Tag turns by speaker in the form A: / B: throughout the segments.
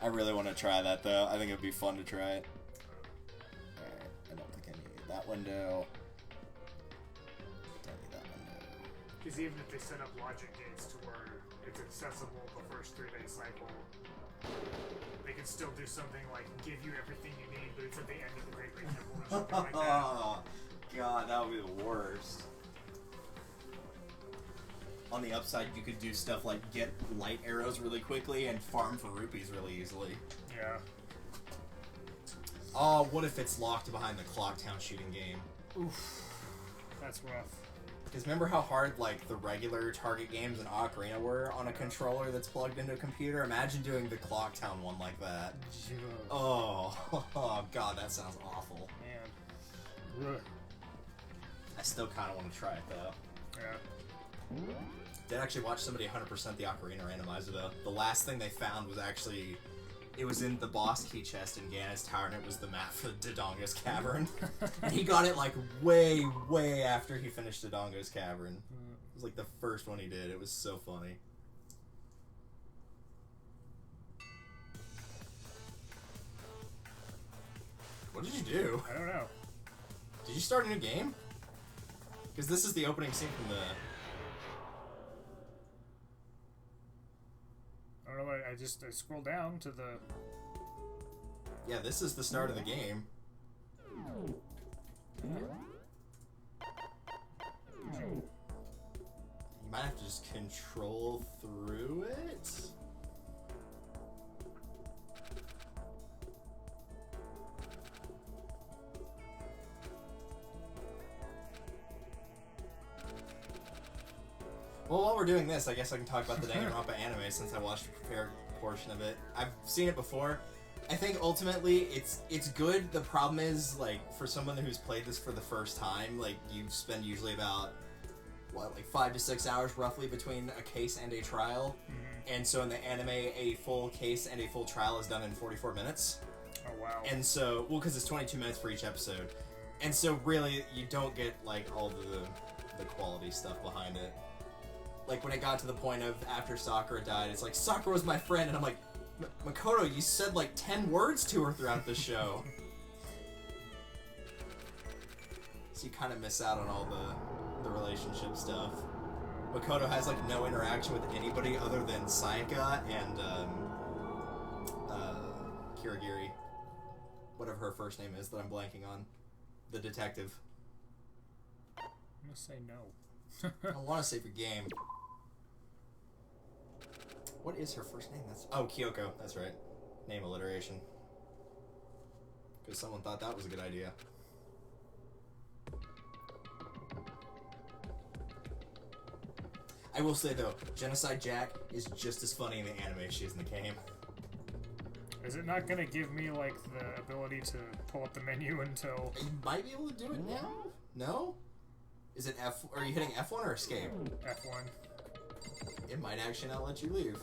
A: I really want to try that, though. I think it would be fun to try it. Alright, I don't think I need that window. Don't need that window.
B: Because even if they set up logic gates to where it's accessible the first 3-day cycle, they can still do something like give you everything you need, but it's at the end of the Great Great Temple or something like that.
A: Oh, God, that would be the worst. On the upside, you could do stuff like get light arrows really quickly and farm for rupees really easily.
B: Yeah.
A: Oh, what if it's locked behind the Clocktown shooting game?
B: Oof. That's rough.
A: Because remember how hard, like, the regular Target games and Ocarina were on a controller that's plugged into a computer? Imagine doing the Clocktown one like that. Oh, God, that sounds awful.
B: Man. Ugh.
A: I still kind of want to try it, though.
B: Yeah.
A: Did actually watch somebody 100% the Ocarina randomizer, though. The last thing they found was actually... It was in the boss key chest in Ganon's Tower, and it was the map for Dodongo's Cavern. And he got it, like, way, way after he finished Dodongo's Cavern. It was, like, the first one he did. It was so funny. What did you do?
B: I don't know.
A: Did you start a new game? Because this is the opening scene from the...
B: I don't know. I scrolled down to the.
A: Yeah, this is the start of the game. You might have to just control through it. Well, while we're doing this, I guess I can talk about the Danganronpa anime since I watched a prepared portion of it. I've seen it before. I think ultimately it's good. The problem is, like, for someone who's played this for the first time, like, you spend usually about, what, like 5 to 6 hours roughly between a case and a trial. Mm-hmm. And so in the anime, a full case and a full trial is done in 44 minutes.
B: Oh, wow.
A: And so, well, because it's 22 minutes for each episode. And so really, you don't get, like, all the quality stuff behind it. Like, when it got to the point of after Sakura died, it's like, Sakura was my friend, and I'm like, Makoto, you said like 10 words to her throughout the show. So you kind of miss out on all the relationship stuff. Makoto has like no interaction with anybody other than Sayaka and Kirigiri. Whatever her first name is that I'm blanking on. The detective.
B: I'm gonna say no.
A: I want to save your game. What is her first name? Kyoko. That's right. Name alliteration. Because someone thought that was a good idea. I will say, though, Genocide Jack is just as funny in the anime as she is in the game.
B: Is it not gonna give me, like, the ability to pull up the menu until...
A: You might be able to do it now? No? Is it F... Are you hitting F1 or escape?
B: F1.
A: It might actually not let you leave.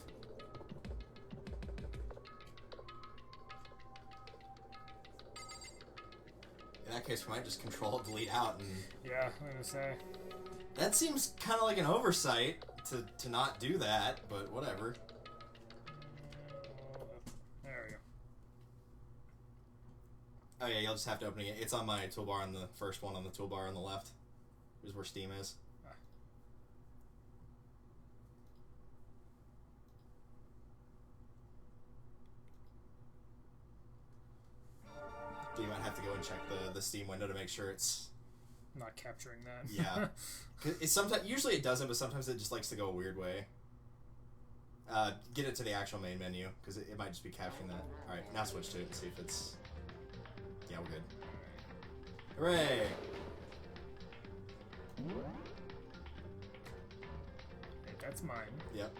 A: In that case, we might just control delete out and...
B: Yeah, I'm gonna say.
A: That seems kind of like an oversight to not do that, but whatever.
B: There we go.
A: Oh yeah, you'll just have to open it. It's on my toolbar on the first one on the toolbar on the left. Is where Steam is. You might have to go and check the Steam window to make sure it's
B: not capturing that.
A: Yeah, it's usually it doesn't, but sometimes it just likes to go a weird way. Get it to the actual main menu because it might just be capturing that. All right, now switch to it and see if it's. Yeah, we're good. Hooray!
B: Hey, that's mine.
A: Yep.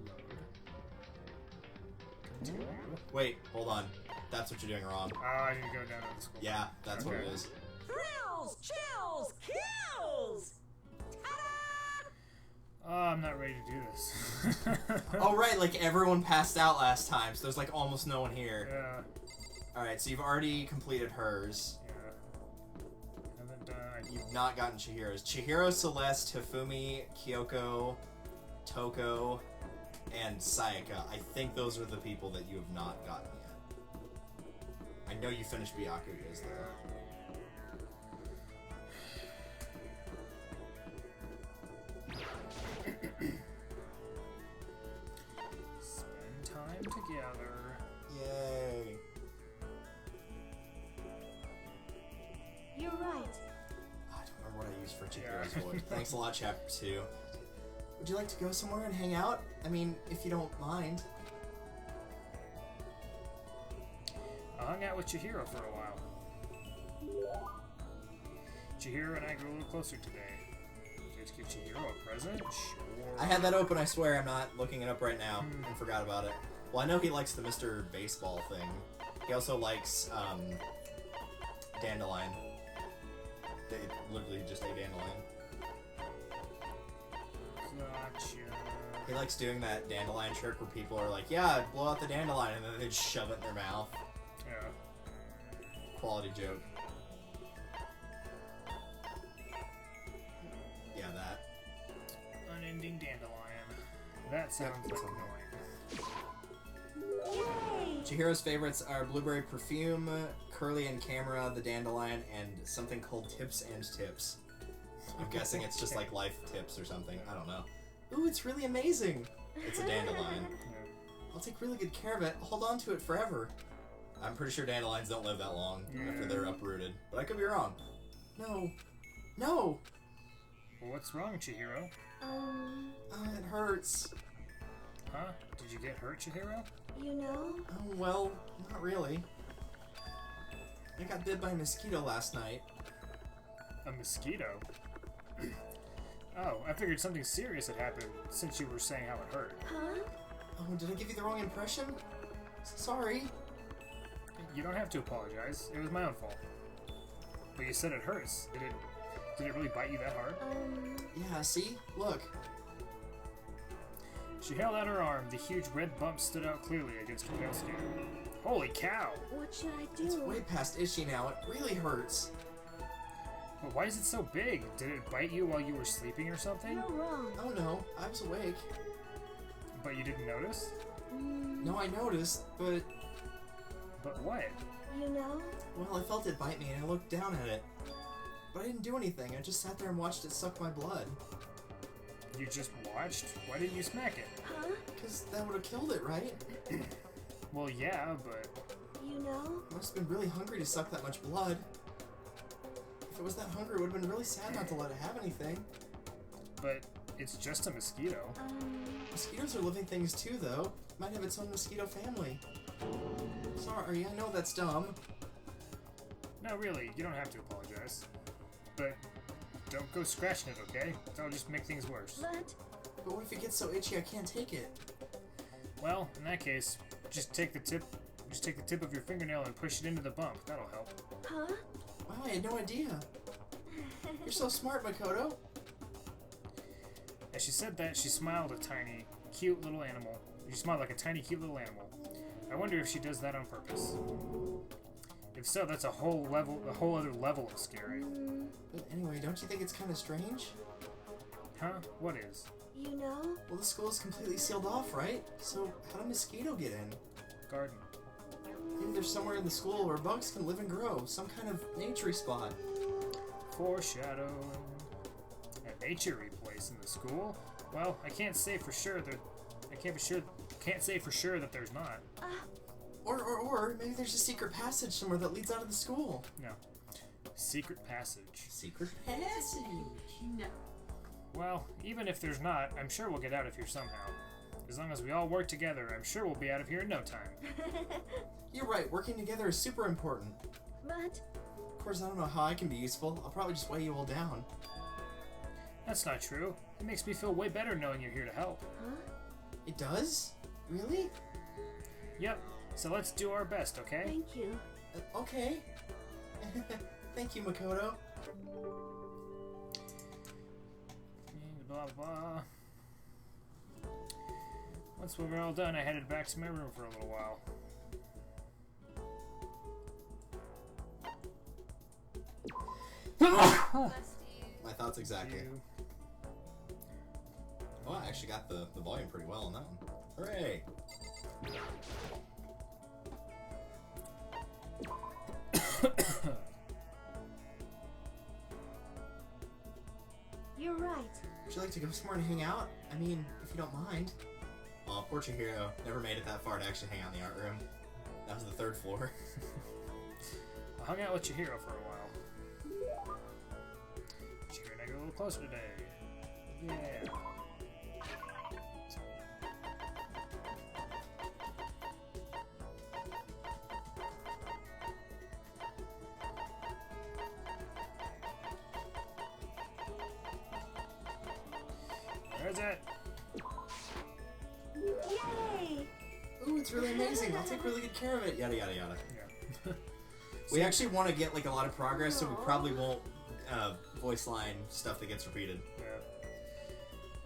B: Load. Continue.
A: Wait, hold on. That's what you're doing wrong.
B: Oh, I need to go down to the school.
A: Yeah, that's what it is.
C: Thrills, chills, kills! Ta-da!
B: Oh, I'm not ready to do this.
A: Oh, right, like everyone passed out last time, so there's like almost no one here.
B: Yeah.
A: Alright, so you've already completed hers.
B: Yeah. Haven't done...
A: You've not gotten Chihiro's. Chihiro, Celeste, Hifumi, Kyoko, Toko, and Sayaka. I think those are the people that you have not gotten yet. I know you finished Byakuya's though.
D: Spend time together.
A: Yay.
C: You're right.
A: I don't remember what I used for Chihiro's voice. Thanks a lot, Chapter 2. Would you like to go somewhere and hang out? I mean, if you don't mind.
D: I hung out with Chihiro for a while. Chihiro and I grew a little closer today. Did you give Chihiro a present? Sure.
A: I had that open, I swear. I'm not looking it up right now. I forgot about it. Well, I know he likes the Mr. Baseball thing. He also likes, Dandelion. They literally just a dandelion.
D: Gotcha.
A: He likes doing that dandelion trick where people are like, yeah, blow out the dandelion, and then they just shove it in their mouth.
D: Yeah.
A: Quality joke. Yeah, that.
D: Unending dandelion. That sounds like annoying.
C: Yay!
A: Chihiro's favorites are Blueberry Perfume, Curly and Camera, the Dandelion, and something called Tips and Tips. I'm guessing it's just like life tips or something. I don't know. Ooh, it's really amazing! It's a dandelion. I'll take really good care of it. I'll hold on to it forever. I'm pretty sure dandelions don't live that long after they're uprooted. But I could be wrong. No. No!
D: Well, what's wrong, Chihiro?
A: It hurts.
D: Huh? Did you get hurt, Chihiro?
C: You know?
A: Oh, well, not really. I got bit by a mosquito last night.
D: A mosquito? Oh, I figured something serious had happened since you were saying how it hurt.
C: Huh?
A: Oh, did I give you the wrong impression? Sorry.
D: You don't have to apologize. It was my own fault. But you said it hurts. Did it really bite you that hard?
A: Yeah, see? Look.
D: She held out her arm. The huge red bump stood out clearly against her pale skin. Holy cow!
C: What should I do?
A: It's way past itchy now. It really hurts.
D: But why is it so big? Did it bite you while you were sleeping or something?
C: You're wrong.
A: Oh no, I was awake.
D: But you didn't notice?
A: No, I noticed, but...
D: But what?
C: You know?
A: Well, I felt it bite me and I looked down at it. But I didn't do anything. I just sat there and watched it suck my blood.
D: You just watched? Why didn't you smack it?
C: Huh?
A: Because that would have killed it, right?
D: Well, yeah, but...
C: You know?
A: I must have been really hungry to suck that much blood. If it was that hungry, it would have been really sad not to let it have anything.
D: But it's just a mosquito.
A: Mosquitoes are living things too, though. It might have its own mosquito family. Sorry, I know that's dumb.
D: No, really, you don't have to apologize. But don't go scratching it, okay? That'll just make things worse.
A: But what if it gets so itchy I can't take it?
D: Well, in that case, just take the tip of your fingernail and push it into the bump. That'll help.
C: Huh?
A: Wow, I had no idea. You're so smart, Makoto.
D: As she said that, she smiled a tiny, cute little animal. She smiled like a tiny, cute little animal. I wonder if she does that on purpose. If so, that's a whole other level of scary.
A: But anyway, don't you think it's kind of strange?
D: Huh? What is?
C: You know?
A: Well, the school is completely sealed off, right? So how did a mosquito get in?
D: Garden.
A: Maybe there's somewhere in the school where bugs can live and grow. Some kind of naturey spot.
D: Foreshadowing. A naturey place in the school? Well, I can't say for sure that there's not.
A: Or maybe there's a secret passage somewhere that leads out of the school.
D: No. Secret passage.
A: Secret passage?
C: No.
D: Well, even if there's not, I'm sure we'll get out of here somehow. As long as we all work together, I'm sure we'll be out of here in no time.
A: You're right, working together is super important.
C: But...
A: Of course, I don't know how I can be useful. I'll probably just weigh you all down.
D: That's not true. It makes me feel way better knowing you're here to help.
C: Huh?
A: It does? Really?
D: Yep. So let's do our best, okay?
C: Thank you.
A: Okay. Thank you, Makoto.
D: Blah, blah. Once we were all done, I headed back to my room for a little while.
A: My thoughts exactly. Oh, I actually got the volume pretty well on that one. Hooray!
C: You're right.
A: Would you like to go somewhere and hang out? I mean, if you don't mind. Aw, poor Chihiro never made it that far to actually hang out in the art room. That was the 3rd floor.
D: I hung out with Chihiro for a while. Chihiro and I got a little closer today. Yeah. Where's it?
C: Yay!
A: Ooh, it's really amazing. I'll take really good care of it. Yada yada yada.
D: Yeah.
A: We actually want to get like a lot of progress, so we probably won't voice line stuff that gets repeated.
D: Yeah.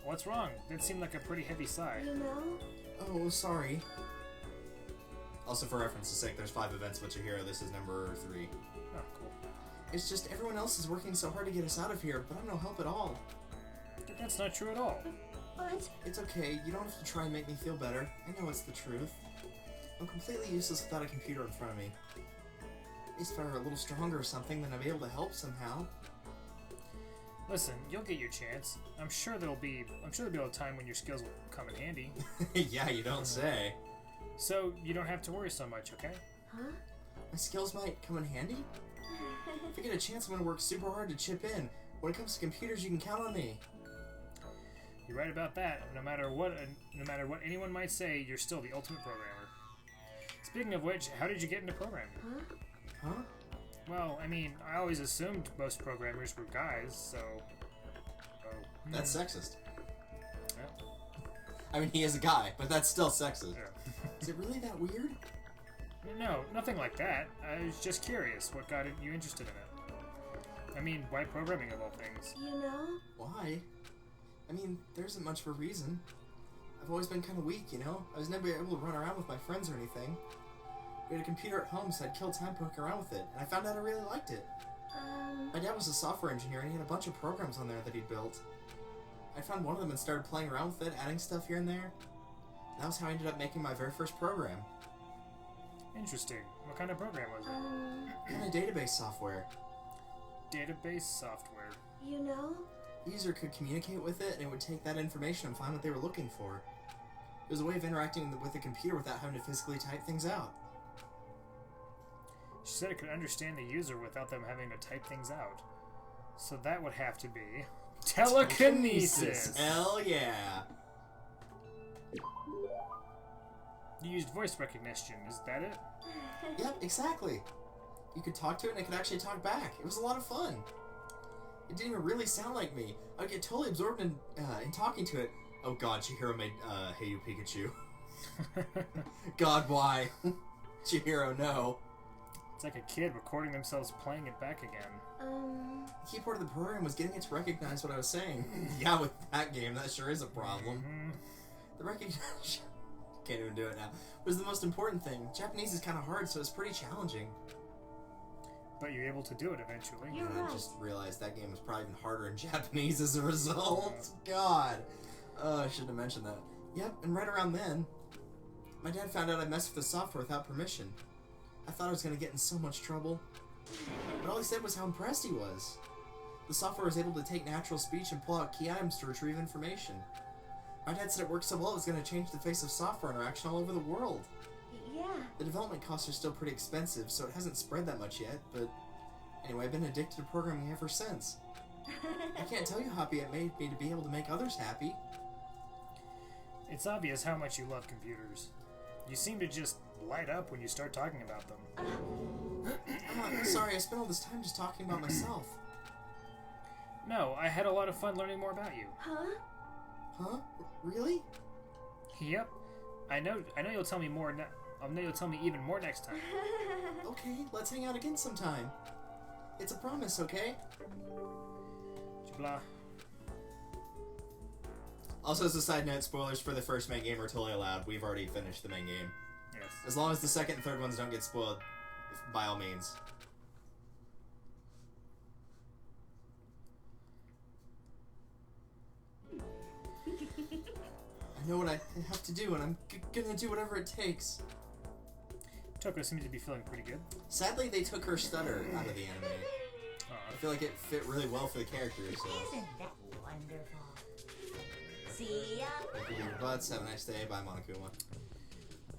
D: What's wrong? That seemed like a pretty heavy sigh.
C: You know?
A: Oh, sorry. Also, for reference's sake, there's 5 events with Chihiro. This is number 3.
D: Oh, cool.
A: It's just everyone else is working so hard to get us out of here, but I'm no help at all.
D: But that's not true at all.
C: But
A: It's okay. You don't have to try and make me feel better. I know it's the truth. I'm completely useless without a computer in front of me. At least if I were a little stronger or something, then I'd be able to help somehow.
D: Listen, you'll get your chance. I'm sure there'll be a time when your skills will come in handy.
A: Yeah, you don't say.
D: So you don't have to worry so much, okay?
C: huh?
A: My skills might come in handy. If I get a chance, I'm gonna work super hard to chip in. When it comes to computers, you can count on me.
D: You're right about that. No matter what anyone might say, you're still the ultimate programmer. Speaking of which, how did you get into programming?
C: Huh?
A: Huh?
D: Well, I mean, I always assumed most programmers were guys, so. Oh.
A: That's sexist.
D: Yeah.
A: I mean, he is a guy, but that's still sexist.
D: Yeah.
A: Is it really that weird?
D: No, nothing like that. I was just curious. What got you interested in it? I mean, why programming of all things?
C: You know?
A: Why? I mean, there isn't much of a reason. I've always been kind of weak, you know? I was never able to run around with my friends or anything. We had a computer at home, so I'd kill time poking around with it, and I found out I really liked it. My dad was a software engineer, and he had a bunch of programs on there that he'd built. I found one of them and started playing around with it, adding stuff here and there. That was how I ended up making my very first program.
D: Interesting. What kind of program was it?
A: Kind of database software.
D: Database software.
C: You know?
A: The user could communicate with it, and it would take that information and find what they were looking for. It was a way of interacting with the computer without having to physically type things out.
D: She said it could understand the user without them having to type things out. So that would have to be telekinesis.
A: Hell yeah.
D: You used voice recognition. Is that it?
A: Yep, exactly. You could talk to it and it could actually talk back. It was a lot of fun. It didn't even really sound like me. I would get totally absorbed in talking to it. Oh god, Chihiro made Hey You Pikachu. God, why? Chihiro, no.
D: It's like a kid recording themselves playing it back again.
A: The key part of the program was getting it to recognize what I was saying. Yeah, with that game, that sure is a problem.
D: Mm-hmm.
A: The recognition... Can't even do it now. Was the most important thing. Japanese is kind of hard, so it's pretty challenging.
D: But you're able to do it eventually.
C: You're
A: And I
C: right.
A: just realized that game was probably even harder in Japanese as a result. God. Oh, I shouldn't have mentioned that. Yep, and right around then, my dad found out I messed with the software without permission. I thought I was going to get in so much trouble. But all he said was how impressed he was. The software was able to take natural speech and pull out key items to retrieve information. My dad said it worked so well it was going to change the face of software interaction all over the world.
C: Yeah.
A: The development costs are still pretty expensive, so it hasn't spread that much yet, but anyway, I've been addicted to programming ever since. I can't tell you how happy it made me to be able to make others happy.
D: It's obvious how much you love computers. You seem to just light up when you start talking about them.
A: Sorry, I spent all this time just talking about myself.
D: No, I had a lot of fun learning more about you.
C: Huh?
A: Huh? Really?
D: Yep. I know you'll tell me more. I know you'll tell me even more next time.
A: Okay, let's hang out again sometime. It's a promise, okay?
D: Blah.
A: Also, as a side note, spoilers for the first main game are totally allowed. We've already finished the main game.
D: Yes.
A: As long as the second and third ones don't get spoiled, by all means. I know what I have to do, and I'm gonna do whatever it takes.
D: Toko seems to be feeling pretty good.
A: Sadly, they took her stutter out of the anime. I
D: Aw.
A: feel like it fit really well for the character, so...
C: Isn't that wonderful? See ya.
A: Thank you for your butts. Have a nice day. Bye, Monokuma.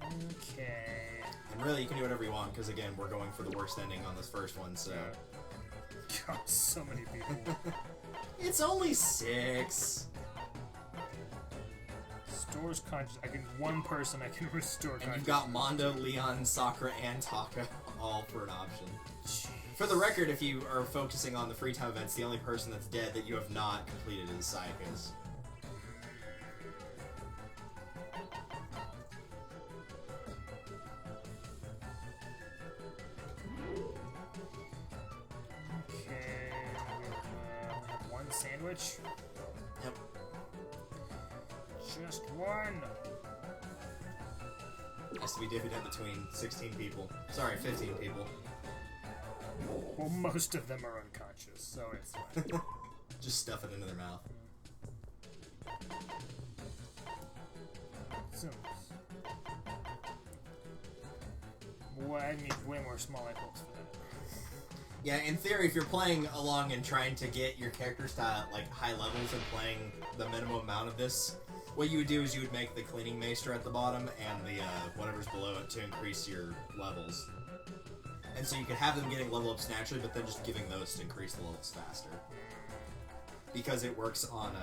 D: Okay.
A: And really, you can do whatever you want, because again, we're going for the worst ending on this first one, so...
D: God, so many people.
A: It's only 6.
D: Stores conscious. I can one person I can restore
A: And
D: consciousness.
A: you've got Mondo, Leon, Sakura, and Taka all for an option.
D: Jeez.
A: For the record, if you are focusing on the free time events, the only person that's dead that you have not completed is Sayaka's.
D: Okay. We have one sandwich.
A: Yep.
D: Just one.
A: Has to be divvied up between 16 people. Sorry, 15 people.
D: Well, most of them are unconscious, so it's fine.
A: Just stuff it into their mouth.
D: So, well, I need way more small eyeballs for that.
A: Yeah, in theory, if you're playing along and trying to get your characters to like high levels and playing the minimum amount of this, what you would do is you would make the cleaning maester at the bottom and the whatever's below it to increase your levels. And so you could have them getting level ups naturally, but then just giving those to increase the levels faster. Because it works on,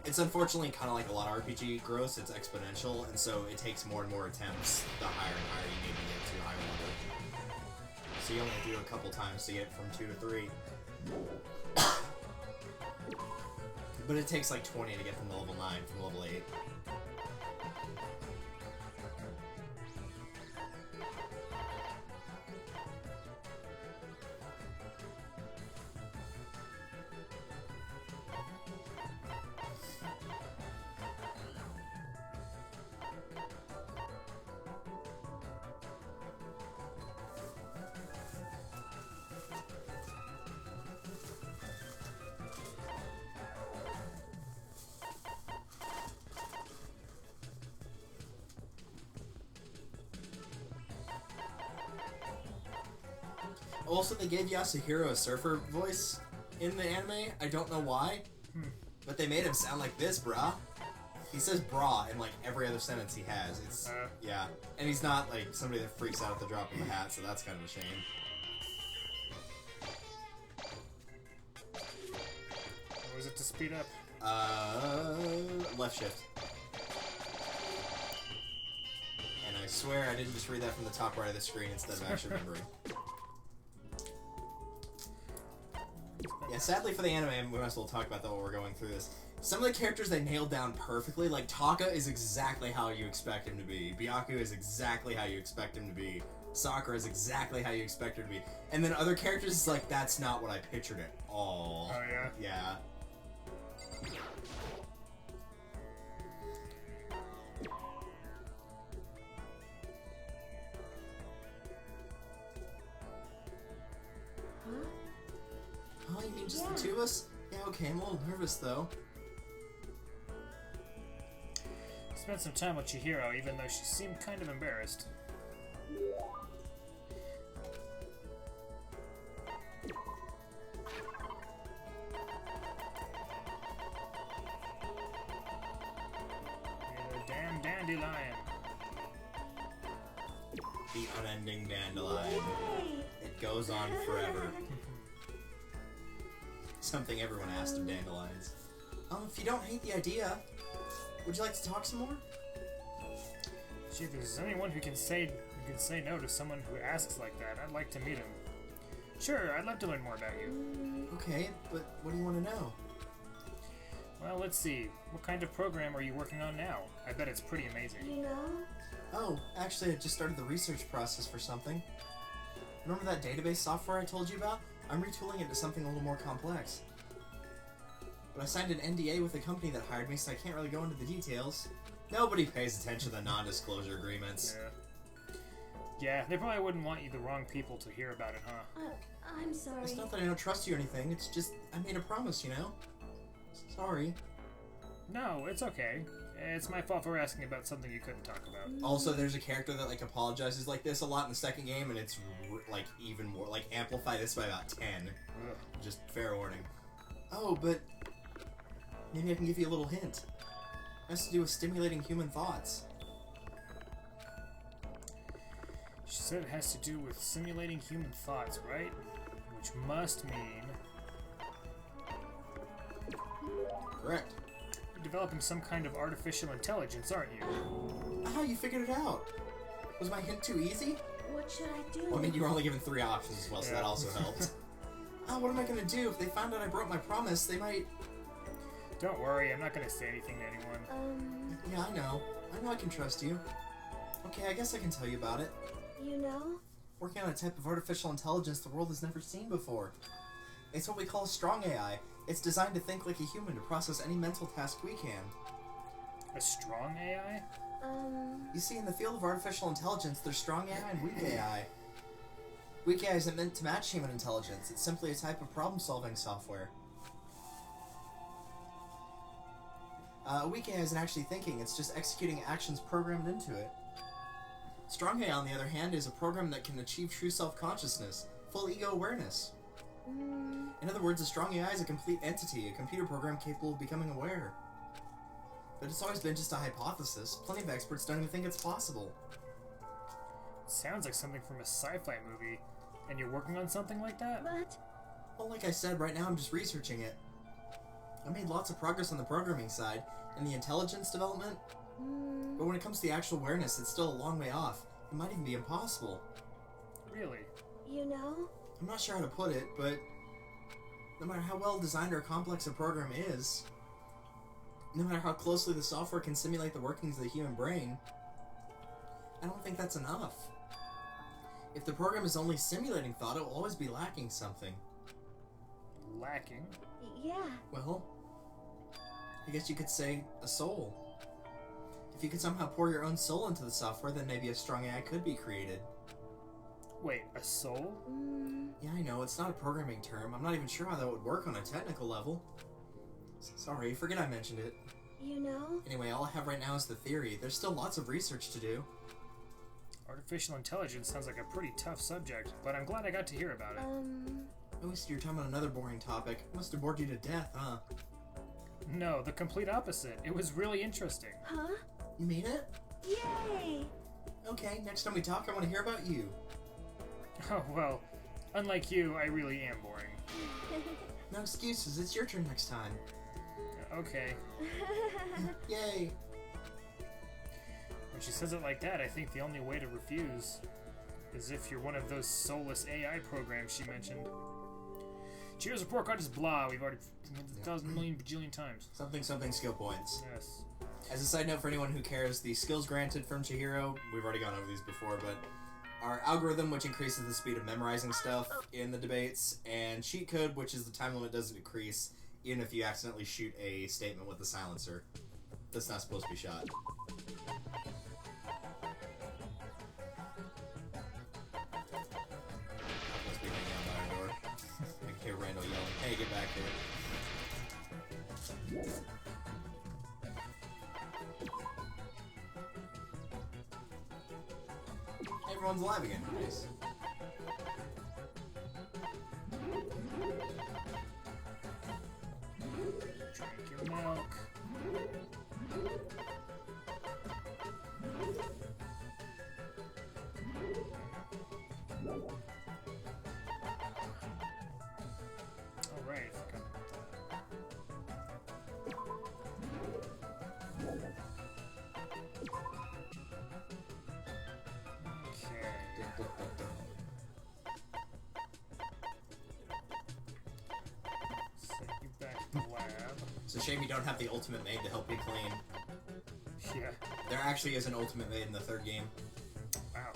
A: it's unfortunately kind of like a lot of RPG growth, it's exponential, and so it takes more and more attempts the higher and higher you need to get to a higher level. So you only have to do it a couple times to get from 2 to 3. But it takes like 20 to get from level 9 from level 8. Also, they gave Yasuhiro a surfer voice in the anime. I don't know why, but they made him sound like this, brah. He says brah in like every other sentence he has. It's yeah, and he's not like somebody that freaks out at the drop of the hat, so that's kind of a shame.
D: Or was it to speed up?
A: Left shift. And I swear I didn't just read that from the top right of the screen instead of actually remembering. Yeah, sadly for the anime, we might as well talk about that while we're going through this. Some of the characters they nailed down perfectly. Like, Taka is exactly how you expect him to be. Byaku is exactly how you expect him to be. Sakura is exactly how you expect her to be. And then other characters, it's like, that's not what I pictured at all.
D: Oh, yeah?
A: Yeah. Oh, you mean just the two of us? Yeah, okay, I'm a little nervous, though.
D: Spent some time with Chihiro, even though she seemed kind of embarrassed. You're the damn dandelion.
A: The unending dandelion. It goes on forever. Something everyone asked of dandelions. If you don't hate the idea, would you like to talk some more?
D: Gee, if there's anyone who can say no to someone who asks like that, I'd like to meet him. Sure, I'd love to learn more about you.
A: Okay, but what do you want to know?
D: Well, let's see. What kind of program are you working on now? I bet it's pretty amazing.
C: You know?
A: Oh, actually, I just started the research process for something. Remember that database software I told you about? I'm retooling it to something a little more complex. But I signed an NDA with the company that hired me, so I can't really go into the details. Nobody pays attention to the non-disclosure agreements.
D: Yeah, they probably wouldn't want you the wrong people to hear about it, huh?
C: I'm sorry.
A: It's not that I don't trust you or anything, it's just I made a promise, you know? Sorry.
D: No, it's okay. It's my fault for asking about something you couldn't talk about.
A: Also, there's a character that like apologizes like this a lot in the second game, and it's like even more like amplify this by about 10.
D: Ugh.
A: Just fair warning. Oh, but maybe I can give you a little hint. It has to do with stimulating human thoughts.
D: She said it has to do with simulating human thoughts, right? Which must mean
A: Correct.
D: you're developing some kind of artificial intelligence, aren't you?
A: Ah, you figured it out. Was my hint too easy?
C: What should I do?
A: Well, I mean, you were only given 3 options as well, so
D: Yeah.
A: that also helped. Oh, what am I gonna do? If they found out I broke my promise, they might...
D: Don't worry, I'm not going to say anything to anyone.
A: Yeah, I know. I know I can trust you. Okay, I guess I can tell you about it.
C: You know?
A: Working on a type of artificial intelligence the world has never seen before. It's what we call a strong AI. It's designed to think like a human to process any mental task we can.
D: A strong AI?
A: You see, in the field of artificial intelligence, there's strong AI and weak AI. Weak AI isn't meant to match human intelligence. It's simply a type of problem-solving software. Weak AI isn't actually thinking, it's just executing actions programmed into it. Strong AI, on the other hand, is a program that can achieve true self-consciousness, full ego awareness. In other words, a strong AI is a complete entity, a computer program capable of becoming aware. But it's always been just a hypothesis. Plenty of experts don't even think it's possible.
D: Sounds like something from a sci-fi movie. And you're working on something like that?
C: But
A: Well, like I said, right now I'm just researching it. I made lots of progress on the programming side, and the intelligence development, but when it comes to the actual awareness, it's still a long way off. It might even be impossible.
D: Really?
C: you know?
A: I'm not sure how to put it, but no matter how well designed or complex a program is, no matter how closely the software can simulate the workings of the human brain, I don't think that's enough. If the program is only simulating thought, it will always be lacking something.
D: Lacking?
C: Yeah.
A: Well, I guess you could say a soul. If you could somehow pour your own soul into the software, then maybe a strong AI could be created.
D: Wait, a soul?
A: Yeah, I know, it's not a programming term. I'm not even sure how that would work on a technical level. Sorry, forget I mentioned it.
C: You know?
A: Anyway, all I have right now is the theory. There's still lots of research to do.
D: Artificial intelligence sounds like a pretty tough subject, but I'm glad I got to hear about it.
A: I wasted your time on another boring topic. Must have bored you to death, huh?
D: No, the complete opposite. It was really interesting.
C: Huh?
A: You mean it?
C: Yay!
A: Okay, next time we talk, I want to hear about you.
D: Oh, well, unlike you, I really am boring.
A: No excuses, it's your turn next time.
D: Okay.
A: Yay!
D: When she says it like that, I think the only way to refuse is if you're one of those soulless AI programs she mentioned. Cheers, report card is blah. We've already 1,000 million bajillion times.
A: Something skill points.
D: Yes.
A: As a side note for anyone who cares, the skills granted from Chihiro, we've already gone over these before, but our algorithm, which increases the speed of memorizing stuff in the debates, and cheat code, which is the time limit doesn't decrease, even if you accidentally shoot a statement with the silencer. That's not supposed to be shot. Must be hanging out by our door. I can hear Randall yelling, "Hey, get back here." Everyone's alive again. Nice.
D: Drink your milk. Alright, forgot okay. Send you back to the lab.
A: It's a shame you don't have the ultimate maid to help you clean.
D: Yeah.
A: There actually is an ultimate maid in the third game.
D: Wow.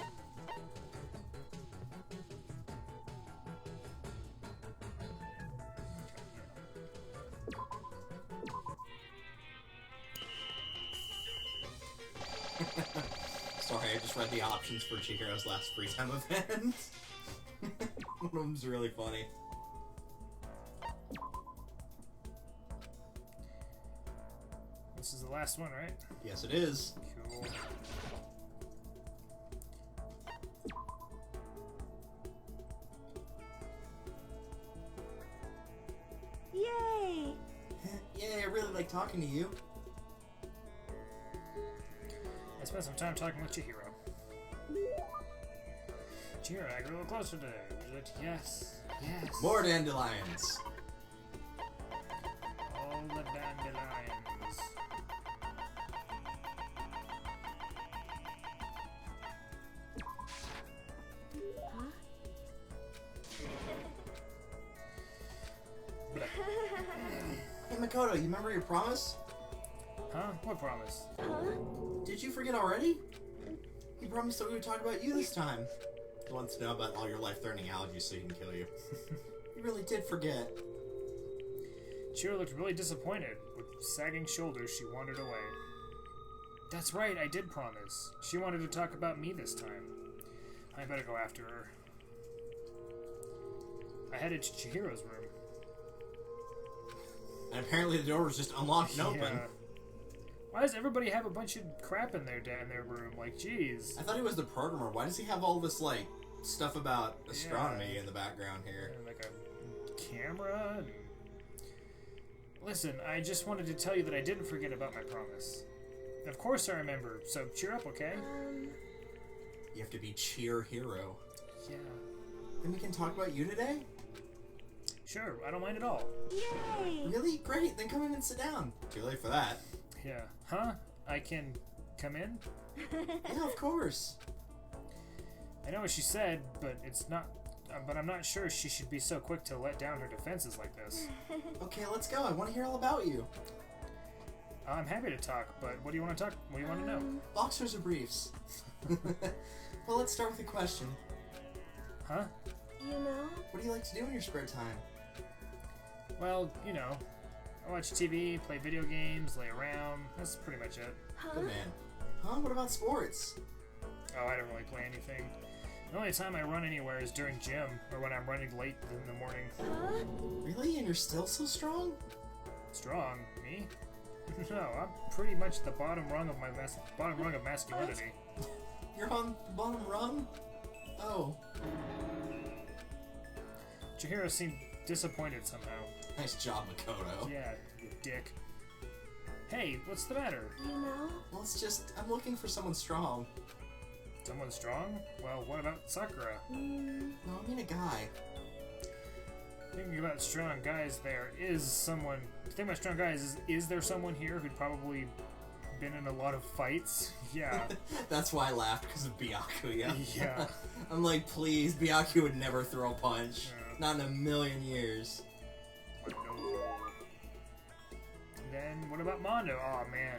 A: Sorry, I just read the options for Chihiro's last free time event. One of them's really funny.
D: Let's This is the last one, right?
A: Yes, it is.
D: Cool.
C: Yay!
A: Yay, I really like talking to you.
D: I spent some time talking with Chihiro. Chihiro, I grew a little closer today. Would you like to... Yes. Yes.
A: More dandelions.
D: All the dandelions.
C: Huh?
A: Hey, Makoto, you remember your promise?
D: Huh? What promise?
C: Huh?
A: Did you forget already? You promised that we would talk about you this time. He wants to know about all your life-threatening allergies so he can kill you. You really did forget.
D: Chihiro looked really disappointed. With sagging shoulders, she wandered away. That's right, I did promise. She wanted to talk about me this time. I better go after her. I headed to Chihiro's room.
A: And apparently the door was just unlocked and open.
D: Yeah. Why does everybody have a bunch of crap in their room? Like, jeez.
A: I thought he was the programmer. Why does he have all this, like, stuff about astronomy in the background here?
D: And like a camera. And... Listen, I just wanted to tell you that I didn't forget about my promise. Of course I remember, so cheer up, okay?
A: You have to be cheer hero.
D: Yeah.
A: Then we can talk about you today?
D: Sure, I don't mind at all.
C: Yay!
A: Really? Great, then come in and sit down. Too late for that.
D: Yeah. Huh? I can come in?
A: Yeah, of course.
D: I know what she said, but it's not... but I'm not sure she should be so quick to let down her defenses like this.
A: Okay, let's go. I want to hear all about you.
D: I'm happy to talk, but what do you want to talk? What do you want to know?
A: Boxers or briefs? Well, let's start with a question.
D: Huh?
C: You know?
A: What do you like to do in your spare time?
D: Well, you know, I watch TV, play video games, lay around. That's pretty much it.
C: Huh?
A: Good man. Huh? What about sports?
D: Oh, I don't really play anything. The only time I run anywhere is during gym, or when I'm running late in the morning.
C: Huh?
A: Really? And you're still so strong?
D: Strong? Me? No, I'm pretty much the bottom rung of my bottom rung of masculinity.
A: You're on the bottom rung? Oh.
D: Chihiro seemed disappointed somehow.
A: Nice job, Makoto.
D: Yeah, you dick. Hey, what's the matter?
C: You know?
A: Well, it's just, I'm looking for someone strong.
D: Someone strong? Well, what about Sakura?
A: No, I mean a guy.
D: Thinking about strong guys, there is someone... Thinking about strong guys, is there someone here who'd probably been in a lot of fights? Yeah.
A: That's why I laughed, because of Byaku, yeah.
D: Yeah.
A: I'm like, please, Byaku would never throw a punch.
D: Yeah.
A: Not in a million years.
D: Then what about Mondo? Oh man,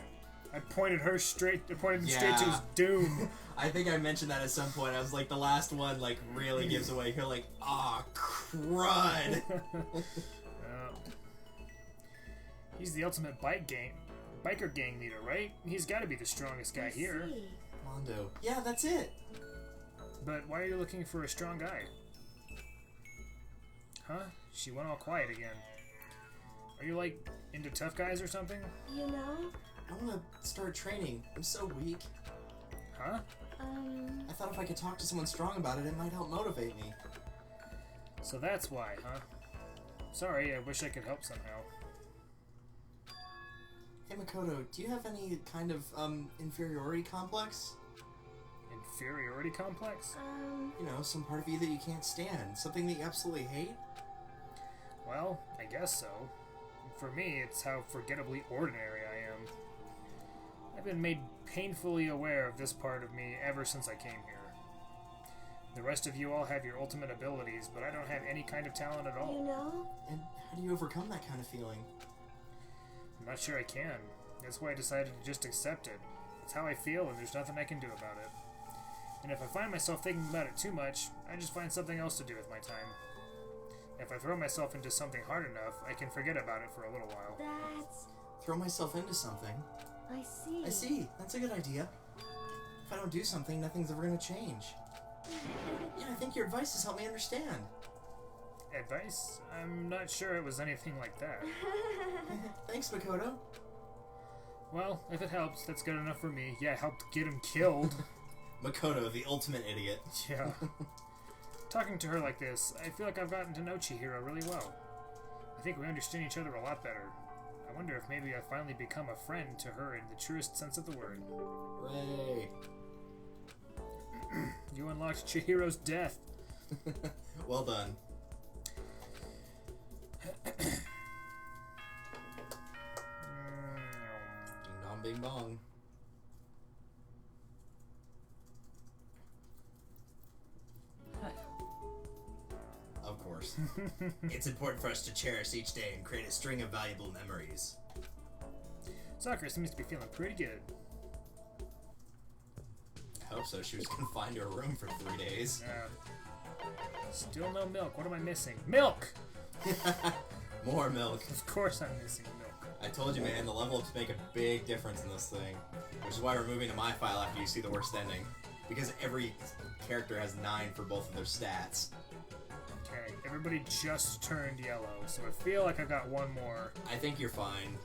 D: I pointed him straight to his
A: Yeah.
D: doom.
A: I think I mentioned that at some point. I was like, the last one, like, really gives away. You're like, ah, crud.
D: He's the ultimate biker gang leader, right? He's got to be the strongest guy
C: I
D: here.
C: see.
A: Mondo. Yeah, that's it.
D: But why are you looking for a strong guy? Huh? She went all quiet again. Are you like into tough guys or something?
C: You know?
A: I want to start training. I'm so weak.
D: Huh?
A: I thought if I could talk to someone strong about it, it might help motivate me.
D: So that's why, huh? Sorry, I wish I could help somehow.
A: Hey, Makoto, do you have any kind of, inferiority complex?
D: Inferiority complex?
A: You know, some part of you that you can't stand. Something that you absolutely hate?
D: Well, I guess so. For me, it's how forgettably ordinary I am. I've been made painfully aware of this part of me ever since I came here. The rest of you all have your ultimate abilities, but I don't have any kind of talent at all.
C: You know?
A: And how do you overcome that kind of feeling?
D: I'm not sure I can. That's why I decided to just accept it. It's how I feel, and there's nothing I can do about it. And if I find myself thinking about it too much, I just find something else to do with my time. If I throw myself into something hard enough, I can forget about it for a little while.
C: That's...
A: Throw myself into something.
C: I see.
A: I see. That's a good idea. If I don't do something, nothing's ever going to change. Yeah, I think your advice has helped me understand.
D: Advice? I'm not sure it was anything like that.
A: Thanks, Makoto.
D: Well, if it helps, that's good enough for me. Yeah, it helped get him killed.
A: Makoto, the ultimate idiot.
D: Yeah. Talking to her like this, I feel like I've gotten to know Chihiro really well. I think we understand each other a lot better. I wonder if maybe I've finally become a friend to her in the truest sense of the word.
A: Hooray.
D: You unlocked Chihiro's death.
A: Well done. Ding dong bing bong. Of course. It's important for us to cherish each day and create a string of valuable memories.
D: Sakura seems to be feeling pretty good.
A: I hope so. She was confined to her room for 3 days.
D: Still no milk. What am I missing? Milk!
A: More milk.
D: Of course I'm missing milk.
A: I told you, man, the level ups make a big difference in this thing. Which is why we're moving to my file after you see the worst ending. Because every character has 9 for both of their stats.
D: Okay, everybody just turned yellow, so I feel like I've got one more.
A: I think you're fine.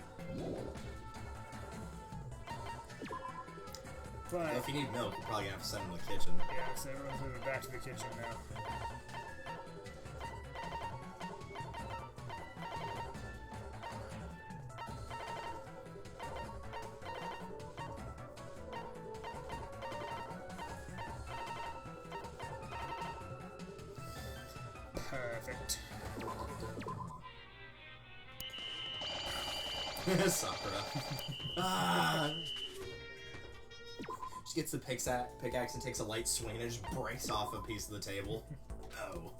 D: But,
A: Well, if you need milk, you're probably gonna have to send them to the kitchen.
D: yeah, so everyone's moving back to the kitchen now. Perfect.
A: Sakura. Ah. She gets the pickaxe and takes a light swing and just breaks off a piece of the table. Oh.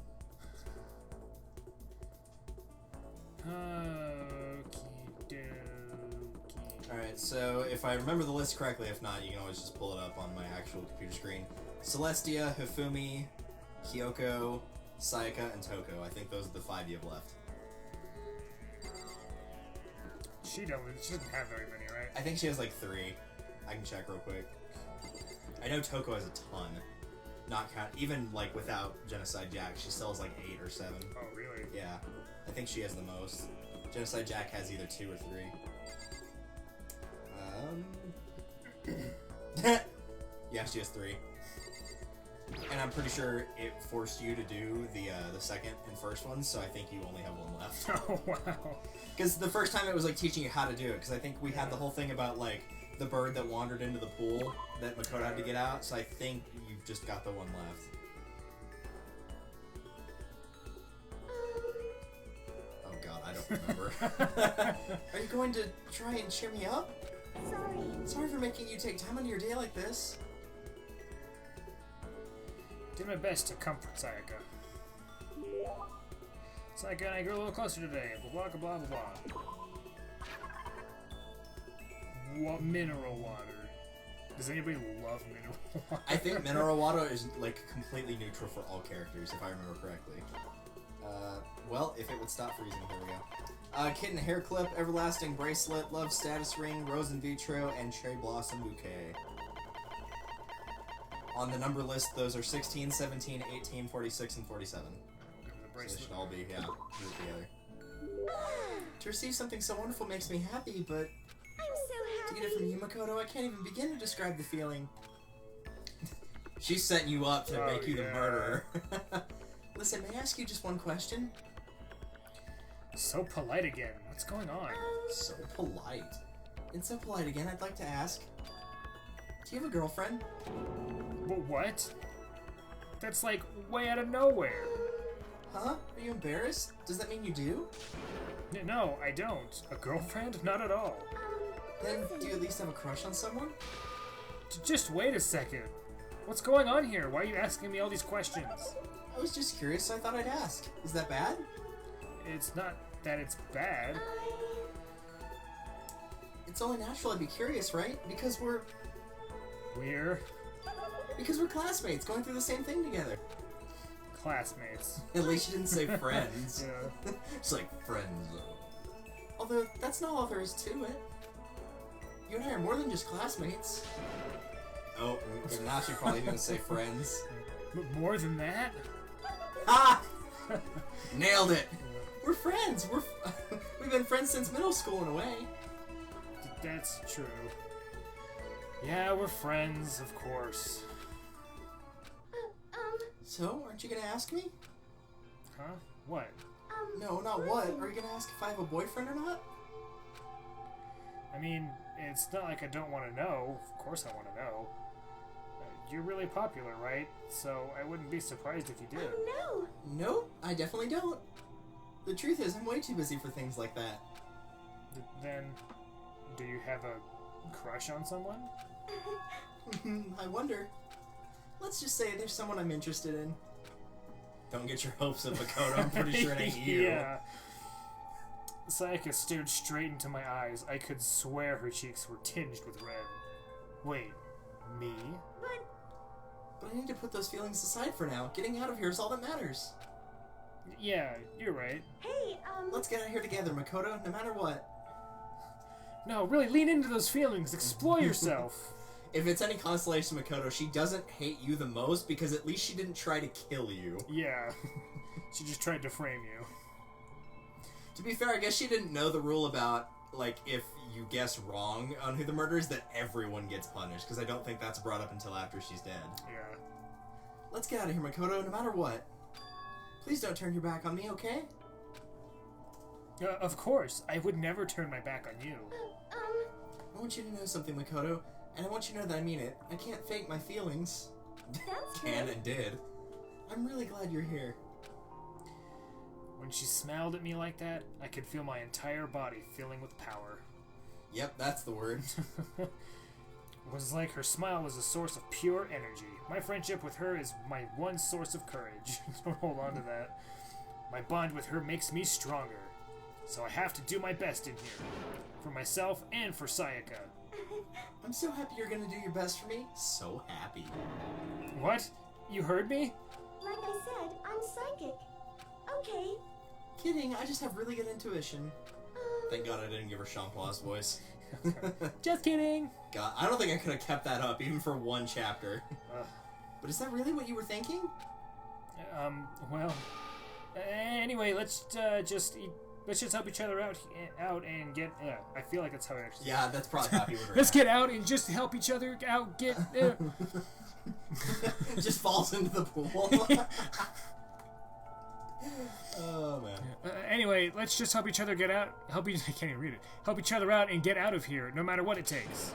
D: Okey-dokey.
A: Alright, so if I remember the list correctly, if not, you can always just pull it up on my actual computer screen. Celestia, Hifumi, Kyoko, Sayaka, and Toko. I think those are the 5 you have left.
D: She doesn't have very many, right?
A: I think she has like 3. I can check real quick. I know Toko has a ton. Not count, even like without Genocide Jack, she still has like 8 or 7.
D: Oh, really?
A: Yeah, I think she has the most. Genocide Jack has either 2 or 3. Yeah, she has 3. And I'm pretty sure it forced you to do the second and first one, so I think you only have 1 left.
D: Oh, wow.
A: Because the first time it was like teaching you how to do it, because I think we had the whole thing about like the bird that wandered into the pool that Makoto had to get out, so I think you've just got the 1 left. Oh god, I don't remember. Are you going to try and cheer me up? Sorry for making you take time out of your day like this.
D: Did my best to comfort Sayaka. Sayaka and I grew a little closer today. Blah blah blah blah blah. What mineral water? Does anybody love mineral water?
A: I think mineral water is like completely neutral for all characters, if I remember correctly. Well, if it would stop freezing, here we go. Kitten hair clip, everlasting bracelet, love status ring, rose in vitro, and cherry blossom bouquet. On the number list, those are 16, 17, 18, 46, and 47. So they should all be, yeah, grouped together. To receive something so wonderful makes me happy, but
C: I'm so
A: to
C: happy.
A: get it from you, Makoto, I can't even begin to describe the feeling. She's setting you up to make you the murderer. Listen, may I ask you just one question?
D: So polite again. What's going on?
A: So polite. And so polite again, I'd like to ask, do you have a girlfriend?
D: What? That's like way out of nowhere.
A: Huh? Are you embarrassed? Does that mean you do?
D: No, I don't. A girlfriend? Not at all.
A: Then do you at least have a crush on someone?
D: Just wait a second. What's going on here? Why are you asking me all these questions?
A: I was just curious, so I thought I'd ask. Is that bad?
D: It's not that it's bad.
A: It's only natural I'd be curious, right? Because we're classmates going through the same thing together.
D: Classmates.
A: At least you didn't say friends.
D: Yeah.
A: It's like friends. Although, that's not all there is to it. You and I are more than just classmates. Oh, now she's probably gonna say friends.
D: But more than that?
A: Ah! Nailed it! We're friends! We've been friends since middle school in a way.
D: That's true. Yeah, we're friends, of course.
A: So, aren't you gonna ask me?
D: Huh? What?
A: No, not what. Are you gonna ask if I have a boyfriend or not?
D: I mean, it's not like I don't want to know. Of course I want to know. You're really popular, right? So I wouldn't be surprised if you did.
C: Oh
A: Nope, I definitely don't. The truth is, I'm way too busy for things like that.
D: Then, do you have a crush on someone?
A: I wonder. Let's just say there's someone I'm interested in. Don't get your hopes up, Makoto. I'm pretty sure it ain't you.
D: Yeah. Sayaka stared straight into my eyes. I could swear her cheeks were tinged with red. Wait, me?
A: But I need to put those feelings aside for now. Getting out of here is all that matters.
D: Yeah, you're right.
C: Hey,
A: Let's get out of here together, Makoto, no matter what.
D: No, really lean into those feelings. Explore yourself.
A: If it's any consolation, Makoto, she doesn't hate you the most because at least she didn't try to kill you.
D: Yeah. She just tried to frame you.
A: To be fair, I guess she didn't know the rule about, like, if you guess wrong on who the murderer is, that everyone gets punished, because I don't think that's brought up until after she's dead.
D: Yeah.
A: Let's get out of here, Makoto, no matter what. Please don't turn your back on me, okay?
D: Of course. I would never turn my back on you.
A: I want you to know something, Makoto, and I want you to know that I mean it. I can't fake my feelings.
C: That's
A: Can
C: good.
A: and did. I'm really glad you're here.
D: When she smiled at me like that, I could feel my entire body filling with power.
A: Yep, that's the word.
D: It was like her smile was a source of pure energy. My friendship with her is my one source of courage. Don't hold on to that. My bond with her makes me stronger. So I have to do my best in here. For myself and for Sayaka.
A: I'm so happy you're gonna do your best for me. So happy.
D: What? You heard me?
C: Like I said, I'm psychic. Okay.
A: Kidding, I just have really good intuition. Thank God I didn't give her Shampoir's voice.
D: Just kidding.
A: God, I don't think I could have kept that up even for one chapter. But is that really what you were thinking?
D: Well. Anyway, let's just help each other out and get. I feel like that's how it actually.
A: Yeah, that's probably how you would
D: Let's get out and just help each other out. Get.
A: Just falls into the pool. Oh man.
D: Anyway, let's just help each other get out. I can't even read it. Help each other out and get out of here, no matter what it takes.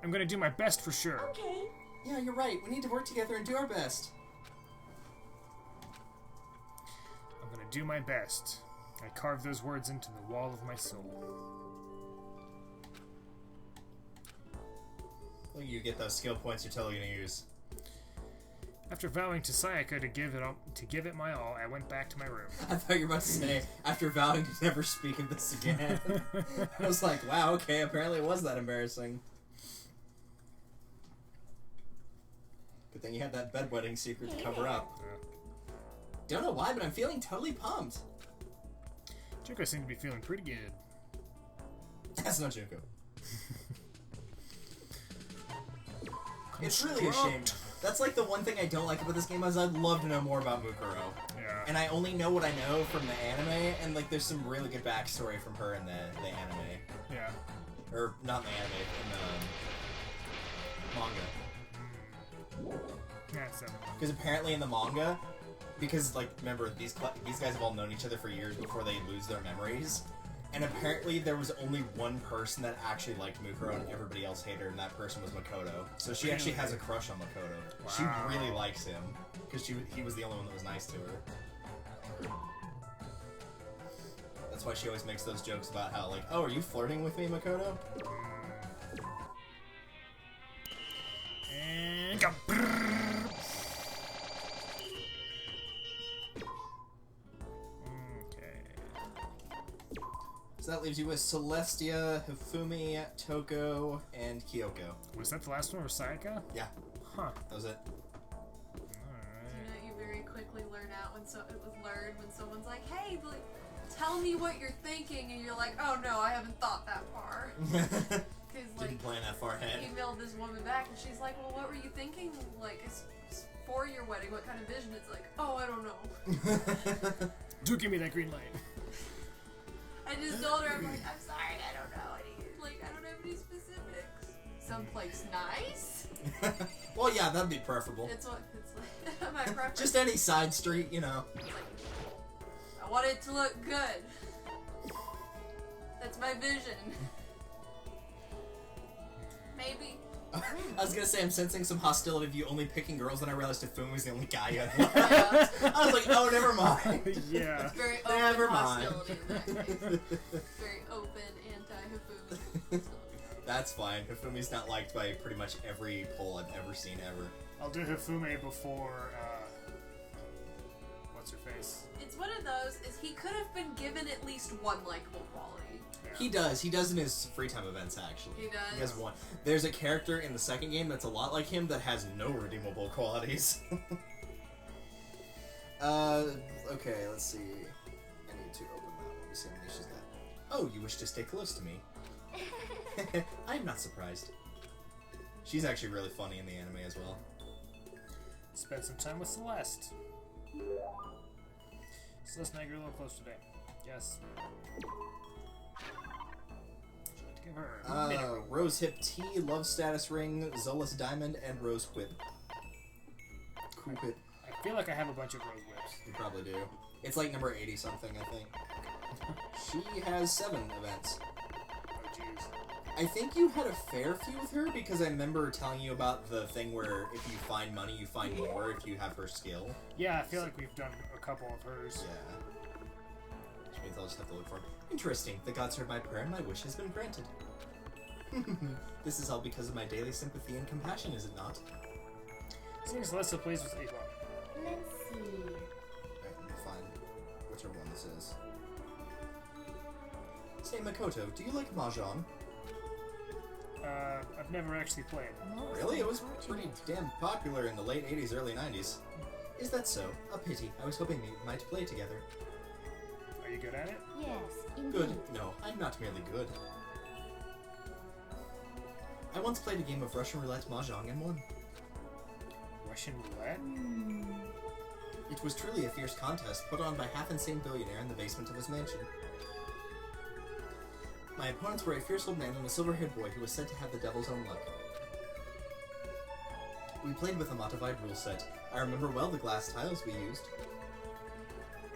D: I'm gonna do my best for sure.
C: Okay.
A: Yeah, you're right. We need to work together and do our best.
D: I'm gonna do my best. I carved those words into the wall of my soul.
A: Well, you get those skill points you're totally gonna use.
D: After vowing to Sayaka to give it my all, I went back to my room.
A: I thought you were about to say, after vowing to never speak of this again. I was like, wow, okay, apparently it was that embarrassing. Good thing you had that bedwetting secret to cover up. Don't know why, but I'm feeling totally pumped.
D: Junko seemed to be feeling pretty good.
A: That's not Junko. It's really a shame. That's like the one thing I don't like about this game is I'd love to know more about Mukuro.
D: Yeah.
A: And I only know what I know from the anime, and like there's some really good backstory from her in the anime.
D: Yeah.
A: Or not in the anime, in the manga.
D: Yeah, so.
A: Because apparently in the manga, because like remember these guys have all known each other for years before they lose their memories, and apparently there was only one person that actually liked Mukuro and everybody else hated her, and that person was Makoto. So she actually has a crush on Makoto.
D: Wow.
A: She really likes him because he was the only one that was nice to her. That's why she always makes those jokes about how like, oh, are you flirting with me, Makoto?
D: And go. Okay.
A: So that leaves you with Celestia, Hifumi, Toko, and Kyoko.
D: Was that the last one, or Sayaka?
A: Yeah,
D: Huh.
A: that was it.
D: Alright.
E: You very quickly learn out when when someone's like, "Hey, like, tell me what you're thinking," and you're like, "Oh no, I haven't thought that far." Because like,
A: Didn't plan that far ahead.
E: emailed this woman back, and she's like, "Well, what were you thinking? Like, it's for your wedding, what kind of vision?" It's like, "Oh, I don't know."
D: Do give me that green light.
E: I just told her, I'm like, "I'm sorry, I don't know. I don't have any specifics? Someplace nice?
A: Well, yeah, that'd be preferable.
E: It's what it's like. My preference.
A: Just any side street, you know.
E: It's like, I want it to look good. That's my vision. Maybe.
A: I was gonna say I'm sensing some hostility of you only picking girls, then I realized Ifumi was the only guy you had.
E: Yeah.
A: I was like, oh, never mind.
D: Yeah.
E: Very open
A: Never mind.
E: hostility in that case. Very open anti-Hifumi.
A: That's fine. Hifumi's not liked by pretty much every poll I've ever seen ever.
D: I'll do Hifume before, what's her face?
E: It's one of those, is he could have been given at least one likable quality.
D: Yeah.
A: He does. He does in his free time events, actually.
E: He does?
A: He has one. There's a character in the second game that's a lot like him that has no redeemable qualities. Okay, let's see. I need to open that. Let me see how many she's got. Oh, you wish to stay close to me. I'm not surprised. She's actually really funny in the anime as well.
D: Spend some time with Celeste. Celeste and I grew a little close today. Yes. Would you like to give her a minute?
A: Rose Hip Tea, Love Status Ring, Zolus Diamond, and Rose Whip. Cool Whip.
D: I feel like I have a bunch of rose whips.
A: You probably do. It's like number 80 something, I think. She has 7 events.
D: Oh, jeez.
A: I think you had a fair few with her because I remember telling you about the thing where if you find money, you find more if you have her skill.
D: Yeah, I feel like we've done a couple of hers.
A: Yeah. Which means I'll just have to look for it. Interesting. The gods heard my prayer and my wish has been granted. This is all because of my daily sympathy and compassion, is it not?
D: Seems Celeste plays with April.
C: Let's see.
A: Alright, let me find whichever one this is. Say, Makoto, do you like Mahjong?
D: I've never actually played.
A: Really? It was pretty damn popular in the late 80s, early 90s. Is that so? A pity. I was hoping we might play together.
D: Are you good at it?
C: Yes, indeed.
A: Good. No, I'm not merely good. I once played a game of Russian roulette mahjong and won.
D: Russian roulette?
A: It was truly a fierce contest put on by half-insane billionaire in the basement of his mansion. My opponents were a fierce old man and a silver-haired boy who was said to have the devil's own luck. We played with a modified rule set. I remember well the glass tiles we used.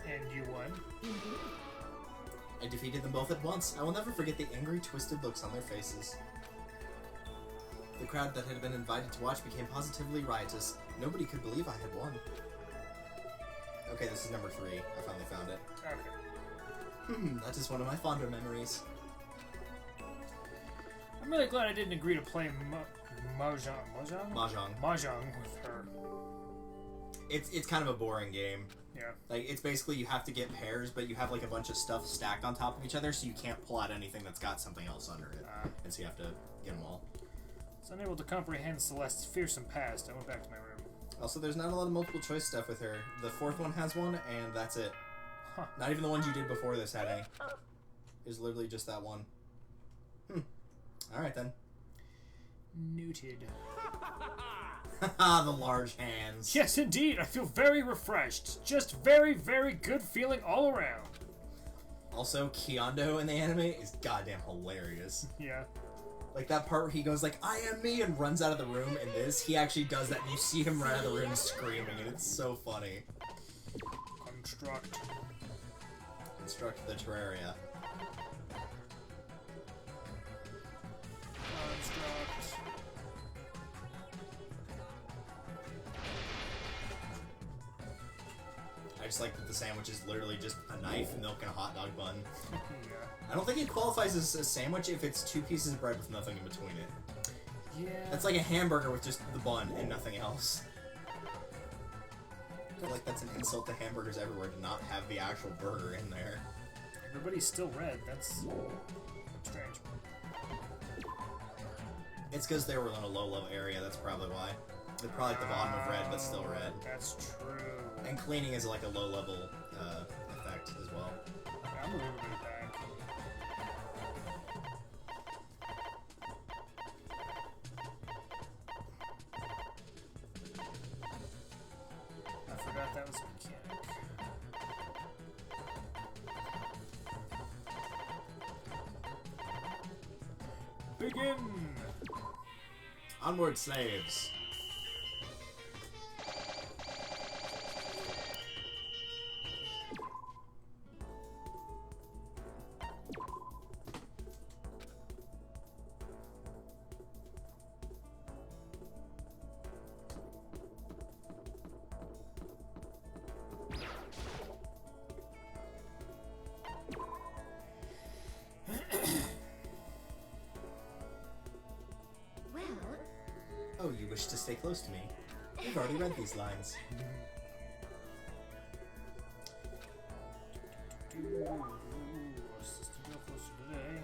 D: And you won?
A: I defeated them both at once. I will never forget the angry, twisted looks on their faces. The crowd that had been invited to watch became positively riotous. Nobody could believe I had won. Okay, this is number 3. I finally found it.
D: Okay.
A: That is one of my fonder memories.
D: I'm really glad I didn't agree to play Mahjong. Mahjong?
A: Mahjong.
D: Mahjong with her.
A: It's kind of a boring game.
D: Yeah.
A: Like, it's basically you have to get pairs, but you have like a bunch of stuff stacked on top of each other, so you can't pull out anything that's got something else under it. And so you have to get them all.
D: So unable to comprehend Celeste's fearsome past, I went back to my room.
A: Also, there's not a lot of multiple choice stuff with her. The 4th one has one, and that's it.
D: Huh.
A: Not even the ones you did before this had any. It was literally just that one. Alright then.
D: Noted.
A: Haha, the large hands.
D: Yes, indeed. I feel very refreshed. Just very, very good feeling all around.
A: Also, Kyondo in the anime is goddamn hilarious.
D: Yeah.
A: Like that part where he goes like, I am me, and runs out of the room. In this, he actually does that, and you see him run out of the room screaming, and it's so funny.
D: Construct.
A: Construct the Terraria.
D: Construct.
A: I just like that the sandwich is literally just a knife, milk, and a hot dog bun.
D: Yeah.
A: I don't think it qualifies as a sandwich if it's 2 pieces of bread with nothing in between it.
D: Yeah.
A: That's like a hamburger with just the bun and nothing else. I feel like that's an insult to hamburgers everywhere to not have the actual burger in there.
D: Everybody's still red. That's strange.
A: It's because they were in a low area, that's probably why. They're probably at the bottom of red, but still red.
D: That's true.
A: And cleaning is like a low-level effect as well.
D: I'm moving it back. I forgot that was a mechanic. Begin!
A: Onward, slaves.
C: Well,
A: Oh, you wish to stay close to me? We've already read these lines.
D: System go closer today.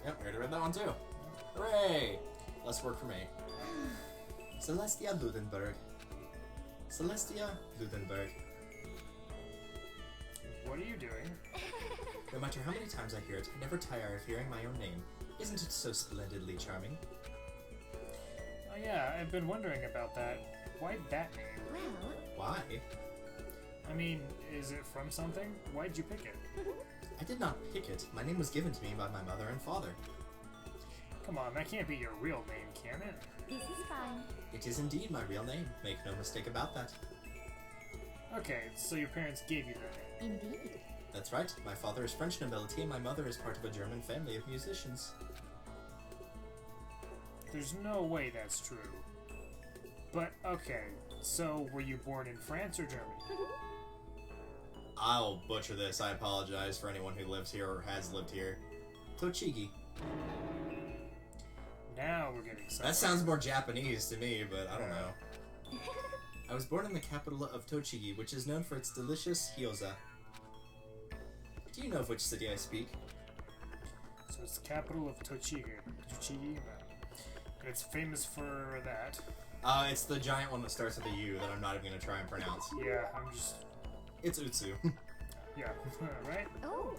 A: Yep, already read that one too. Hooray! Less work for me. Celestia Ludenberg. Celestia Ludenberg.
D: What are you doing?
A: No matter how many times I hear it, I never tire of hearing my own name. Isn't it so splendidly charming?
D: Oh yeah, I've been wondering about that. Why that name?
C: well,
A: Why?
D: I mean, is it from something? Why'd you pick it?
A: I did not pick it. My name was given to me by my mother and father.
D: Come on, that can't be your real name, can it?
C: this is fine.
A: It is indeed my real name. Make no mistake about that.
D: Okay, so your parents gave you that name.
C: Indeed.
A: That's right. My father is French nobility and my mother is part of a German family of musicians.
D: There's no way that's true. But, okay, so were you born in France or Germany?
A: I'll butcher this. I apologize for anyone who lives here or has lived here. Tochigi.
D: Now we're getting somewhere.
A: That sounds more Japanese to me, but I don't know. I was born in the capital of Tochigi, which is known for its delicious gyoza. Do you know of which city I speak?
D: So it's the capital of Tochigi. Tochigi? And it's famous for that.
A: It's the giant one that starts with a U that I'm not even going to try and pronounce.
D: Yeah, I'm just...
A: It's Utsu.
D: Yeah, right?
C: Oh,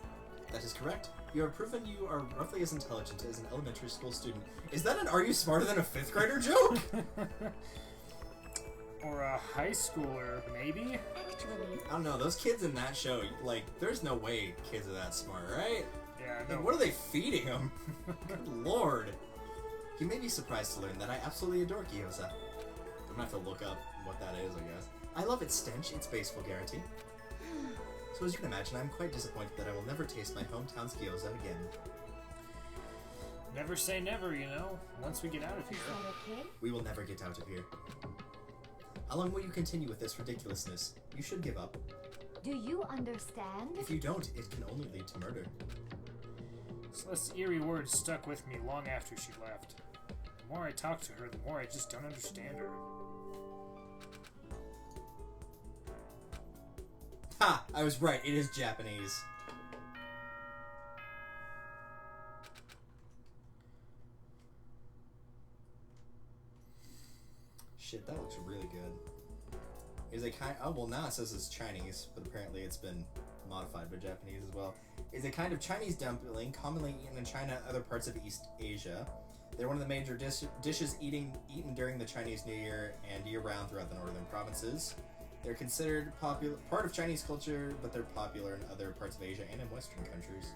A: That is correct. You have proven you are roughly as intelligent as an elementary school student. Is that an "Are you smarter than a fifth grader" joke?
D: Or a high schooler, maybe?
C: actually,
A: I don't know. Those kids in that show, like, there's no way kids are that smart, right?
D: Yeah,
A: Like,
D: no.
A: what are they feeding them? Good lord. You may be surprised to learn that I absolutely adore gyoza. I'm gonna have to look up what that is, I guess. I love its stench, its base vulgarity. So as you can imagine, I'm quite disappointed that I will never taste my hometown's gyoza again.
D: Never say never, you know? Once we get out of
C: is
D: here.
C: that okay?
A: We will never get out of here. How long will you continue with this ridiculousness? You should give up.
C: Do you understand?
A: If you don't, it can only lead to murder.
D: Celeste's eerie words stuck with me long after she left. The more I talk to her, the more I just don't understand her.
A: Ha! I was right, it is Japanese. Shit, that looks really good. Is a kind? Oh well, now it says it's Chinese, but apparently it's been modified by Japanese as well. Is a kind of Chinese dumpling commonly eaten in China and other parts of East Asia. They're one of the major dishes eaten during the Chinese New Year and year-round throughout the northern provinces. They're considered part of Chinese culture, but they're popular in other parts of Asia and in Western countries.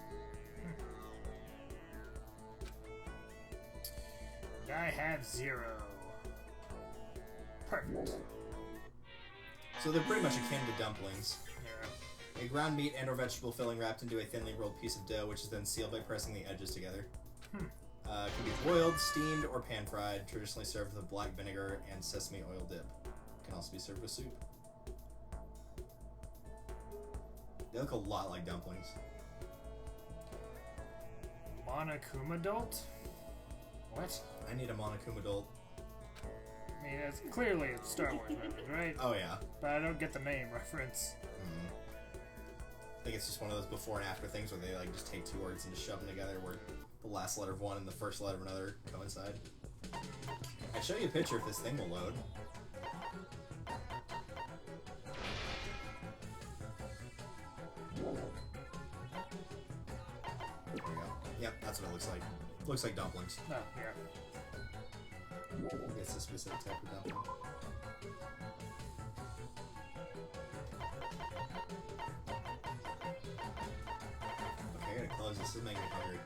D: I have 0. Perfect.
A: So they're pretty much akin to dumplings.
D: Yeah.
A: A ground meat and or vegetable filling wrapped into a thinly rolled piece of dough, which is then sealed by pressing the edges together. Can be boiled, steamed, or pan-fried, traditionally served with black vinegar and sesame oil dip. Can also be served with soup. They look a lot like dumplings.
D: Monokuma adult? What?
A: I need a Monokuma adult.
D: I mean, it's clearly a Star Wars reference, right?
A: Oh yeah.
D: But I don't get the name reference.
A: I think it's just one of those before and after things where they like just take two words and just shove them together where the last letter of one and the first letter of another coincide. I'd show you a picture if this thing will load. There we go. Yep, that's what it looks like. Looks like dumplings.
D: No, yeah.
A: It's a specific type of dumpling. Okay, I gotta close this. This is making me hungry.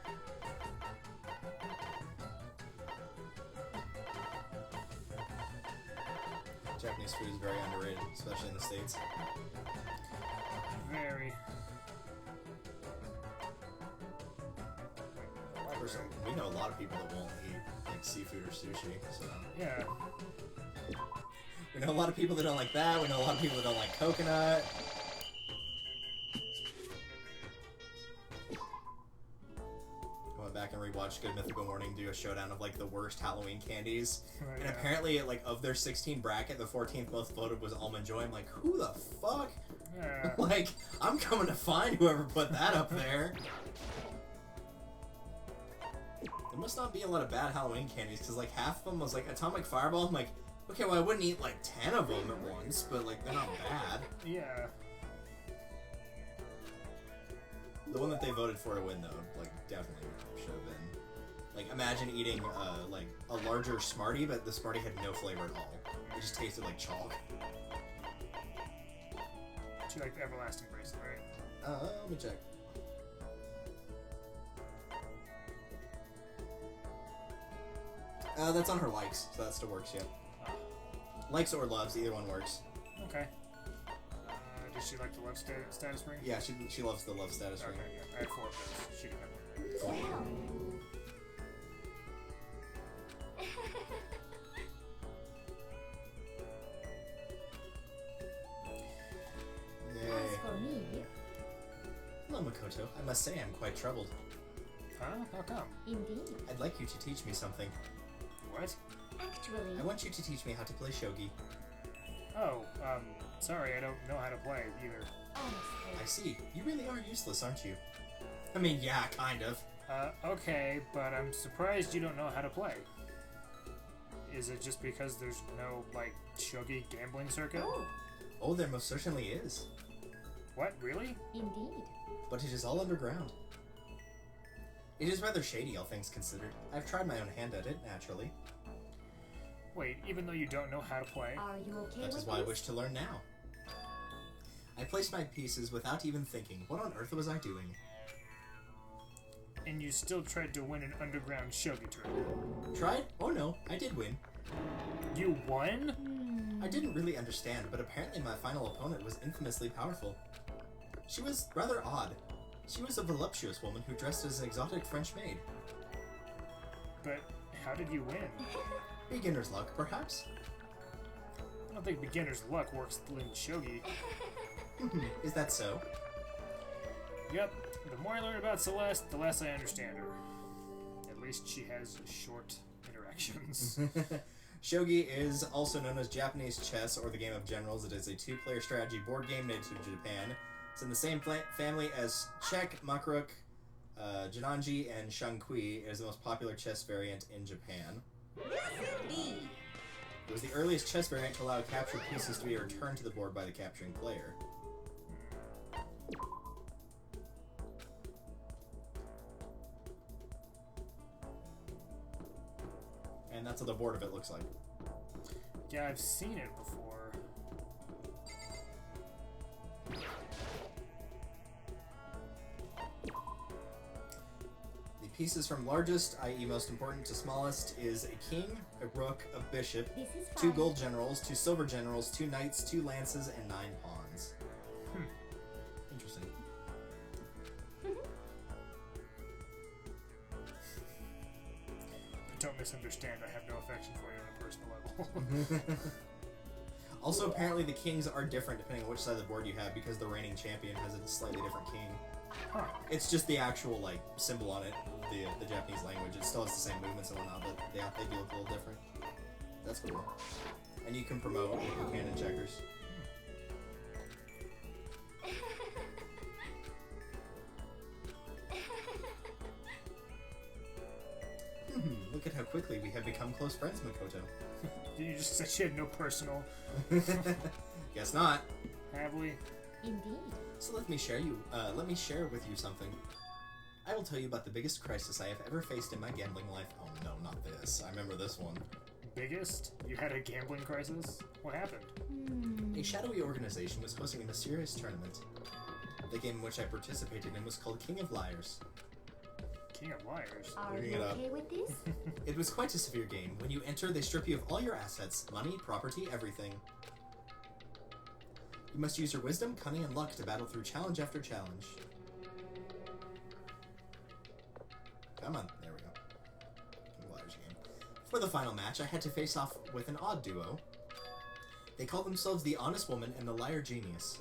A: Japanese food is very underrated, especially in the States.
D: Very.
A: Personally, we know a lot of people that won't eat like seafood or sushi, so
D: Yeah.
A: we know a lot of people that don't like that. We know a lot of people that don't like coconut. I went back and rewatched Good Mythical Morning do a showdown of like the worst Halloween candies,
D: Right,
A: and
D: yeah.
A: apparently, like of their 16 bracket, the 14th most voted was Almond Joy. I'm like, who the fuck?
D: Yeah.
A: Like, I'm coming to find whoever put that up there. There must not be a lot of bad Halloween candies, because like half of them was like Atomic Fireball. I'm like, okay, well I wouldn't eat like 10 of them at once, but like they're not bad.
D: Yeah.
A: The one that they voted for to win though, like definitely should have been. Like imagine eating like a larger Smartie, but the Smartie had no flavor at all. It just tasted like chalk.
D: She liked the Everlasting Bracelet, right?
A: Let me check. That's on her likes, so that still works, yeah. Likes or loves, either one works.
D: Okay. Does she like the love status ring?
A: Yeah, she loves the love status
D: Okay,
A: ring.
D: yeah. I had 4 of those. She didn't have one.
A: Yay.
C: As for me,
A: Hello, Makoto. I must say I'm quite troubled.
D: Huh? How come?
C: indeed.
A: I'd like you to teach me something.
D: What?
C: Actually,
A: I want you to teach me how to play shogi.
D: Oh, sorry, I don't know how to play either.
C: honestly,
A: I see. You really are useless, aren't you? I mean, yeah, kind of.
D: Okay, but I'm surprised you don't know how to play. Is it just because there's no, like, shogi gambling circuit?
C: oh,
A: Oh, there most certainly is.
D: What, really?
C: indeed.
A: But it is all underground. It is rather shady, all things considered. I've tried my own hand at it, naturally.
D: Wait, even though you don't know how to play?
C: Are you okay
A: That
C: with
A: is why I
C: this?
A: wish to learn now. I placed my pieces without even thinking. What on earth was I doing?
D: And you still tried to win an underground shogi tournament.
A: Tried? Oh no, I did win.
D: You won?
A: I didn't really understand, but apparently my final opponent was infamously powerful. She was rather odd. She was a voluptuous woman who dressed as an exotic French maid.
D: But how did you win?
A: Beginner's luck, perhaps?
D: I don't think beginner's luck works in shogi.
A: Is that so?
D: Yep, the more I learn about Celeste, the less I understand her. At least she has short interactions.
A: Shogi is also known as Japanese chess or the game of generals. It is a 2-player strategy board game native to Japan. It's in the same family as Check, Makuruk, Jinanji, and Shankui. It is the most popular chess variant in Japan.
C: Indeed.
A: It was the earliest chess variant to allow captured pieces to be returned to the board by the capturing player. And that's what the board of it looks like.
D: Yeah, I've seen it before.
A: The pieces from largest, i.e. most important, to smallest is a king, a rook, a bishop,
C: This is
A: 2
C: fine.
A: gold generals, 2 silver generals, 2 knights, 2 lances, and 9 pawns. Interesting.
D: Don't misunderstand, I have no affection for you on a personal level.
A: Also, apparently the kings are different depending on which side of the board you have because the reigning champion has a slightly different king.
D: Huh.
A: It's just the actual, like, symbol on it, the Japanese language. It still has the same movements and whatnot, but yeah, they do look a little different. That's cool. And you can promote you can in checkers. Look at how quickly we have become close friends, Makoto.
D: You just said she had no personal.
A: Guess not.
D: Have we?
C: Indeed.
A: So let me share with you something. I will tell you about the biggest crisis I have ever faced in my gambling life. Oh no, not this. I remember this one.
D: Biggest? You had a gambling crisis? What happened?
A: A shadowy organization was hosting a mysterious tournament. The game in which I participated in was called King of Liars.
D: King of Liars?
C: Are
A: Looking
C: you
A: it up.
C: okay with this?
A: It was quite a severe game. When you enter, they strip you of all your assets, money, property, everything. You must use your wisdom, cunning, and luck to battle through challenge after challenge. Come on, there we go. King of Liars game. For the final match, I had to face off with an odd duo. They call themselves the Honest Woman and the Liar Genius.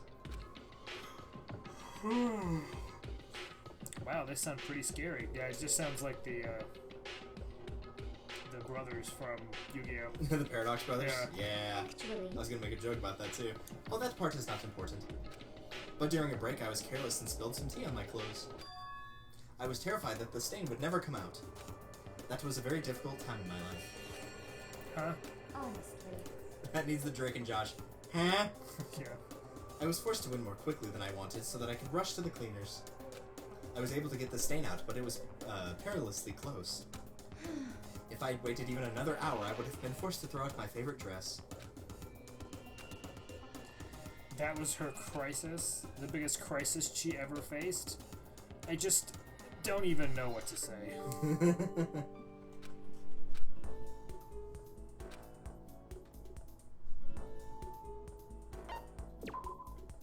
D: Wow, they sound pretty scary. Yeah, it just sounds like the brothers from Yu-Gi-Oh!
A: The Paradox Brothers? Yeah.
C: Actually,
A: I was gonna make a joke about that too. Well, that part is not important. But during a break, I was careless and spilled some tea on my clothes. I was terrified that the stain would never come out. That was a very difficult time in my life.
D: Huh?
C: honestly.
A: That needs the Drake and Josh. Huh?
D: Yeah.
A: I was forced to win more quickly than I wanted so that I could rush to the cleaners. I was able to get the stain out, but it was perilously close. If I had waited even another hour, I would have been forced to throw out my favorite dress.
D: That was her crisis? The biggest crisis she ever faced? I just don't even know what to say.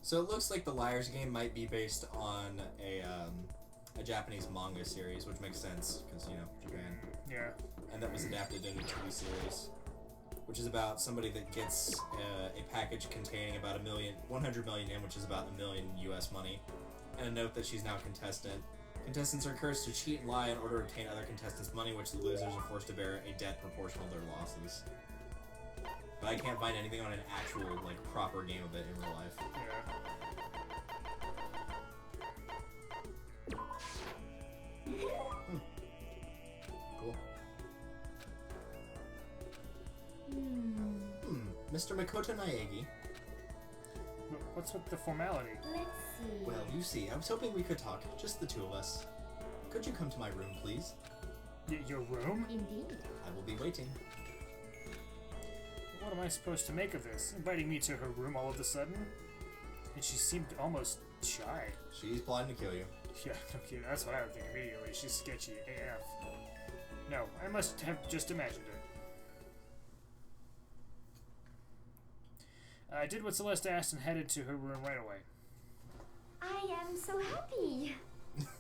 A: So it looks like the Liars game might be based on a Japanese manga series, which makes sense, because, you know, Japan.
D: Yeah.
A: And that was adapted into a TV series, which is about somebody that gets a package containing about 100 million yen, which is about $1 million US money, and a note that she's now a contestant. Contestants are encouraged to cheat and lie in order to obtain other contestants' money, which the losers are forced to bear a debt proportional to their losses. But I can't find anything on an actual, like, proper game of it in real life.
D: Yeah.
A: Cool. Mr. Makoto Naegi.
D: What's with the formality?
C: Let's see.
A: Well, you see, I was hoping we could talk, just the two of us. Could you come to my room, please?
D: Your room?
C: Indeed.
A: I will be waiting.
D: What am I supposed to make of this? Inviting me to her room all of a sudden? And she seemed almost shy.
A: She's plotting to kill you.
D: Yeah, no kidding. That's what I would think immediately. She's sketchy AF. No, I must have just imagined it. I did what Celeste asked and headed to her room right away.
C: I am so happy.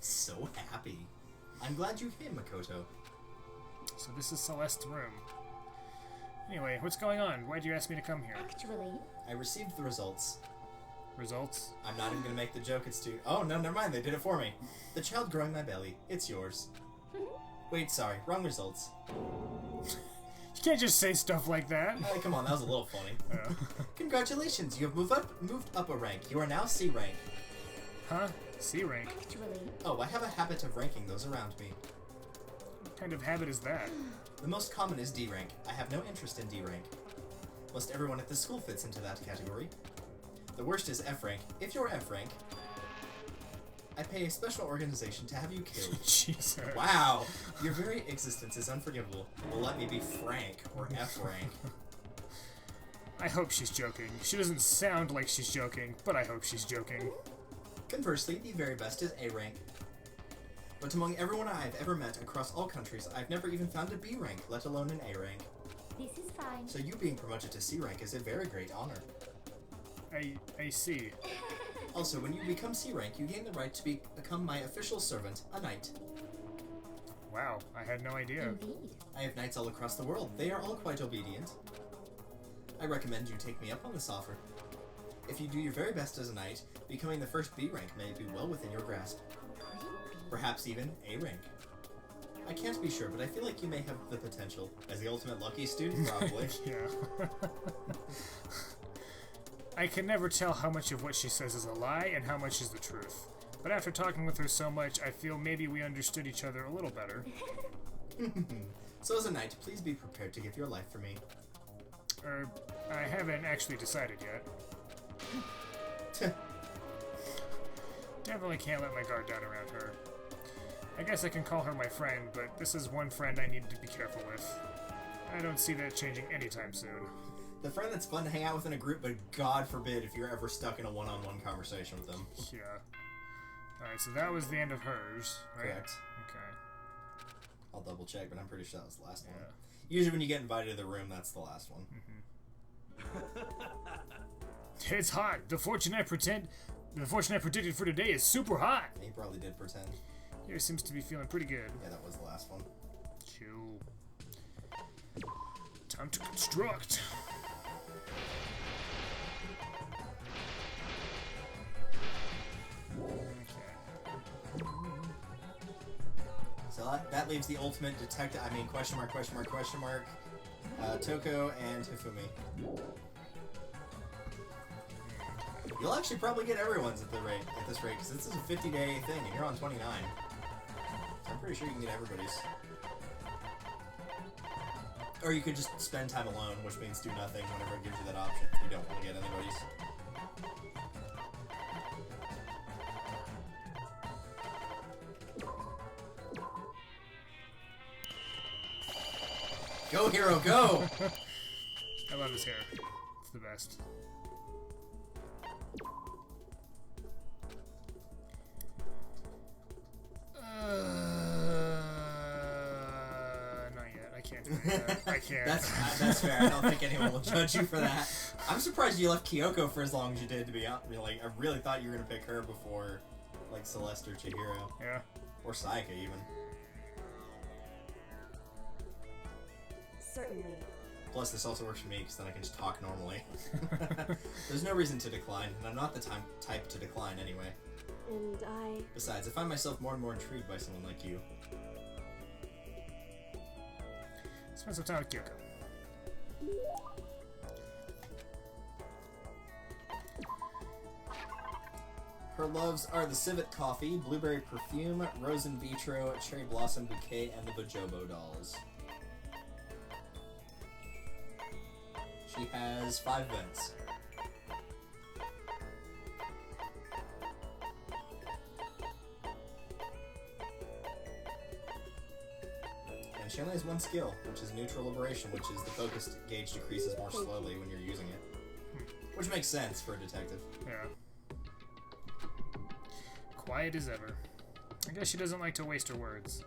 A: So happy. I'm glad you came, Makoto.
D: So this is Celeste's room. Anyway, what's going on? Why'd you ask me to come here?
C: Actually,
A: I received the results.
D: Results?
A: I'm not even gonna make the joke, it's too... Oh, no, never mind, they did it for me. The child growing my belly, it's yours. Wait, sorry, wrong results.
D: You can't just say stuff like that.
A: Oh, come on, that was a little funny. Congratulations, you have moved up a rank. You are now C rank.
D: Huh? C rank?
C: actually,
A: Oh, I have a habit of ranking those around me.
D: What kind of habit is that?
A: The most common is D rank. I have no interest in D rank. Most everyone at this school fits into that category. The worst is F rank. If you're F rank, I pay a special organization to have you killed.
D: Jesus.
A: Wow, your very existence is unforgivable. Well, let me be Frank, or F rank.
D: I hope she's joking. She doesn't sound like she's joking, but I hope she's joking.
A: Conversely, the very best is A rank. But among everyone I've ever met across all countries, I've never even found a B rank, let alone an A rank.
C: this is fine.
A: So you being promoted to C rank is a very great honor.
D: I see.
A: Also, when you become C rank, you gain the right to become my official servant, a knight.
D: Wow, I had no idea.
C: Indeed.
A: I have knights all across the world. They are all quite obedient. I recommend you take me up on this offer. If you do your very best as a knight, becoming the first B rank may be well within your grasp.
C: Could it be?
A: Perhaps even A rank. I can't be sure, but I feel like you may have the potential. As the ultimate lucky student, probably.
D: Yeah. I can never tell how much of what she says is a lie and how much is the truth. But after talking with her so much, I feel maybe we understood each other a little better.
A: So as a knight, please be prepared to give your life for me.
D: I haven't actually decided yet. Definitely can't let my guard down around her. I guess I can call her my friend, but this is one friend I need to be careful with. I don't see that changing anytime soon.
A: The friend that's fun to hang out with in a group, but God forbid if you're ever stuck in a one-on-one conversation with them.
D: Yeah. Alright, so that was the end of hers, right?
A: Correct.
D: Okay.
A: I'll double check, but I'm pretty sure that was the last one.
D: Yeah.
A: Usually when you get invited to the room, that's the last one.
D: It's hot. The fortune I predicted for today is super hot.
A: He probably did pretend.
D: Here seems to be feeling pretty good.
A: Yeah, that was the last one.
D: Chill. Time to construct. Okay.
A: So that leaves the ultimate detective. I mean, question mark, Toko and Hifumi. You'll actually probably get everyone's at this rate, because this is a 50-day thing, and you're on 29. So I'm pretty sure you can get everybody's. Or you could just spend time alone, which means do nothing whenever it gives you that option. If you don't want to get anybody's. Go, hero, go!
D: I love his hair. It's the best. Not yet. I can't do that. I can't.
A: That's fair. I don't think anyone will judge you for that. I'm surprised you left Kyoko for as long as you did, to be honest. Like, I really thought you were gonna pick her before, like, Celeste or Chihiro.
D: Yeah.
A: Or Sayaka, even.
C: Certainly.
A: Plus, this also works for me, because then I can just talk normally. There's no reason to decline, and I'm not the type to decline anyway.
C: And I...
A: Besides, I find myself more and more intrigued by someone like you.
D: Spend some time with Kyoko.
A: Her loves are the civet coffee, blueberry perfume, rose in vitro, cherry blossom bouquet, and the Bojobo dolls. She has 5 vents. And she only has 1 skill, which is neutral liberation, which is the focus gauge decreases more slowly when you're using it. Which makes sense for a detective.
D: Yeah. Quiet as ever. I guess she doesn't like to waste her words.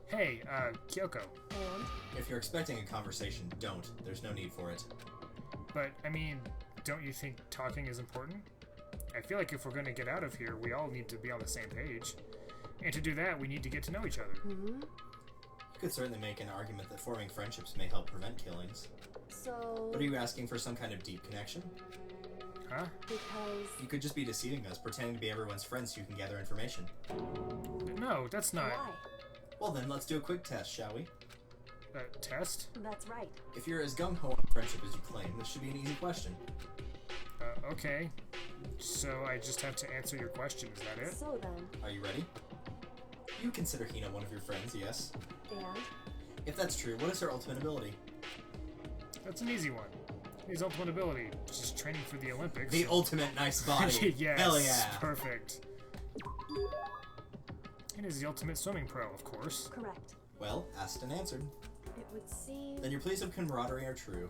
D: Hey, Kyoko.
C: And?
A: If you're expecting a conversation, don't. There's no need for it.
D: But, I mean, don't you think talking is important? I feel like if we're going to get out of here, we all need to be on the same page. And to do that, we need to get to know each other.
C: Mm-hmm.
A: You could certainly make an argument that forming friendships may help prevent killings.
C: So...
A: But are you asking for some kind of deep connection?
D: Huh?
C: Because...
A: You could just be deceiving us, pretending to be everyone's friend so you can gather information.
D: No, that's not...
C: Why?
A: Well then, let's do a quick test, shall we?
D: Test?
C: That's right.
A: If you're as gung-ho on friendship as you claim, this should be an easy question.
D: Okay. So I just have to answer your question, is that it?
C: So then...
A: Are you ready? You consider Hina one of your friends, yes?
C: And?
A: If that's true, what is her ultimate ability?
D: That's an easy one. His ultimate ability. She's training for the Olympics.
A: The ultimate nice body.
D: Yes,
A: Hell yeah.
D: Perfect. And is the ultimate swimming pro, of course.
C: Correct.
A: Well, asked and answered.
C: It would seem...
A: Then your pleas of camaraderie are true.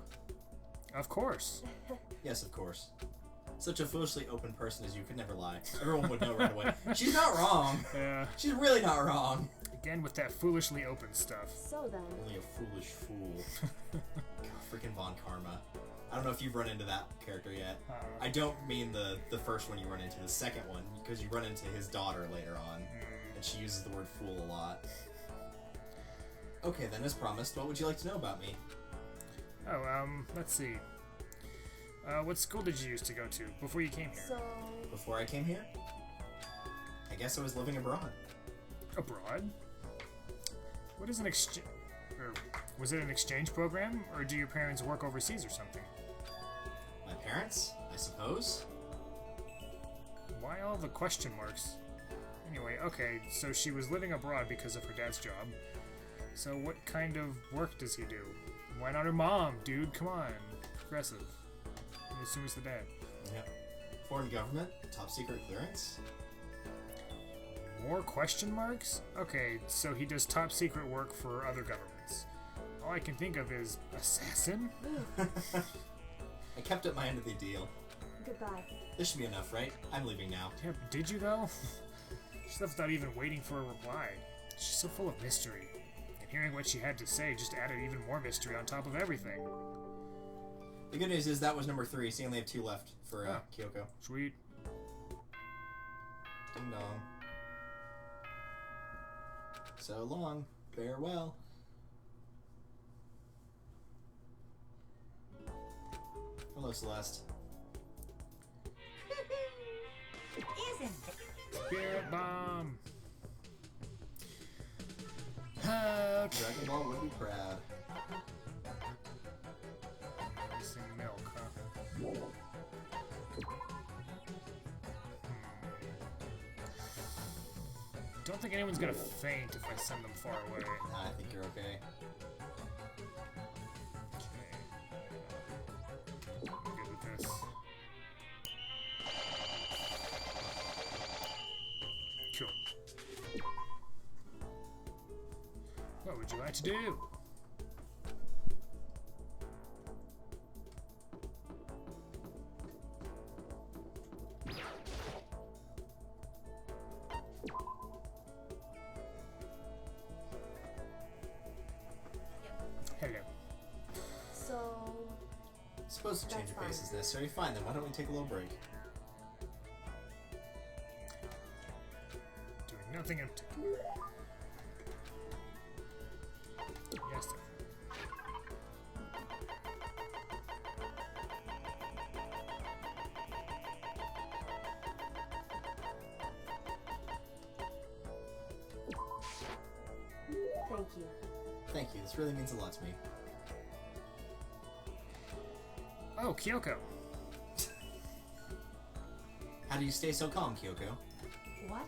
D: Of course.
A: Yes, of course. Such a foolishly open person as you could never lie. Everyone would know right away. She's not wrong.
D: Yeah.
A: She's really not wrong.
D: Again with that foolishly open stuff.
C: So then...
A: Only a foolish fool. God, freaking Von Karma. I don't know if you've run into that character yet. I don't mean the first one you run into, the second one, because you run into his daughter later on, and she uses the word fool a lot. Okay then, as promised, what would you like to know about me?
D: Oh, let's see. What school did you used to go to before you came here?
C: So...
A: Before I came here? I guess I was living abroad.
D: Abroad? What is an exchange... Or was it an exchange program? Or do your parents work overseas or something?
A: My parents, I suppose?
D: Why all the question marks? Anyway, okay, so she was living abroad because of her dad's job. So what kind of work does he do? Why not her mom, dude? Come on. Progressive. I assume it's the dad.
A: Yep. Foreign government, top secret clearance?
D: More question marks? Okay, so he does top secret work for other governments. All I can think of is assassin?
A: I kept up my end of the deal.
C: Goodbye.
A: This should be enough, right? I'm leaving now.
D: Yeah, did you though? She left without even waiting for a reply. She's so full of mystery. And hearing what she had to say just added even more mystery on top of everything.
A: The good news is that was number 3, so you only have 2 left for Kyoko.
D: Sweet.
A: Ding dong. So long. Farewell. Hello, Celeste.
C: Isn't it?
D: Spirit bomb.
A: Dragon Ball would be proud.
D: Missing milk, huh? Don't think anyone's gonna faint if I send them far away.
A: Nah, I think you're okay.
D: Okay. I'm good with this. Cool. What would you like to do? Hello.
C: So,
A: Supposed to change
C: That's
A: your pace
C: fine.
A: is necessary. Fine, then why don't we take a little break?
D: Doing nothing empty. Yes, sir.
C: thank you.
A: Thank you, this really means a lot to me.
D: Oh, Kyoko.
A: How do you stay so calm, Kyoko?
C: What?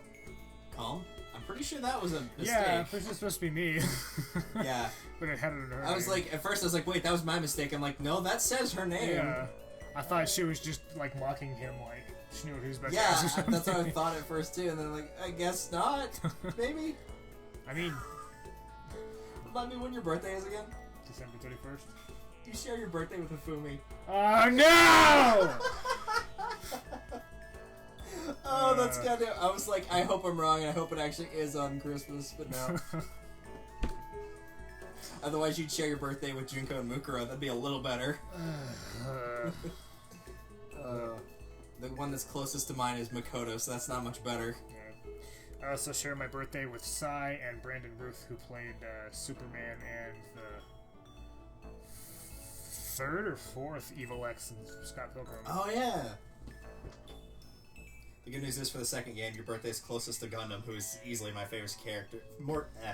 A: Calm? I'm pretty sure that was a mistake.
D: Yeah, this is supposed to be me.
A: Yeah.
D: But I had it in her
A: I was
D: name.
A: like, at first I was like, wait, that was my mistake. I'm like, no, that says her name.
D: Yeah. I thought she was just like mocking him, like she knew what he was about to
A: Yeah,
D: ask or something.
A: that's what I thought at first too, and then I'm like, I guess not. Maybe.
D: I mean,
A: Remind me when your birthday is again?
D: December 31st.
A: Do you share your birthday with Hifumi?
D: Oh no!
A: Oh, that's kind of. I was like, I hope I'm wrong, and I hope it actually is on Christmas, but no. Otherwise, you'd share your birthday with Junko and Mukuro. That'd be a little better. The one that's closest to mine is Makoto, so that's not much better.
D: Yeah. I also share my birthday with Sai and Brandon Ruth, who played Superman and the third or fourth Evil X in Scott Pilgrim.
A: Oh yeah. The good news is for the second game, your birthday is closest to Gundam, who is easily my favorite character,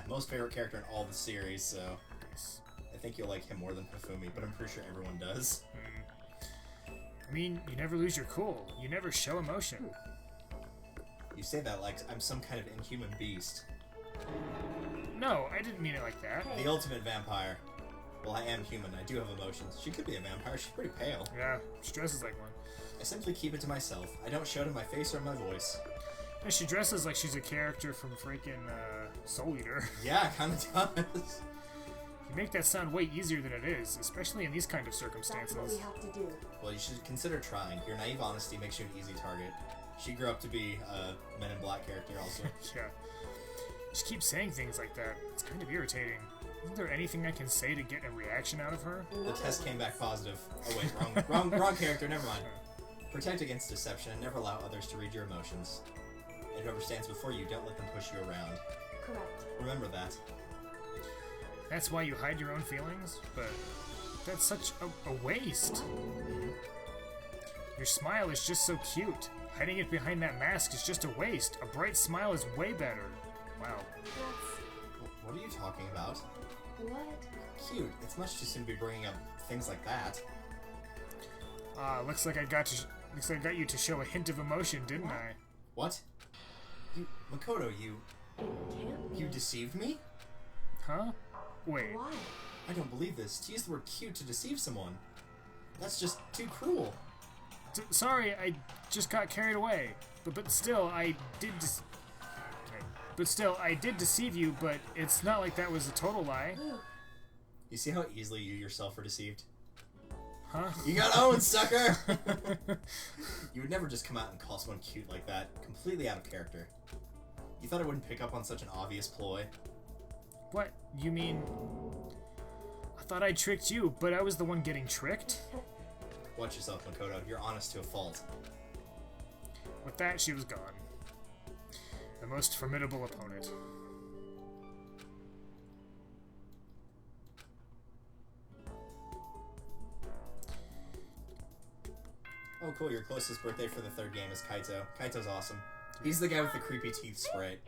A: most favorite character in all the series. So
D: Nice.
A: I think you'll like him more than Hifumi, but I'm pretty sure everyone does.
D: I mean, you never lose your cool. You never show emotion.
A: You say that like I'm some kind of inhuman beast.
D: No, I didn't mean it like that.
A: The ultimate vampire. Well, I am human. I do have emotions. She could be a vampire. She's pretty pale.
D: Yeah, she dresses like one.
A: I simply keep it to myself. I don't show it in my face or my voice.
D: And she dresses like she's a character from freaking Soul Eater.
A: Yeah, kind of does.
D: You make that sound way easier than it is, especially in these kind of
C: That's what we
D: circumstances.
C: have to do.
A: Well, you should consider trying. Your naive honesty makes you an easy target. She grew up to be a Men in Black character also.
D: Yeah. She keeps saying things like that. It's kind of irritating. Isn't there anything I can say to get a reaction out of her?
A: The test came back positive. Oh wait, wrong character, never mind. Protect against deception and never allow others to read your emotions. And whoever stands before you, don't let them push you around.
C: Correct.
A: Remember that.
D: That's why you hide your own feelings? But that's such a waste. Your smile is just so cute. Hiding it behind that mask is just a waste. A bright smile is way better. Wow.
C: That's
A: What are you talking about?
C: what?
A: Cute. It's much too soon to be bringing up things like that.
D: Looks like I got you to show a hint of emotion, didn't I?
A: What? You, Makoto, you
C: Can't be.
A: deceived me?
D: Huh? Wait.
C: Why?
A: I don't believe this. To use the word cute to deceive someone. That's just too cruel.
D: Sorry, I just got carried away. But still, I did just. But still, I did deceive you, but it's not like that was a total lie.
A: You see how easily you yourself are deceived?
D: Huh?
A: You got owned, sucker! You would never just come out and call someone cute like that. Completely out of character. You thought I wouldn't pick up on such an obvious ploy?
D: What? You mean... I thought I tricked you, but I was the one getting tricked?
A: Watch yourself, Makoto. You're honest to a fault.
D: With that, she was gone. The most formidable opponent.
A: Oh, cool. Your closest birthday for the third game is Kaito. Kaito's awesome. He's the guy with the creepy teeth sprite.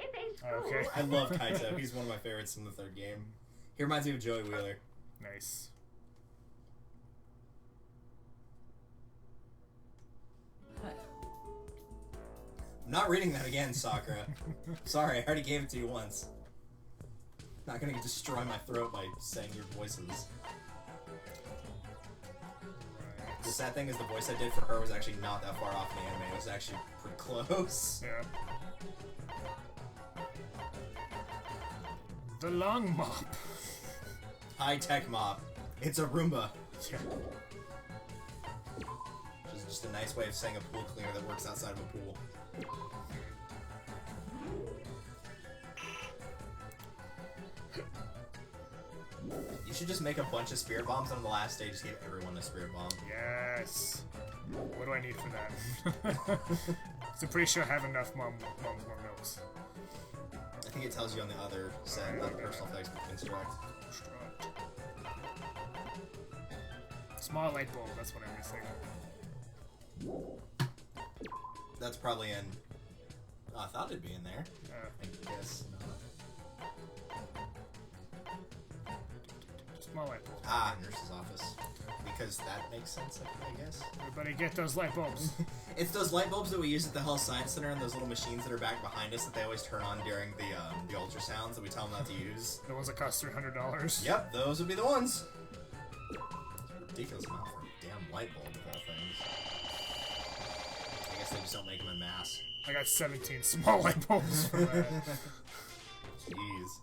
D: Okay.
A: I love Kaito. He's one of my favorites from the third game. He reminds me of Joey Wheeler.
D: Nice.
A: I'm not reading that again, Sakura. Sorry, I already gave it to you once. Not gonna destroy my throat by saying your voices. The sad thing is the voice I did for her was actually not that far off in the anime. It was actually pretty close.
D: Yeah. The long mop.
A: High-tech mop. It's a Roomba.
D: Yeah.
A: Which is just a nice way of saying a pool cleaner that works outside of a pool. You should just make a bunch of spirit bombs, and on the last day, just give everyone a spirit bomb.
D: Yes. What do I need for that? So I'm pretty sure I have enough moms more milks.
A: I think it tells you on the other set, not personal effects, but instruct.
D: Small light bulb, that's what I'm missing.
A: That's probably in... Oh, I thought it'd be in there. I guess not.
D: Small light bulb.
A: Ah, nurse's office. Because that makes sense, I guess.
D: Everybody get those light bulbs.
A: It's those light bulbs that we use at the Health Science Center and those little machines that are back behind us that they always turn on during the ultrasounds that we tell them not to use.
D: The ones that cost $300.
A: Yep, those would be the ones. Ridiculous amount for a damn light bulb of all things. I guess they just don't make them in mass.
D: I got 17 small light bulbs for that.
A: Jeez.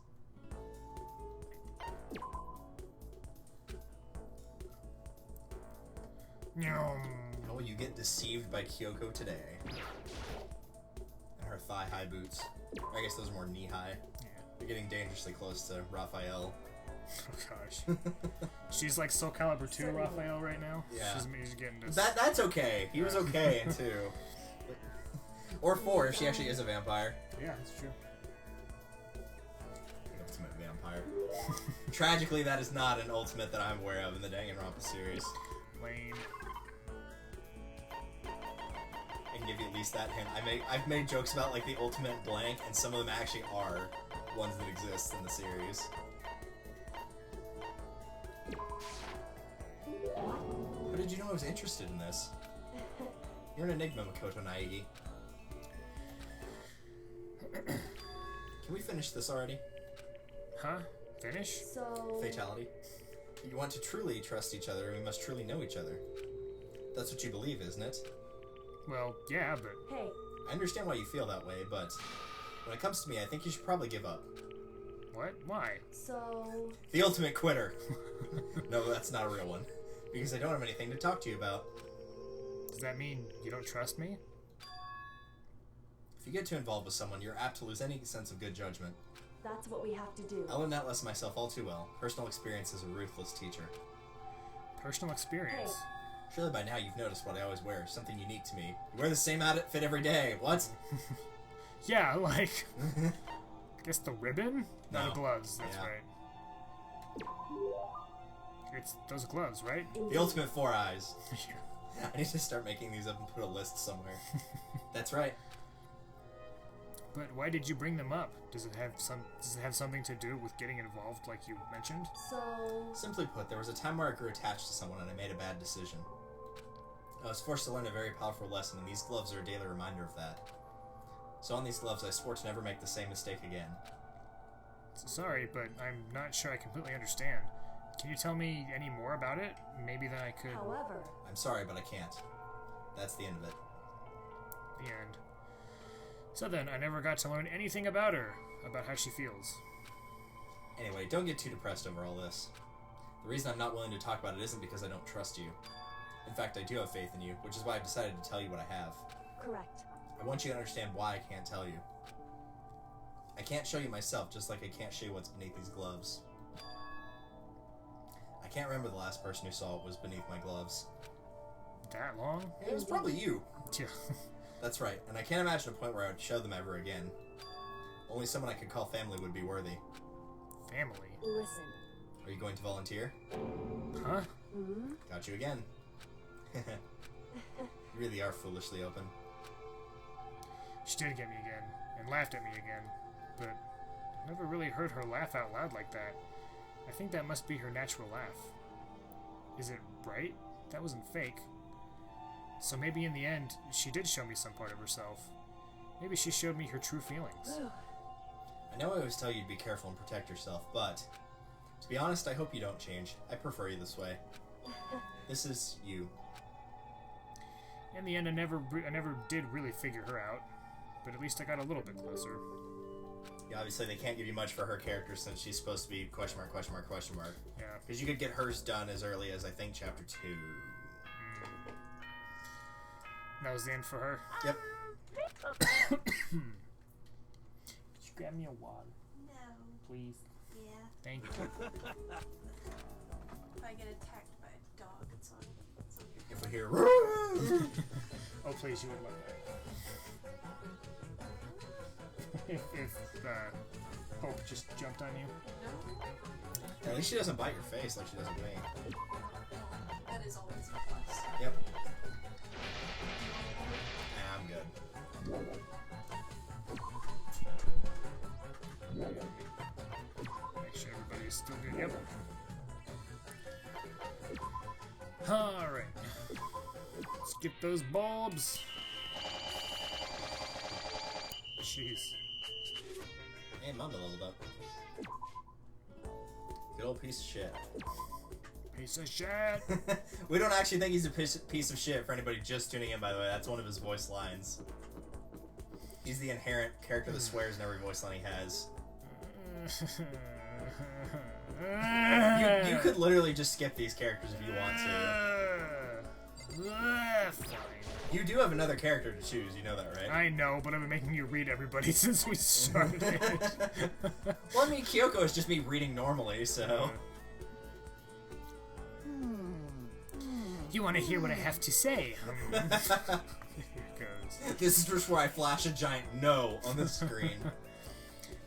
A: Oh, you get deceived by Kyoko today. And her thigh-high boots. Or I guess those are more knee-high.
D: Yeah.
A: You're getting dangerously close to Raphael.
D: Oh gosh. She's like Soul Calibur 2 Raphael right now.
A: Yeah.
D: She's getting this.
A: That's okay. He was okay in 2. Or 4 if she actually is a vampire.
D: Yeah, that's true.
A: Ultimate vampire. Tragically, that is not an ultimate that I'm aware of in the Danganronpa series.
D: Lame.
A: I can give you at least that hint. I've made jokes about like the ultimate blank, and some of them actually are ones that exist in the series. How did you know I was interested in this? You're an enigma, Makoto Naegi. Can we finish this already?
D: Huh? Finish?
C: So...
A: Fatality. You want to truly trust each other, and we must truly know each other. That's what you believe, isn't it?
D: Well, yeah, but...
C: Hey,
A: I understand why you feel that way, but when it comes to me, I think you should probably give up.
D: What? Why?
C: so...
A: The ultimate quitter. No, that's not a real one. Because I don't have anything to talk to you about.
D: Does that mean you don't trust me?
A: If you get too involved with someone, you're apt to lose any sense of good judgment.
C: That's what we have to do.
A: I'll learn that lesson myself all too well. Personal experience is a ruthless teacher.
D: Personal experience.
A: Surely by now you've noticed what I always wear. Something unique to me. You wear the same outfit every day. What?
D: Yeah, like... I guess the ribbon? No,
A: No.
D: the gloves. That's
A: Yeah.
D: right. It's those gloves, right?
A: The ultimate 4 eyes. I need to start making these up and put a list somewhere. That's right.
D: But why did you bring them up? Does it have something to do with getting involved, like you mentioned?
C: So...
A: Simply put, there was a time where I grew attached to someone and I made a bad decision. I was forced to learn a very powerful lesson, and these gloves are a daily reminder of that. So on these gloves, I swore to never make the same mistake again.
D: Sorry, but I'm not sure I completely understand. Can you tell me any more about it? Maybe then I could... So then, I never got to learn anything about her, about how she feels.
A: Anyway, don't get too depressed over all this. The reason I'm not willing to talk about it isn't because I don't trust you. In fact, I do have faith in you, which is why I've decided to tell you what I have.
C: Correct.
A: I want you to understand why I can't tell you. I can't show you myself, just like I can't show you what's beneath these gloves. I can't remember the last person who saw what was beneath my gloves.
D: That long?
A: It was probably you.
D: Yeah.
A: That's right, and I can't imagine a point where I would show them ever again. Only someone I could call family would be worthy.
D: Family?
C: Listen.
A: Are you going to volunteer?
D: Huh?
C: Hmm?
A: Got you again. You really are foolishly open.
D: She did get me again, and laughed at me again, but I never really heard her laugh out loud like that. I think that must be her natural laugh. Is it right? That wasn't fake. So maybe in the end, she did show me some part of herself. Maybe she showed me her true feelings.
A: I know I always tell you to be careful and protect yourself, but to be honest, I hope you don't change. I prefer you this way. This is you.
D: In the end, I never did really figure her out, but at least I got a little bit closer.
A: Yeah, obviously they can't give you much for her character since she's supposed to be question mark, question mark, question mark.
D: Yeah.
A: Because you could get hers done as early as, I think, chapter 2.
D: That was the end for her.
A: Yep.
D: Could you grab me a water,
E: No.
D: please?
E: Yeah.
D: Thank you.
E: If I get attacked by a dog, it's on your
A: If we hear
D: Oh, please, you would love that. if Hope just jumped on you.
E: No.
A: at least she doesn't bite your face like she does with me.
E: That is always a plus.
A: Yep. Nah, I'm good.
D: Make sure everybody's still good. Yep. Alright. Let's get those bulbs. Jeez.
A: Hey, Mamba leveled up. Good old piece of shit.
D: Piece of shit.
A: We don't actually think he's a piece of shit for anybody just tuning in, by the way. That's one of his voice lines. He's the inherent character that swears in every voice line he has. You could literally just skip these characters if you want to.
D: Fine.
A: You do have another character to choose, you know that, right?
D: I know, but I've been making you read everybody since we started.
A: Well, I mean, Kyoko is just me reading normally, so...
D: You want to hear what I have to say? Here it goes.
A: This is just where I flash a giant no on the screen.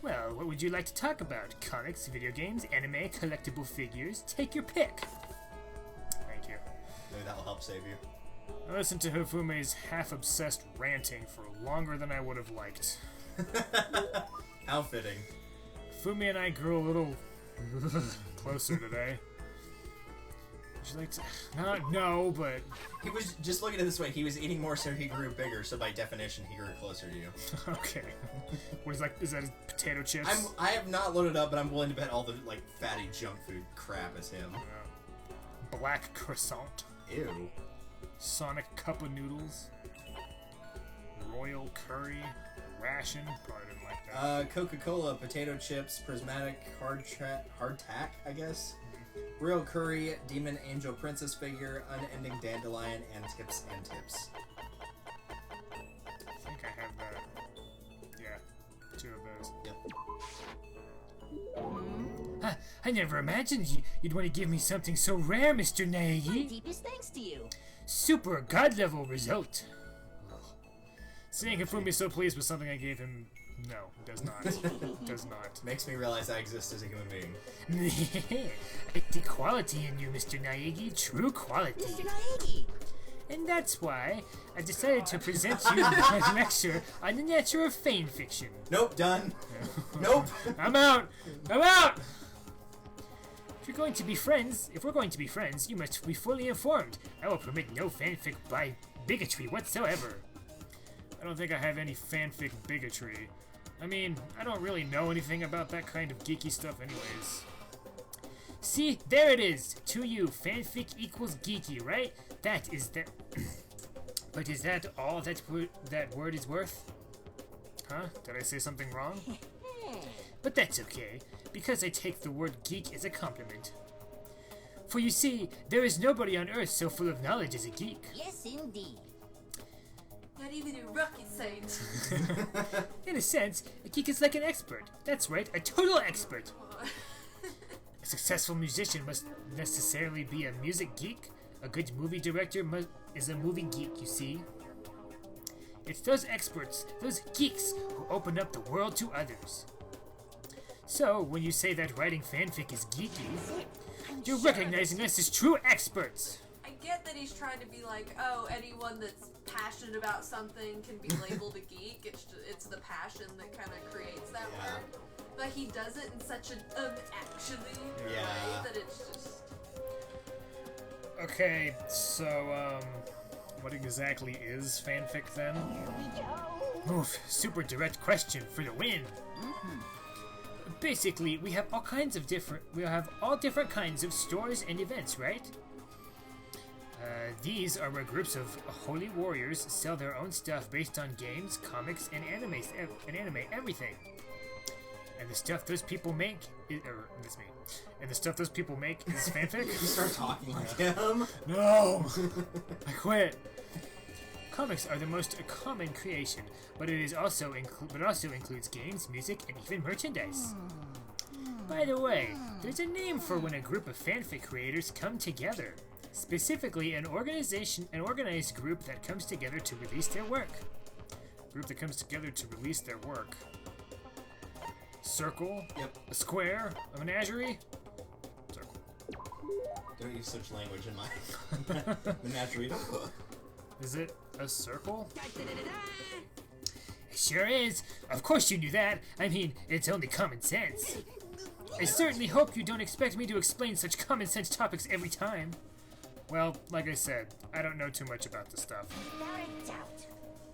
D: Well, what would you like to talk about? Comics, video games, anime, collectible figures? Take your pick. Thank you.
A: Maybe that'll help save you.
D: I listened to Hifume's half-obsessed ranting for longer than I would have liked.
A: How fitting.
D: Hifume and I grew a little closer today. Would you like to... No, but...
A: He was, just looking at it this way, he was eating more so he grew bigger, so by definition he grew closer to you.
D: Okay. What is, like, is that his potato chips?
A: I have not loaded up, but I'm willing to bet all the, like, fatty junk food crap is him.
D: Black croissant.
A: Ew.
D: Sonic cup of noodles. Royal curry. Ration. Probably didn't like that.
A: Coca-Cola, potato chips, prismatic hardtack, I guess. Real curry, demon angel princess figure, unending dandelion, and tips and tips.
D: I think I have that. Yeah. 2 of those.
A: Yep.
D: I never imagined you'd want to give me something so rare, Mr. Naegi.
C: Deepest thanks to you.
D: Super god-level result. Seeing Hifumi so pleased with something I gave him, no, does not. Does not.
A: Makes me realize I exist as a human being.
D: The quality in you, Mr. Naegi, true quality.
C: Mr. Naegi.
D: And that's why I decided to present you a lecture on the nature of fan fiction.
A: Nope, done. Nope.
D: I'm out! I'm out! If we're going to be friends, you must be fully informed. I will permit no fanfic by bigotry whatsoever. I don't think I have any fanfic bigotry. I mean, I don't really know anything about that kind of geeky stuff anyways. See, there it is. To you, fanfic equals geeky, right? That is that. But is that all that word is worth? Huh? Did I say something wrong? But that's okay, because I take the word geek as a compliment. For you see, there is nobody on Earth so full of knowledge as a geek.
C: Yes, indeed.
E: Not even a rocket scientist.
D: In a sense, a geek is like an expert. That's right, a total expert. A successful musician must necessarily be a music geek. A good movie director is a movie geek, you see. It's those experts, those geeks, who open up the world to others. So, when you say that writing fanfic is geeky, you're recognizing us as true experts.
E: I get that he's trying to be like, oh, anyone that's passionate about something can be labeled a geek. It's the passion that kind of creates that
A: Yeah.
E: word. But he does it in such an actually
A: Yeah.
E: way that it's just...
D: Okay, so, what exactly is fanfic then? Oof, super direct question for the win. Basically, we have all different kinds of stores and events, right? These are where groups of holy warriors sell their own stuff based on games, comics, and anime, everything. And the stuff those people make that's me. And the stuff those people make is fanfic.
A: You start talking like him.
D: No! I quit. Comics are the most common creation, but it also includes games, music, and even merchandise. By the way, there's a name for when a group of fanfic creators come together. Specifically, an organized group that comes together to release their work. Circle?
A: Yep.
D: A square? A menagerie? Circle.
A: Don't use such language in my menagerie.
D: Is it a circle? It sure is. Of course you knew that. I mean, it's only common sense. I certainly hope you don't expect me to explain such common sense topics every time. Well, like I said, I don't know too much about this stuff.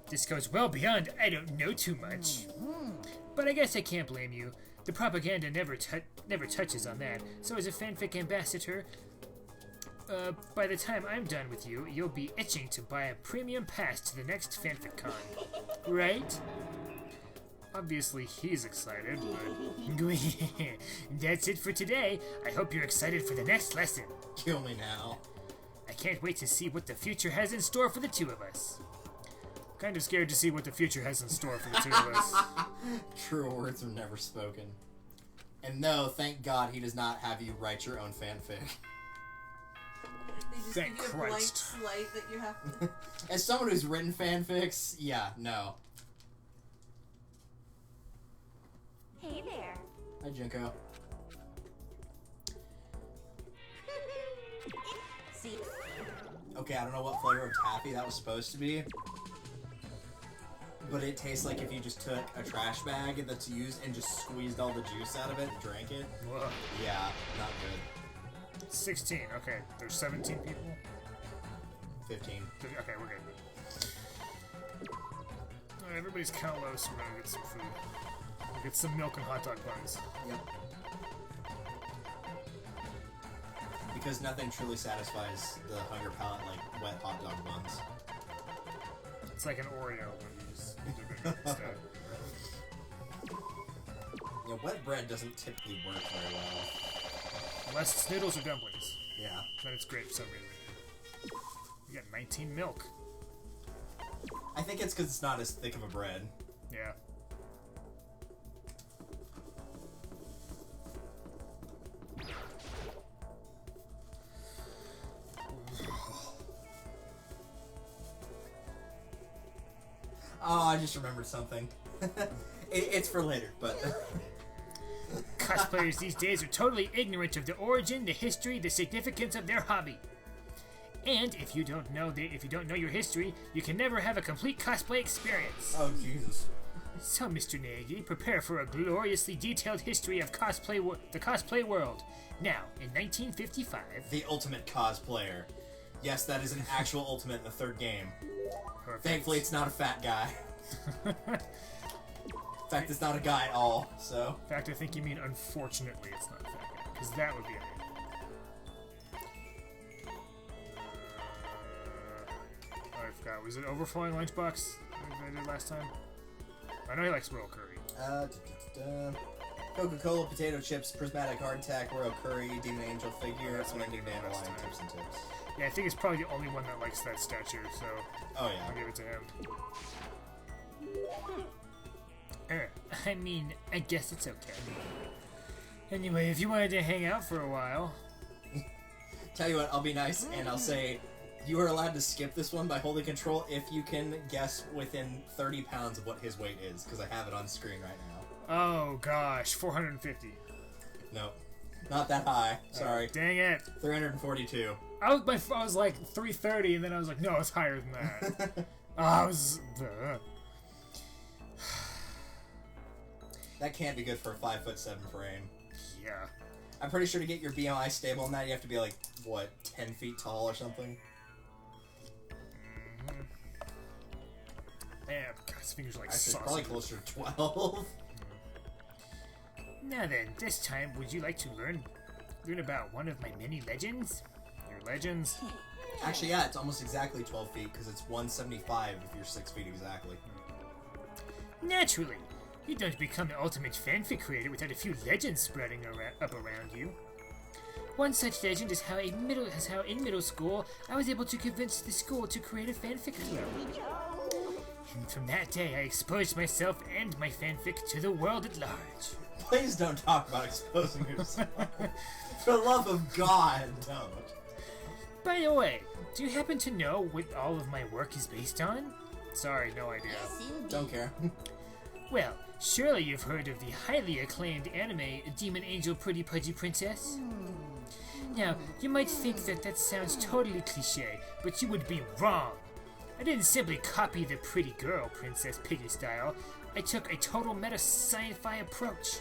D: This goes well beyond I don't know too much. But I guess I can't blame you. The propaganda never touches on that. So as a fanfic ambassador, by the time I'm done with you, you'll be itching to buy a premium pass to the next fanfic con. Right? Obviously he's excited, but... That's it for today. I hope you're excited for the next lesson.
A: Kill me now.
D: I can't wait to see what the future has in store for the two of us. Kind of scared to see what the future has in store for the two of us.
A: True words are never spoken. And no, thank God he does not have you write your own fanfic.
E: They just
D: Thank
E: give you a blank
D: Christ.
E: slate that you have to...
A: As someone who's written fanfics, yeah, no.
C: Hey there.
A: Hi, Junko.
C: See,
A: Okay, I don't know what flavor of taffy that was supposed to be. But it tastes like if you just took a trash bag that's used and just squeezed all the juice out of it and drank it.
D: Whoa.
A: Yeah, not good.
D: 16. Okay, there's 17 people.
A: 15.
D: Okay, we're good. Alright, everybody's count low, so we're gonna get some food. We'll get some milk and hot dog buns.
A: Yep. Because nothing truly satisfies the hunger palate like wet hot dog buns.
D: It's like an Oreo when you just dip it instead.
A: Yeah, wet bread doesn't typically work very well.
D: Unless it's noodles or dumplings.
A: Yeah.
D: Then it's great for some reason. You got 19 milk.
A: I think it's because it's not as thick of a bread.
D: Yeah.
A: Oh, I just remembered something. It's for later, but...
D: Cosplayers these days are totally ignorant of the origin, the history, the significance of their hobby. And if you don't know your history, you can never have a complete cosplay experience.
A: Oh, Jesus.
D: So, Mr. Nagy, prepare for a gloriously detailed history of the cosplay world. Now, in 1955...
A: The ultimate cosplayer. Yes, that is an actual ultimate in the third game.
D: Perfect.
A: Thankfully, it's not a fat guy. In fact, it's not a guy at all, so...
D: In fact, I think you mean unfortunately it's not a fat guy, because that would be amazing. I forgot. Was it Overflowing Lunchbox that I did last time? I know he likes royal curry.
A: Coca-Cola, potato chips, prismatic hardtack, royal curry, demon angel figure,
D: That's what I
A: swinging
D: gave the rest
A: dandelion,
D: time.
A: tips and tips.
D: Yeah, I think it's probably the only one that likes that statue, so
A: Oh
D: I'll
A: yeah.
D: give it to him. I mean, I guess it's okay. Anyway, if you wanted to hang out for a while...
A: Tell you what, I'll be nice and I'll say you are allowed to skip this one by holding control if you can guess within 30 pounds of what his weight is, because I have it on screen right now.
D: Oh gosh, 450.
A: No, not that high. Sorry.
D: Dang it.
A: 342.
D: I was like 330, and then I was like, no, it's higher than that. I was...
A: That can't be good for a 5'7" frame.
D: yeah.
A: I'm pretty sure to get your BMI stable on that, you have to be like, what, 10 feet tall or something?
D: Man, God, his fingers are like
A: I said
D: sausage.
A: probably closer to 12.
D: Now then, this time, would you like to learn about one of my many legends? Your legends?
A: Actually, yeah, it's almost exactly 12 feet, because it's 175 if you're 6 feet exactly.
D: Naturally, you don't become the ultimate fanfic creator without a few legends spreading up around you. One such legend is how in middle school I was able to convince the school to create a fanfic club. And from that day, I exposed myself and my fanfic to the world at large.
A: Please don't talk about exposing yourself. For the love of God, don't.
D: By the way, do you happen to know what all of my work is based on? Sorry, no idea.
A: Don't care.
D: Well, surely you've heard of the highly acclaimed anime Demon Angel Pretty Pudgy Princess? Now, you might think that sounds totally cliche, but you would be wrong. I didn't simply copy the pretty girl Princess Piggy style. I took a total meta-sci-fi approach.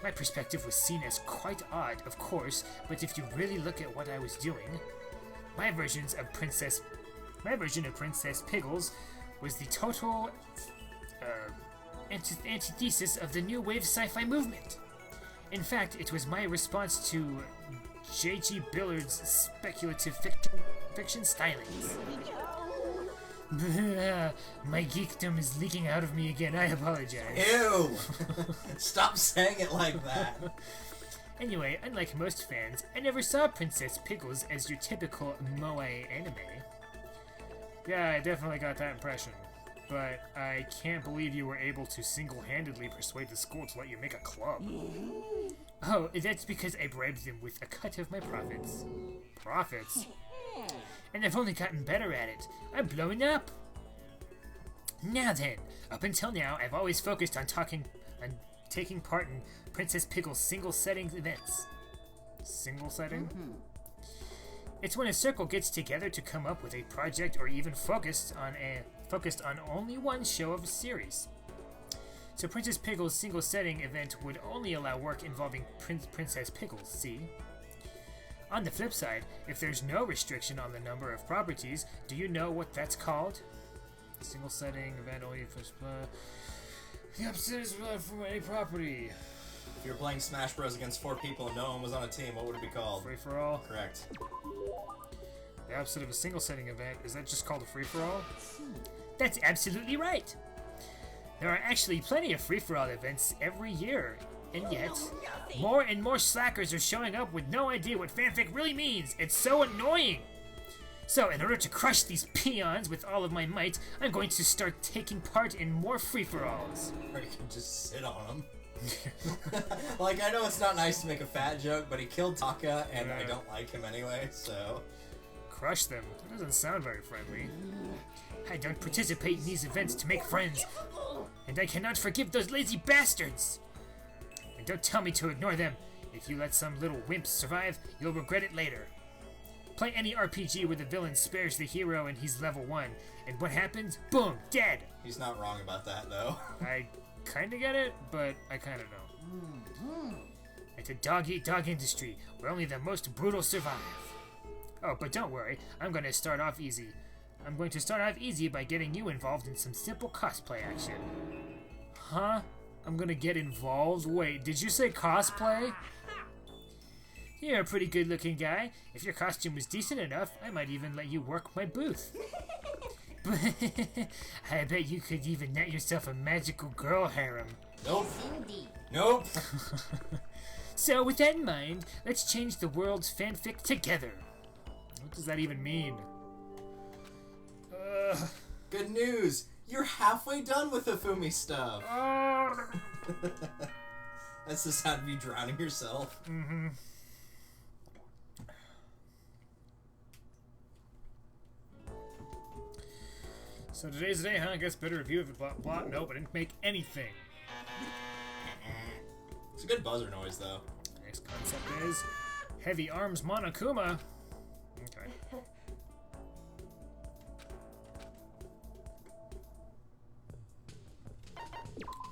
D: My perspective was seen as quite odd, of course, but if you really look at what I was doing, my version of Princess Piggles was the total antithesis of the new wave sci-fi movement. In fact, it was my response to J.G. Billard's speculative fiction stylings. My geekdom is leaking out of me again. I apologize.
A: Ew! Stop saying it like that.
D: Anyway, unlike most fans, I never saw Princess Pickles as your typical moe anime. Yeah, I definitely got that impression. But I can't believe you were able to single-handedly persuade the school to let you make a club. Oh, that's because I bribed them with a cut of my profits. Profits? And I've only gotten better at it. I'm blowing up! Now then, up until now, I've always focused on taking part in Princess Pickle's single-setting events. Single-setting? It's when a circle gets together to come up with a project or even focused on only one show of a series. So Princess Pickle's single-setting event would only allow work involving Princess Pickles, see? On the flip side, if there's no restriction on the number of properties, do you know what that's called? Single-setting event only for the opposite is from any property.
A: If you were playing Smash Bros. Against 4 people and no one was on a team, what would it be called?
D: Free-for-all?
A: Correct.
D: The opposite of a single-setting event, is that just called a free-for-all? That's absolutely right! There are actually plenty of free-for-all events every year, and yet, more and more slackers are showing up with no idea what fanfic really means. It's so annoying! So, in order to crush these peons with all of my might, I'm going to start taking part in more free-for-alls.
A: Or you can just sit on them. Like, I know it's not nice to make a fat joke, but he killed Taka, and I don't like him anyway, so...
D: Crush them? That doesn't sound very friendly. I don't participate in these events to make friends, and I cannot forgive those lazy bastards! And don't tell me to ignore them. If you let some little wimps survive, you'll regret it later. Play any RPG where the villain spares the hero and he's level 1, and what happens? Boom! Dead!
A: He's not wrong about that, though.
D: I kinda get it, but I kinda don't. It's a dog-eat-dog industry where only the most brutal survive. Oh, but don't worry, I'm going to start off easy. I'm going to start off easy by getting you involved in some simple cosplay action. Huh? I'm gonna get involved? Wait, did you say cosplay? You're a pretty good-looking guy. If your costume was decent enough, I might even let you work my booth. I bet you could even net yourself a magical girl harem.
A: Nope.
C: Indeed.
A: Nope.
D: So, with that in mind, let's change the world's fanfic together. What does that even mean?
A: Good news. You're halfway done with the Fumi stuff. That's the sound of you drowning yourself.
D: Mm-hmm. So today's the day, huh? I guess better review of it. Blah, blah. Nope, I didn't make anything.
A: It's a good buzzer noise, though.
D: Next concept is Heavy Arms Monokuma. Okay.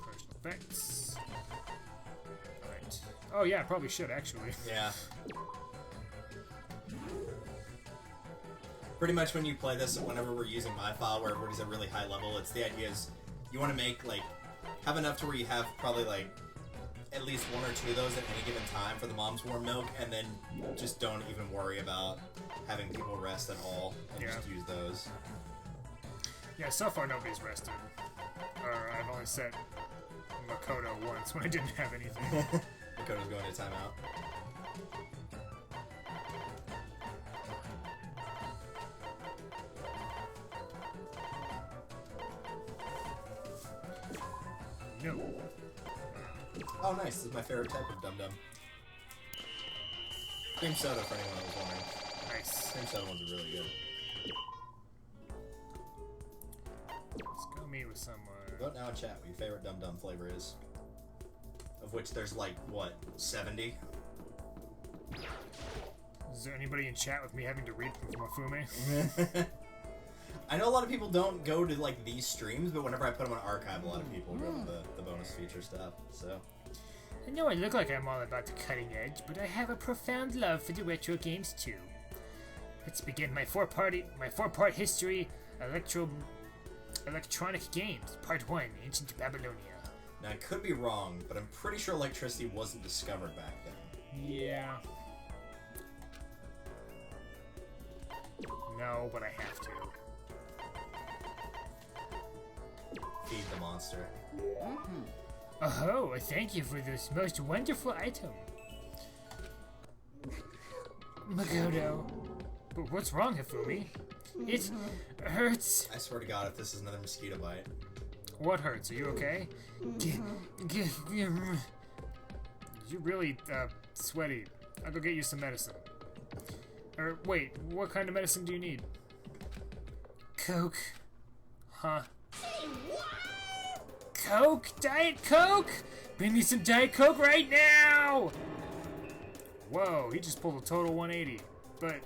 D: Personal effects. Alright. Oh yeah, I probably should actually.
A: Yeah. Pretty much when you play this, whenever we're using my file where everybody's at really high level, it's the idea is you want to make, like, have enough to where you have probably, like, at least one or two of those at any given time for the mom's warm milk, and then just don't even worry about having people rest at all, and
D: Yeah.
A: just use those.
D: Yeah, so far nobody's rested. Or I've only set Makoto once when I didn't have anything.
A: Dakota's going to timeout.
D: No.
A: Oh, nice. This is my favorite type of dum-dum. Cream soda, for anyone who was wondering.
D: Nice.
A: Cream soda ones are really good.
D: Let's go meet with someone.
A: Vote now in chat what your favorite dum-dum flavor is. Of which there's like, what, 70?
D: Is there anybody in chat with me having to read from Mafume?
A: I know a lot of people don't go to like these streams, but whenever I put them on archive, a lot of people go to the bonus feature stuff. So
D: I know I look like I'm all about the cutting edge, but I have a profound love for the retro games too. Let's begin my four-part history, electronic games, Part 1, Ancient Babylonia.
A: now I could be wrong, but I'm pretty sure electricity wasn't discovered back then.
D: Yeah. No, but I have to.
A: Feed the monster.
D: Oh, thank you for this most wonderful item. Makoto. But what's wrong, Hifumi? It hurts.
A: I swear to God, if this is another mosquito bite.
D: What hurts? Are you okay? You're really sweaty. I'll go get you some medicine. Or wait, what kind of medicine do you need? Coke. Huh? Coke? Diet Coke? Bring me some Diet Coke right now! Whoa, he just pulled a total 180. But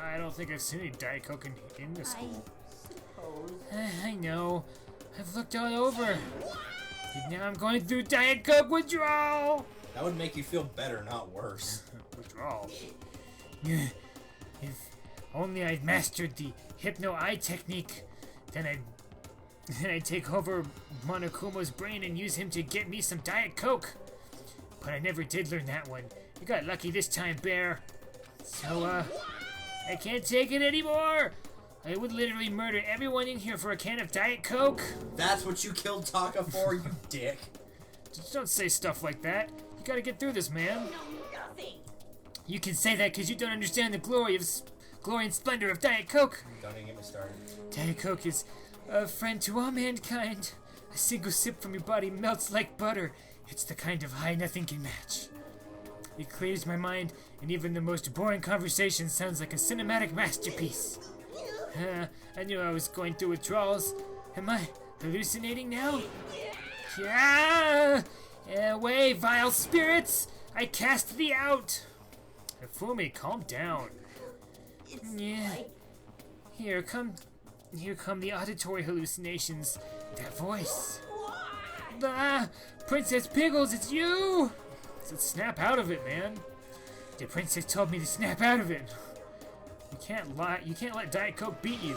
D: I don't think I've seen any Diet Coke in this school. I know. I've looked all over. And now I'm going through Diet Coke withdrawal!
A: That would make you feel better, not worse.
D: Withdrawal. If only I'd mastered the Hypno-Eye technique, then I'd take over Monokuma's brain and use him to get me some Diet Coke. But I never did learn that one. You got lucky this time, Bear. So, I can't take it anymore. I would literally murder everyone in here for a can of Diet Coke.
A: That's what you killed Taka for, you dick.
D: Just don't say stuff like that. You gotta get through this, man. You can say that because you don't understand the glory and splendor of Diet Coke.
A: Don't even get me started.
D: Diet Coke is a friend to all mankind. A single sip from your body melts like butter. It's the kind of high nothing can match. It clears my mind, and even the most boring conversation sounds like a cinematic masterpiece. I knew I was going through withdrawals. Am I hallucinating now? Yeah! Away, vile spirits! I cast thee out! Fumi, calm down. Yeah. Here come the auditory hallucinations. That voice. Ah, Princess Piggles, it's you! Snap out of it, man. The princess told me to snap out of it. You can't lie. You can't let Diet Coke beat you.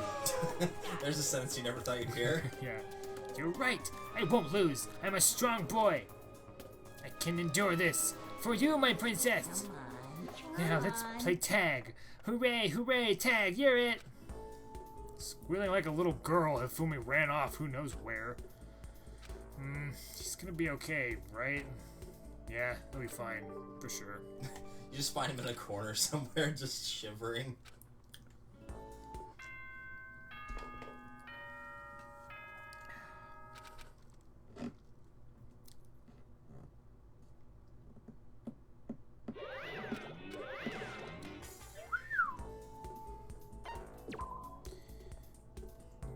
A: There's a sentence you never thought you'd hear.
D: Yeah. You're right. I won't lose. I'm a strong boy. I can endure this. For you, my princess. Now let's play tag. Hooray, hooray, tag, you're it. Squealing like a little girl, Hifumi ran off who knows where. He's gonna be okay, right? Yeah, he'll be fine, for sure.
A: You just find him in a corner somewhere, just shivering.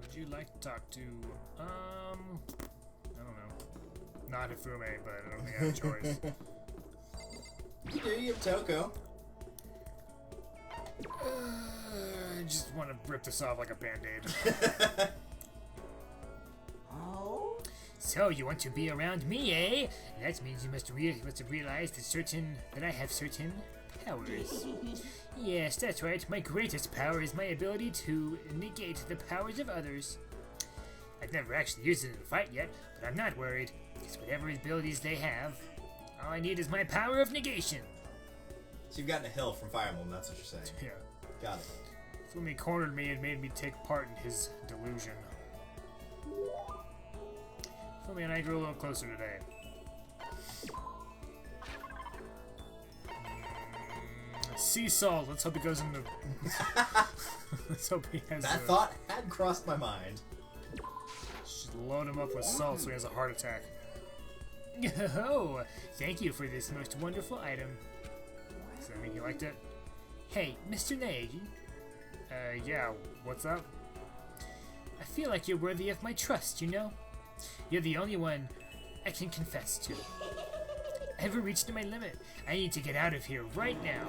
D: Would you like to talk to, I don't know. Not Hifumi, but I don't think I have a choice.
A: You do, you have Toko.
D: I just want to rip this off like a band-aid.
C: Oh?
D: So, you want to be around me, eh? That means you must have realized that I have certain powers. Yes, that's right. My greatest power is my ability to negate the powers of others. I've never actually used it in a fight yet, but I'm not worried, because whatever abilities they have, all I need is my power of negation.
A: So you've gotten a hill from Fire Emblem, that's what you're saying.
D: Yeah.
A: Got it.
D: Fumi cornered me and made me take part in his delusion. Fumi and I grew a little closer today. Sea salt. Let's hope he goes into. Let's hope he has.
A: That thought had crossed my mind.
D: Just load him up with salt so he has a heart attack. Oh, thank you for this most wonderful item. Does that mean you liked it? Hey, Mr. Neji. Yeah, what's up? I feel like you're worthy of my trust, you know? You're the only one I can confess to. I've reached my limit. I need to get out of here right now.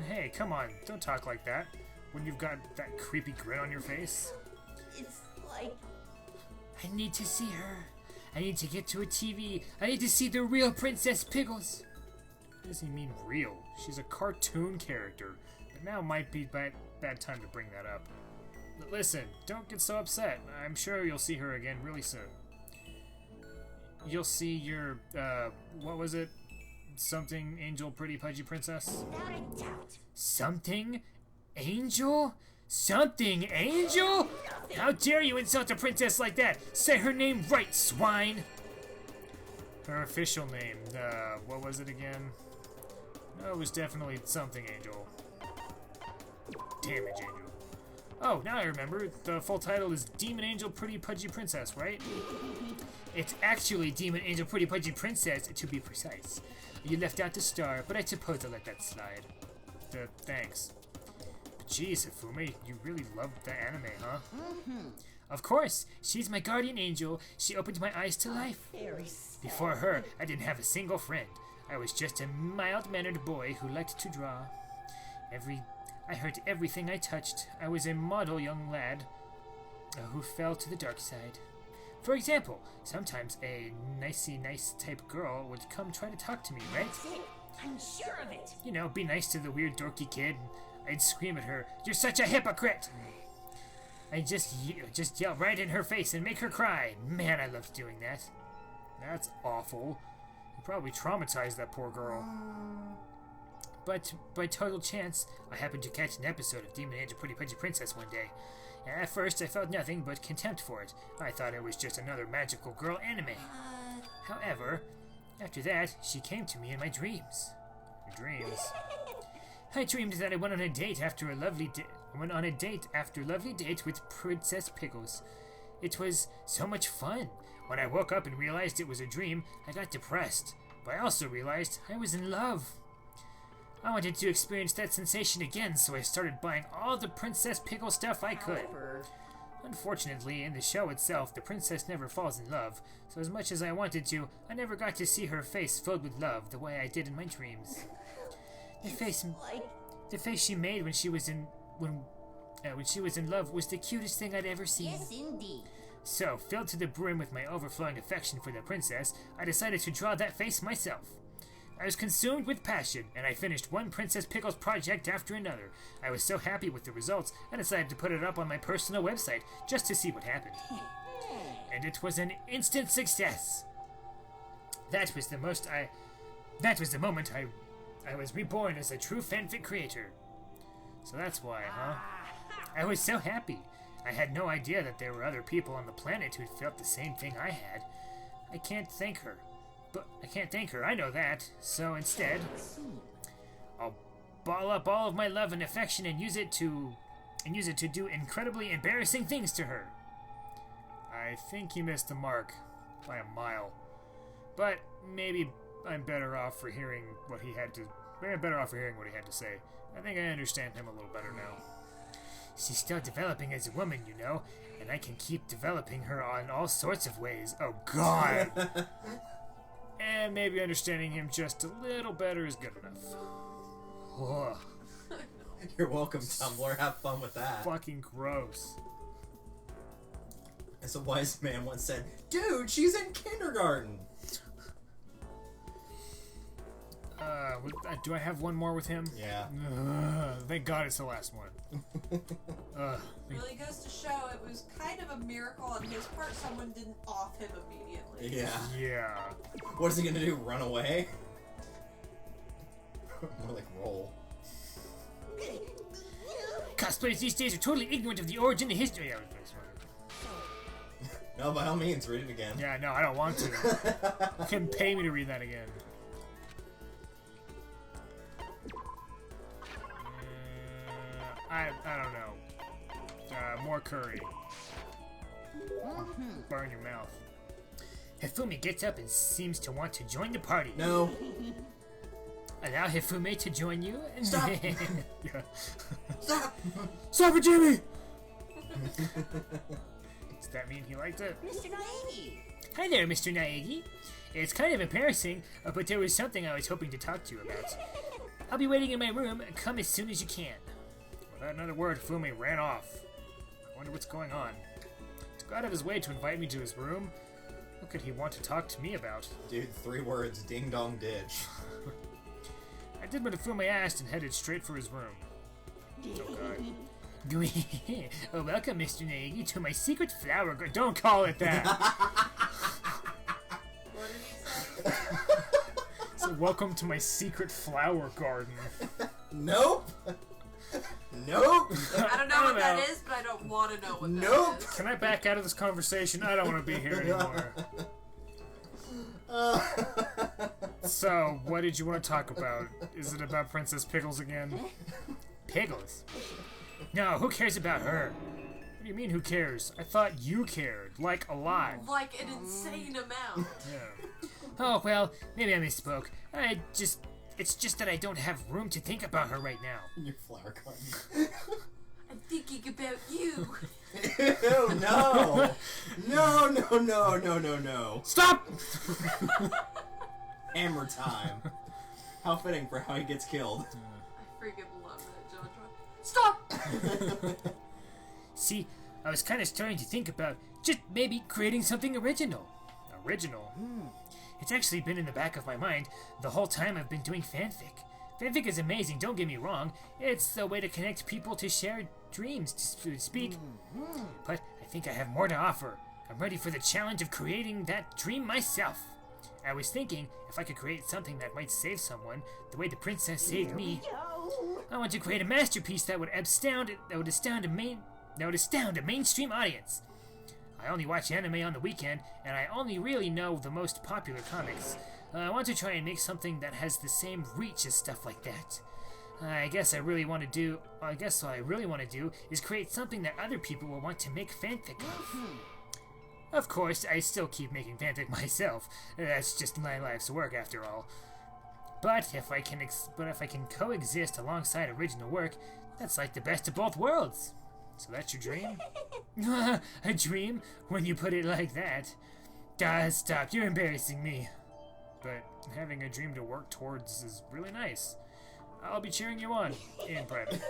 D: Hey, come on, don't talk like that when you've got that creepy grin on your face.
C: It's like...
D: I need to see her. I need to get to a TV. I need to see the real Princess Pickles. What does he mean real? She's a cartoon character. But now might be bad time to bring that up. But listen, don't get so upset. I'm sure you'll see her again really soon. You'll see your, what was it? Something Angel Pretty Pudgy Princess?
C: Without a doubt.
D: Something Angel? Something Angel? How dare you insult a princess like that? Say her name right, swine! Her official name, what was it again? No, it was definitely something Angel. Damage Angel. Oh, now I remember. The full title is Demon Angel Pretty Pudgy Princess, right? It's actually Demon Angel Pretty Pudgy Princess, to be precise. You left out the star, but I suppose I'll let that slide. Thanks. But geez, Hifumi, you really loved the anime, huh? Of course! She's my guardian angel. She opened my eyes to life.
C: Very sad.
D: Before her, I didn't have a single friend. I was just a mild-mannered boy who liked to draw. I hurt everything I touched. I was a model young lad who fell to the dark side. For example, sometimes a nice type girl would come try to talk to me, right?
C: That's it. I'm sure of it.
D: You know, be nice to the weird dorky kid. I'd scream at her, "You're such a hypocrite!" I'd just yell right in her face and make her cry. Man, I loved doing that. That's awful. You probably traumatized that poor girl. But by total chance, I happened to catch an episode of Demon Angel Pretty Pudgy Princess one day. And at first, I felt nothing but contempt for it. I thought it was just another magical girl anime. However, after that, she came to me in my dreams. I dreamed that I went on a date after a lovely date with Princess Pickles. It was so much fun. When I woke up and realized it was a dream, I got depressed. But I also realized I was in love. I wanted to experience that sensation again, so I started buying all the Princess Pickle stuff I could.
C: However,
D: Unfortunately, in the show itself, the princess never falls in love, so as much as I wanted to, I never got to see her face filled with love the way I did in my dreams. The face she made when she was in love was the cutest thing I'd ever seen.
C: yes, indeed.
D: So, filled to the brim with my overflowing affection for the princess, I decided to draw that face myself. I was consumed with passion, and I finished one Princess Pickles project after another. I was so happy with the results, I decided to put it up on my personal website, just to see what happened. And it was an instant success. That was the moment I was reborn as a true fanfic creator. So that's why, huh? I was so happy. I had no idea that there were other people on the planet who felt the same thing I had. I can't thank her. I know that. So instead, I'll ball up all of my love and affection and use it to do incredibly embarrassing things to her. I think he missed the mark by a mile. But maybe I'm better off for hearing what he had to say. I think I understand him a little better now. She's still developing as a woman, you know, and I can keep developing her in all sorts of ways. Oh, God! And maybe understanding him just a little better is good enough. Ugh.
A: You're welcome, Tumblr. Have fun with that.
D: Fucking gross.
A: As a wise man once said, dude, she's in kindergarten.
D: Do I have one more with him?
A: Yeah.
D: Thank God it's the last one.
E: Really goes to show it was kind of a miracle on his part someone didn't off him immediately.
A: Yeah.
D: Yeah.
A: What is he gonna do? Run away? More like roll.
D: Cosplayers these days are totally ignorant of the origin and history. Yeah,
A: No, by all means, read it again.
D: yeah, no, I don't want to. You can pay me to read that again. I don't know. More curry. Burn your mouth. Hifumi gets up and seems to want to join the party.
A: No.
D: Allow Hifumi to join you. And
A: Stop.
D: Yeah.
A: Stop!
D: Stop it, Jimmy! Does that mean he liked it?
C: Mr. Naegi!
D: Hi there, Mr. Naegi. It's kind of embarrassing, but there was something I was hoping to talk to you about. I'll be waiting in my room. Come as soon as you can. Without another word, Fumi ran off. I wonder what's going on. To go out of his way to invite me to his room? What could he want to talk to me about?
A: Dude, 3 words. Ding dong ditch.
D: I did what Fumi asked and headed straight for his room. Oh God. Oh, welcome, Mr. Naegi, to my secret flower garden. Don't call it that!
E: What did he say?
D: So, welcome to my secret flower garden.
A: Nope! Nope!
E: I don't know what
D: I'm
E: that
D: out.
E: is, but I don't want to know what
A: Nope.
E: that is.
D: Can I back out of this conversation? I don't want to be here anymore. So, what did you want to talk about? Is it about Princess Pickles again? Pickles? No, who cares about her? What do you mean, who cares? I thought you cared. Like, a lot.
E: Like an insane amount.
D: Yeah. Oh, well, maybe I misspoke. It's just that I don't have room to think about her right now.
A: Your flower garden.
E: I'm thinking about you.
A: Ew, no! No.
D: Stop!
A: Hammer time. How fitting for how he gets killed.
E: I freaking love that, John. Stop!
D: See, I was kind of starting to think about just maybe creating something original. Original? It's actually been in the back of my mind the whole time I've been doing fanfic. Fanfic is amazing, don't get me wrong. It's a way to connect people to share dreams, to speak. But I think I have more to offer. I'm ready for the challenge of creating that dream myself. I was thinking if I could create something that might save someone, the way the princess saved me. I want to create a masterpiece that would astound a mainstream audience. I only watch anime on the weekend, and I only really know the most popular comics. I want to try and make something that has the same reach as stuff like that. I guess what I really want to do is create something that other people will want to make fanfic of. Of course, I still keep making fanfic myself. That's just my life's work, after all. But if I can coexist alongside original work, that's like the best of both worlds. So that's your dream? A dream? When you put it like that. Stop, you're embarrassing me. But having a dream to work towards is really nice. I'll be cheering you on, in private.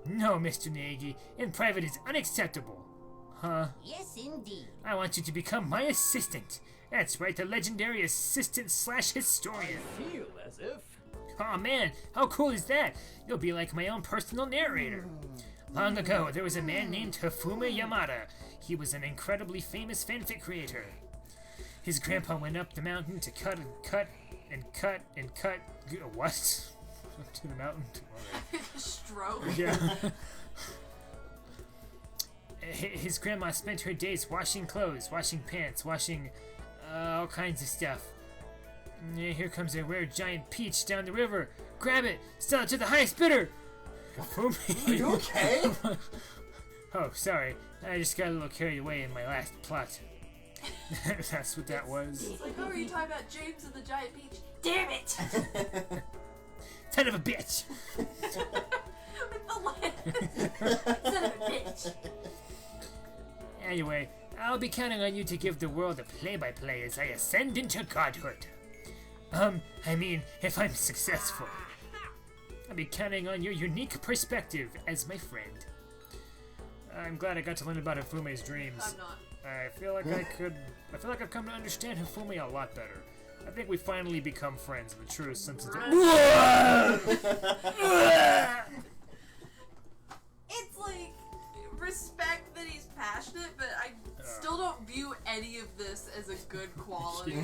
D: No, Mr. Naegi, in private is unacceptable. Huh?
C: Yes, indeed.
D: I want you to become my assistant. That's right, the legendary assistant/historian.
F: Feel as if.
D: Aw man, how cool is that? You'll be like my own personal narrator. Long ago, there was a man named Hifumi Yamada. He was an incredibly famous fanfic creator. His grandpa went up the mountain to cut. What? Up to the mountain?
E: Stroke.
D: Yeah. his grandma spent her days washing clothes, washing pants, washing all kinds of stuff. Here comes a rare giant peach down the river. Grab it! Sell it to the highest bidder! Hifumi.
A: Are you okay?
D: Oh, sorry. I just got a little carried away in my last plot. That's what that was.
E: It's like, oh, are you talking about James and the giant peach? Damn it!
D: Son of a bitch!
E: With the land. Son of a bitch.
D: Anyway, I'll be counting on you to give the world a play-by-play as I ascend into godhood. I mean, if I'm successful. I'll be counting on your unique perspective as my friend. I'm glad I got to learn about Hifume's dreams.
E: I'm not.
D: I feel like I've come to understand Hifumi a lot better. I think we finally become friends in the truest sense of the
E: It's like respect that he's passionate, but I still don't view any of this as a good quality.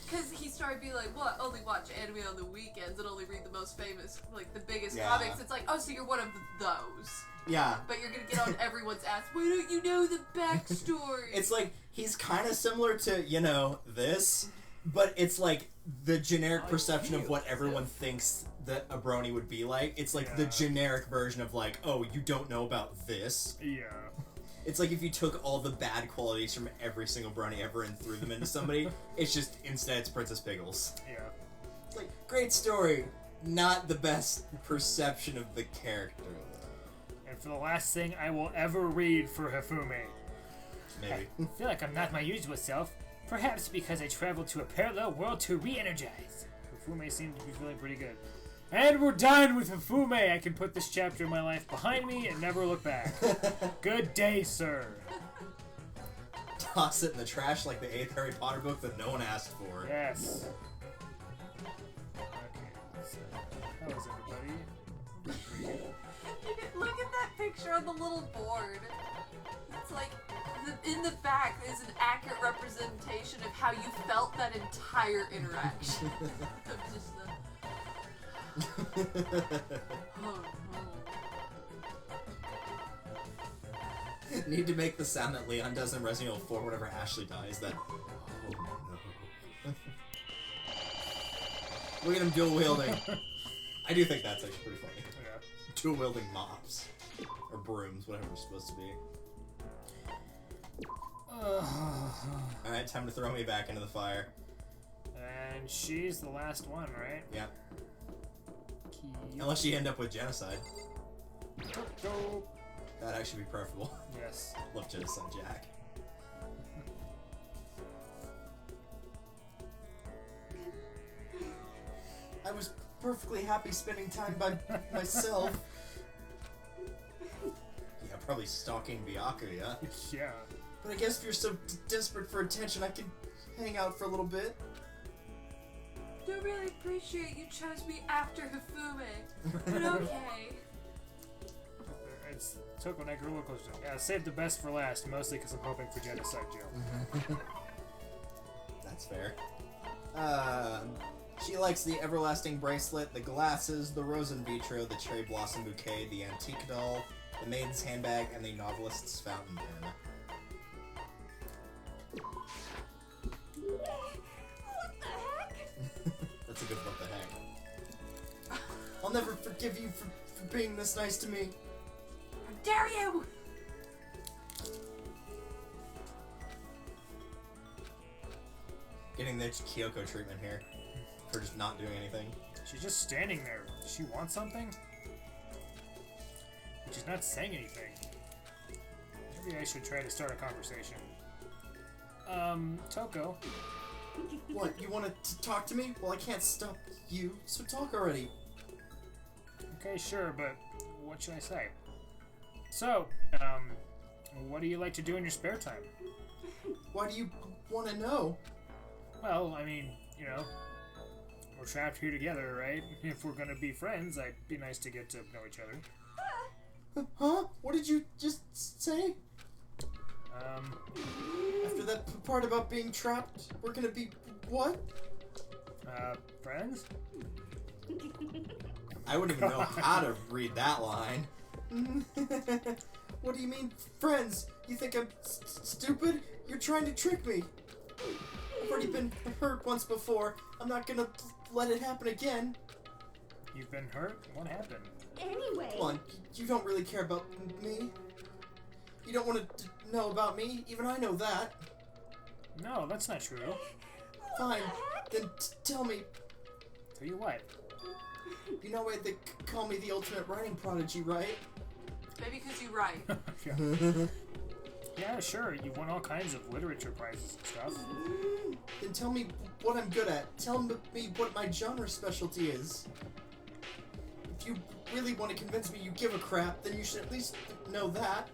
E: Because he started being like, what? Only watch anime on the weekends and only read the most famous, like the biggest comics. It's like, oh, so you're one of those.
A: Yeah.
E: But you're gonna get on everyone's ass. Why don't you know the backstory?
A: It's like, he's kind of similar to, you know, this, but it's like the generic perception of what everyone thinks that a brony would be like. It's like the generic version of like, oh, you don't know about this?
D: Yeah.
A: It's like if you took all the bad qualities from every single brony ever and threw them into somebody, it's just, instead it's Princess Pickles.
D: Yeah.
A: It's like, great story, not the best perception of the character.
D: And for the last thing I will ever read for Hifumi.
A: Maybe.
D: I feel like I'm not my usual self. Perhaps because I traveled to a parallel world to re-energize. Hifumi seemed to be feeling pretty good. And we're done with Hifumi! I can put this chapter of my life behind me and never look back. Good day, sir.
A: Toss it in the trash like the 8th Harry Potter book that no one asked for.
D: Yes. Okay, so how is everybody?
E: Look at that picture on the little board. It's like, in the back is an accurate representation of how you felt that entire interaction. Of just the... Oh, no.
A: Need to make the sound that Leon does in Resident Evil 4 whenever Ashley dies. That. Oh no. Look at him dual wielding. I do think that's actually pretty funny.
D: Yeah.
A: Dual wielding mops. Or brooms, whatever it's supposed to be. Alright, time to throw me back into the fire.
D: And she's the last one, right?
A: Yeah. Unless you end up with genocide.
D: Go.
A: That'd actually be preferable.
D: Yes.
A: Love genocide, Jack. I was perfectly happy spending time by myself. Yeah, probably stalking Byakuya.
D: Yeah.
A: But I guess if you're so desperate for attention, I can hang out for a little bit.
E: Don't really appreciate you chose me after Hifumi. But okay.
D: It's Tokoneko roller coaster. Yeah, save the best for last, mostly because I'm hoping for genocide jail.
A: That's fair. She likes the everlasting bracelet, the glasses, the rose in vitro, the cherry blossom bouquet, the antique doll, the maiden's handbag, and the novelist's fountain pen.
E: What the heck?
A: That's a good what the heck. I'll never forgive you for being this nice to me.
E: How dare you!
A: Getting the Kyoko treatment here. For just not doing anything.
D: She's just standing there. Does she want something? But she's not saying anything. Maybe I should try to start a conversation. Toko.
A: What, you want to talk to me? Well, I can't stop you, so talk already.
D: Okay, sure, but what should I say? So, what do you like to do in your spare time?
A: Why do you want to know?
D: Well, I mean, you know, we're trapped here together, right? If we're gonna be friends, it'd be nice to get to know each other.
A: Huh? What did you just say? After that part about being trapped, we're gonna be what?
D: Friends?
A: I wouldn't even know how to read that line. What do you mean, friends? You think I'm stupid? You're trying to trick me. I've already been hurt once before. I'm not gonna let it happen again.
D: You've been hurt? What happened?
C: Anyway.
A: Come on, you don't really care about me. You don't want to know about me. Even I know that.
D: No, that's not true.
A: Fine, then tell me.
D: Tell you what?
A: You know why they call me the ultimate writing prodigy, right?
E: Maybe because you write.
D: Yeah, sure. You won all kinds of literature prizes and stuff.
A: Then tell me what I'm good at. Tell me what my genre specialty is. If you really want to convince me you give a crap, then you should at least know that.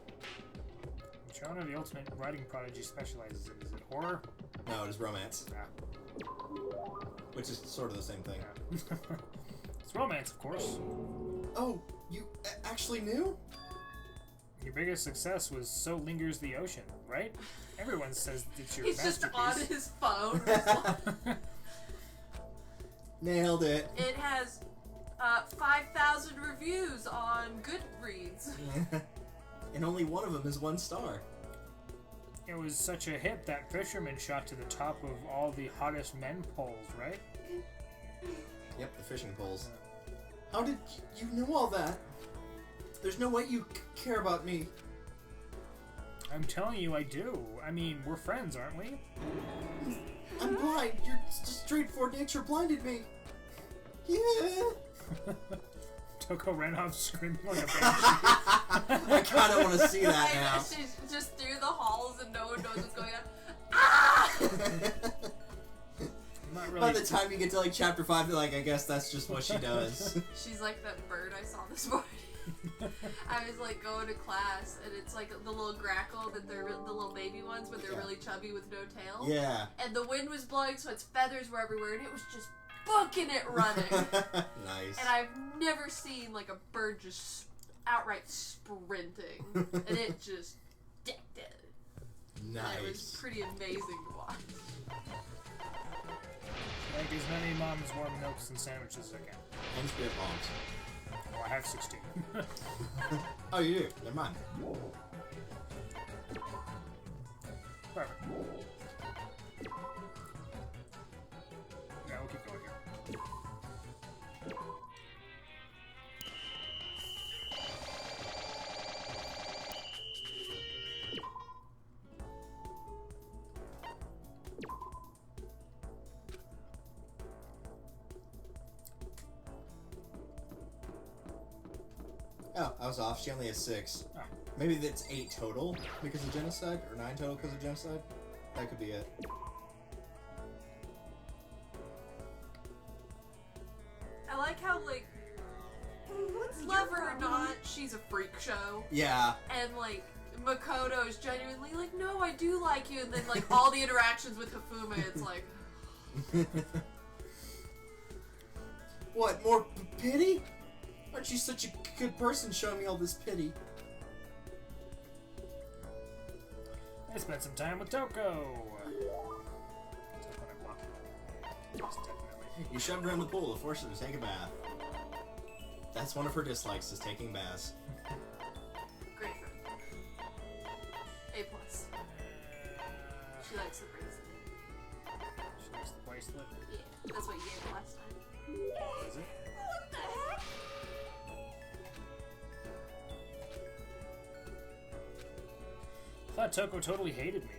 D: Genre the ultimate writing prodigy specializes in. Is it horror?
A: No, it is romance.
D: Yeah.
A: Which is sort of the same thing.
D: Yeah. It's romance, of course.
A: Oh, you actually knew?
D: Your biggest success was So Lingers the Ocean, right? Everyone says it's your
E: He's just
D: masterpiece.
E: on his phone.
A: Nailed it.
E: It has 5,000 reviews on Goodreads.
A: And only one of them is 1 star.
D: It was such a hit that Fisherman shot to the top of all the hottest men polls, right?
A: Yep, the fishing poles. How did you know all that? There's no way you care about me.
D: I'm telling you, I do. I mean, we're friends, aren't we?
A: I'm blind. Your straightforward nature blinded me. Yeah.
D: Toko ran off screaming like a banshee.
A: I kind of want to see that now.
E: She's just through the halls and no one knows what's going on. Ah!
D: Not really.
A: By the time you get to like chapter 5, you're like, I guess that's just what she does.
E: She's like that bird I saw this morning. I was like going to class and it's like the little grackle that they're the little baby ones, but they're really chubby with no tail.
A: Yeah.
E: And the wind was blowing, so its feathers were everywhere, and it was just booking it running.
A: Nice.
E: And I've never seen like a bird just outright sprinting, and it just decked it.
A: Nice.
E: And it was pretty amazing to watch.
D: Like as many moms warm milks and sandwiches as I can.
A: And spit bombs.
D: Well, I have 16.
A: Oh, you do? Never mind.
D: Perfect. Yeah, we'll keep going here.
A: Oh, I was off. She only has 6.
D: Ah.
A: Maybe that's 8 total because of genocide, or 9 total because of genocide. That could be it.
E: I like how, like, love her or not, she's a freak show.
A: Yeah.
E: And, like, Makoto is genuinely like, no, I do like you. And then, like, all the interactions with Hafume, it's like...
A: What, more pity? Aren't you such a good person showing me all this pity?
D: I spent some time with Toko. Yes, definitely.
A: You shoved her in the pool to force her to take a bath. That's one of her dislikes, is taking baths.
E: Great friend. A+. She likes the bracelet.
D: She likes the bracelet.
E: Yeah, that's what you gave her last time.
D: Is it?
C: What the heck?
D: I thought Toko totally hated me.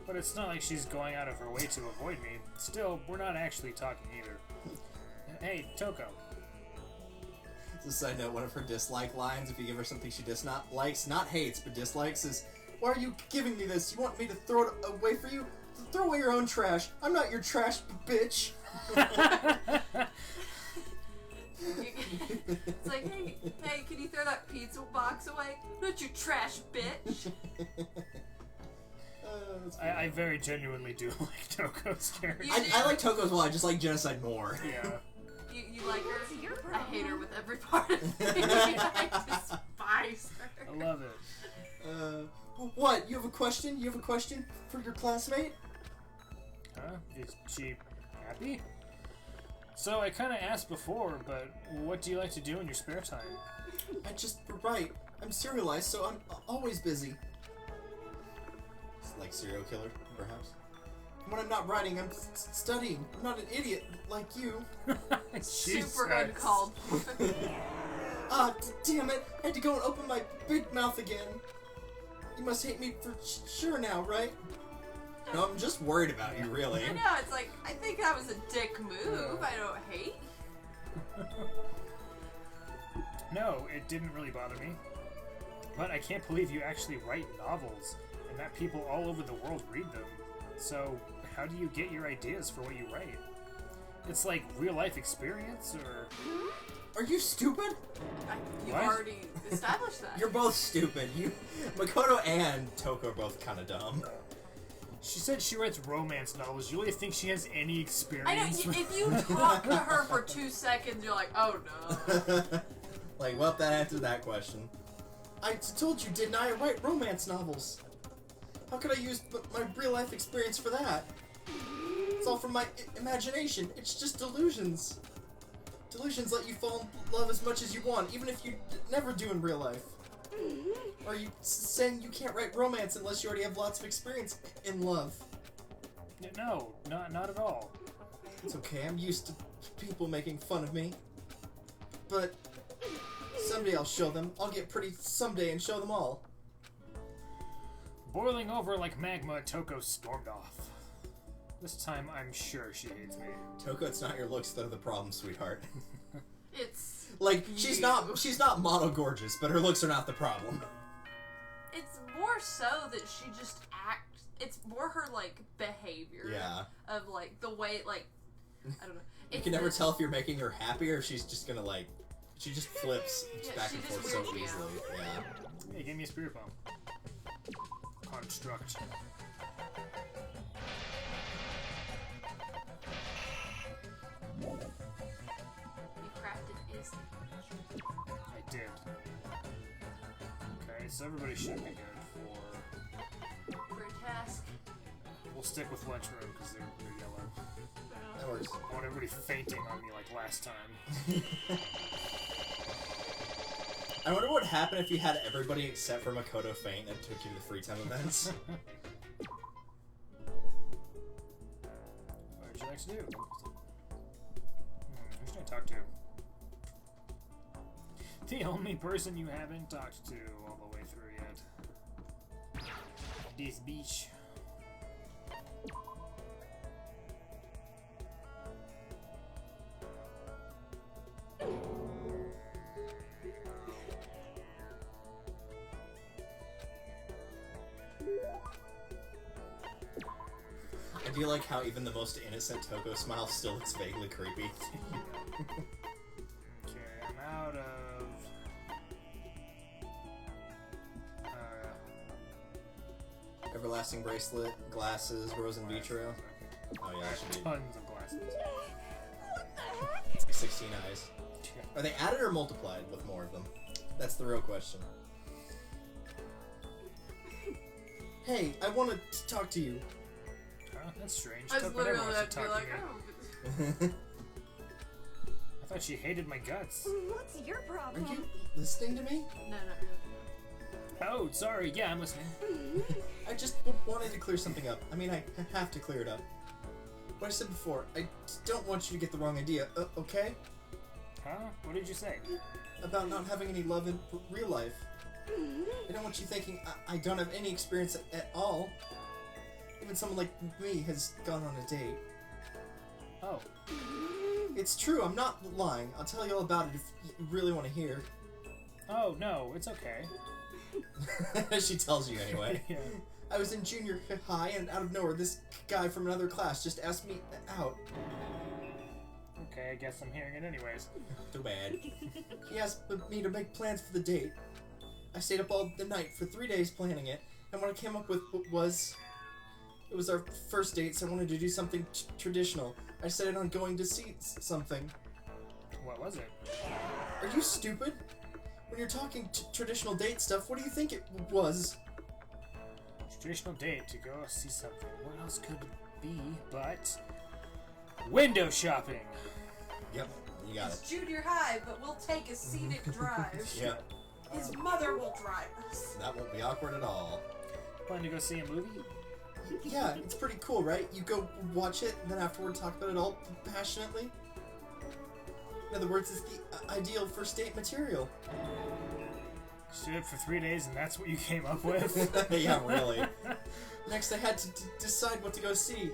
D: But it's not like she's going out of her way to avoid me. Still, we're not actually talking either. Hey, Toko.
A: As a side note, one of her dislike lines, if you give her something she dislikes, not hates, but dislikes, is, why are you giving me this? You want me to throw it away for you? Throw away your own trash. I'm not your trash, bitch.
E: It's like, hey, can you throw that pizza box away? Not your trash, bitch.
D: I very genuinely do like Toko's character.
E: You
A: I like Toko as well, I just like Genocide more.
D: Yeah.
E: You like her?
C: It's your
E: I hate her with every part of me. I despise her.
D: I love it.
A: What? You have a question? You have a question for your classmate?
D: Huh? Is she happy? So I kind of asked before, but what do you like to do in your spare time?
A: Right. I'm serialized, so I'm always busy. Like serial killer, perhaps? When I'm not writing, I'm studying. I'm not an idiot like you.
E: Super uncalled.
A: Damn it! I had to go and open my big mouth again. You must hate me for sure now, right? No, I'm just worried about you, really.
E: I know, it's like, I think that was a dick move. I don't hate.
D: No, it didn't really bother me. But I can't believe you actually write novels, and that people all over the world read them. So, how do you get your ideas for what you write? It's like real-life experience, or...
A: Are you stupid?
E: You've
D: What?
E: already established that.
A: You're both stupid. Makoto and Toko are both kind of dumb.
D: She said she writes romance novels. You really think she has any experience?
E: I know, if you talk to her for 2 seconds, you're like, oh no.
A: Like, well, that answers that question. I told you, didn't I? I write romance novels. How could I use my real-life experience for that? It's all from my imagination. It's just delusions. Delusions let you fall in love as much as you want, even if you never do in real life. Are you saying you can't write romance unless you already have lots of experience in love?
D: No, not at all.
A: It's okay, I'm used to people making fun of me. But someday I'll show them. I'll get pretty someday and show them all.
D: Boiling over like magma, Toko stormed off. This time, I'm sure she hates me.
A: Toko, it's not your looks that are the problem, sweetheart.
E: It's
A: Like, she's not model gorgeous, but her looks are not the problem.
E: It's more so that she just acts. It's more her like behavior.
A: Yeah.
E: Of like the way like I don't know.
A: You can never tell if you're making her happy or if she's just gonna like. She just flips back
E: she
A: and
E: just
A: forth so
E: weirds me
A: easily.
E: out.
A: Yeah.
D: Hey, give me a spirit bomb. Construct.
E: You crafted is.
D: I did. Okay, so everybody should be good
E: For a task.
D: We'll stick with lunchroom because they're yellow.
A: That works.
D: I want everybody fainting on me like last time.
A: I wonder what happened if you had everybody except for Makoto faint and took you to the free time events.
D: What would you like to do? Who should I talk to? The only person you haven't talked to all the way through yet. This beach.
A: I do like how even the most innocent Toko smile still looks vaguely creepy.
D: Okay, I'm out of...
A: Everlasting bracelet, glasses, rose and vitro. Oh yeah, that should be
D: Tons of glasses.
A: 16 eyes. Are they added or multiplied with more of them? That's the real question. Hey, I want to talk to you.
D: Oh, that's strange.
E: I was
D: Toko never
E: literally
D: wants to
E: about to be
D: talk
E: like,
D: to me.
E: oh.
D: I thought she hated my guts.
C: What's your
A: Are
C: problem?
A: you listening to me?
E: No, not really.
D: Oh, sorry. Yeah, I'm listening.
A: I just wanted to clear something up. I mean, I have to clear it up. What I said before, I don't want you to get the wrong idea, okay?
D: Huh? What did you say?
A: About not having any love in real life. I don't want you thinking I don't have any experience at all. Even someone like me has gone on a date.
D: Oh.
A: It's true, I'm not lying. I'll tell you all about it if you really want to hear.
D: Oh, no, it's okay.
A: She tells you anyway.
D: Yeah.
A: I was in junior high and out of nowhere this guy from another class just asked me out.
D: Okay, I guess I'm hearing it anyways.
A: Too bad. He asked me to make plans for the date. I stayed up all the night for 3 days planning it, and what I came up with was... It was our first date, so I wanted to do something traditional. I decided on going to see something.
D: What was it?
A: Are you stupid? When you're talking traditional date stuff, what do you think it was?
D: Traditional date to go see something. What else could it be but window shopping?
A: Yep, You got
E: It's
A: it.
E: junior high, but we'll take a scenic drive.
A: Yep.
E: His mother will drive us.
A: That won't be awkward at all.
D: Plan to go see a movie?
A: Yeah, it's pretty cool, right? You go watch it, and then afterward talk about it all passionately. In other words, it's the ideal first date material.
D: Stood up for 3 days and that's what you came up with?
A: Yeah, really. Next, I had to decide what to go see.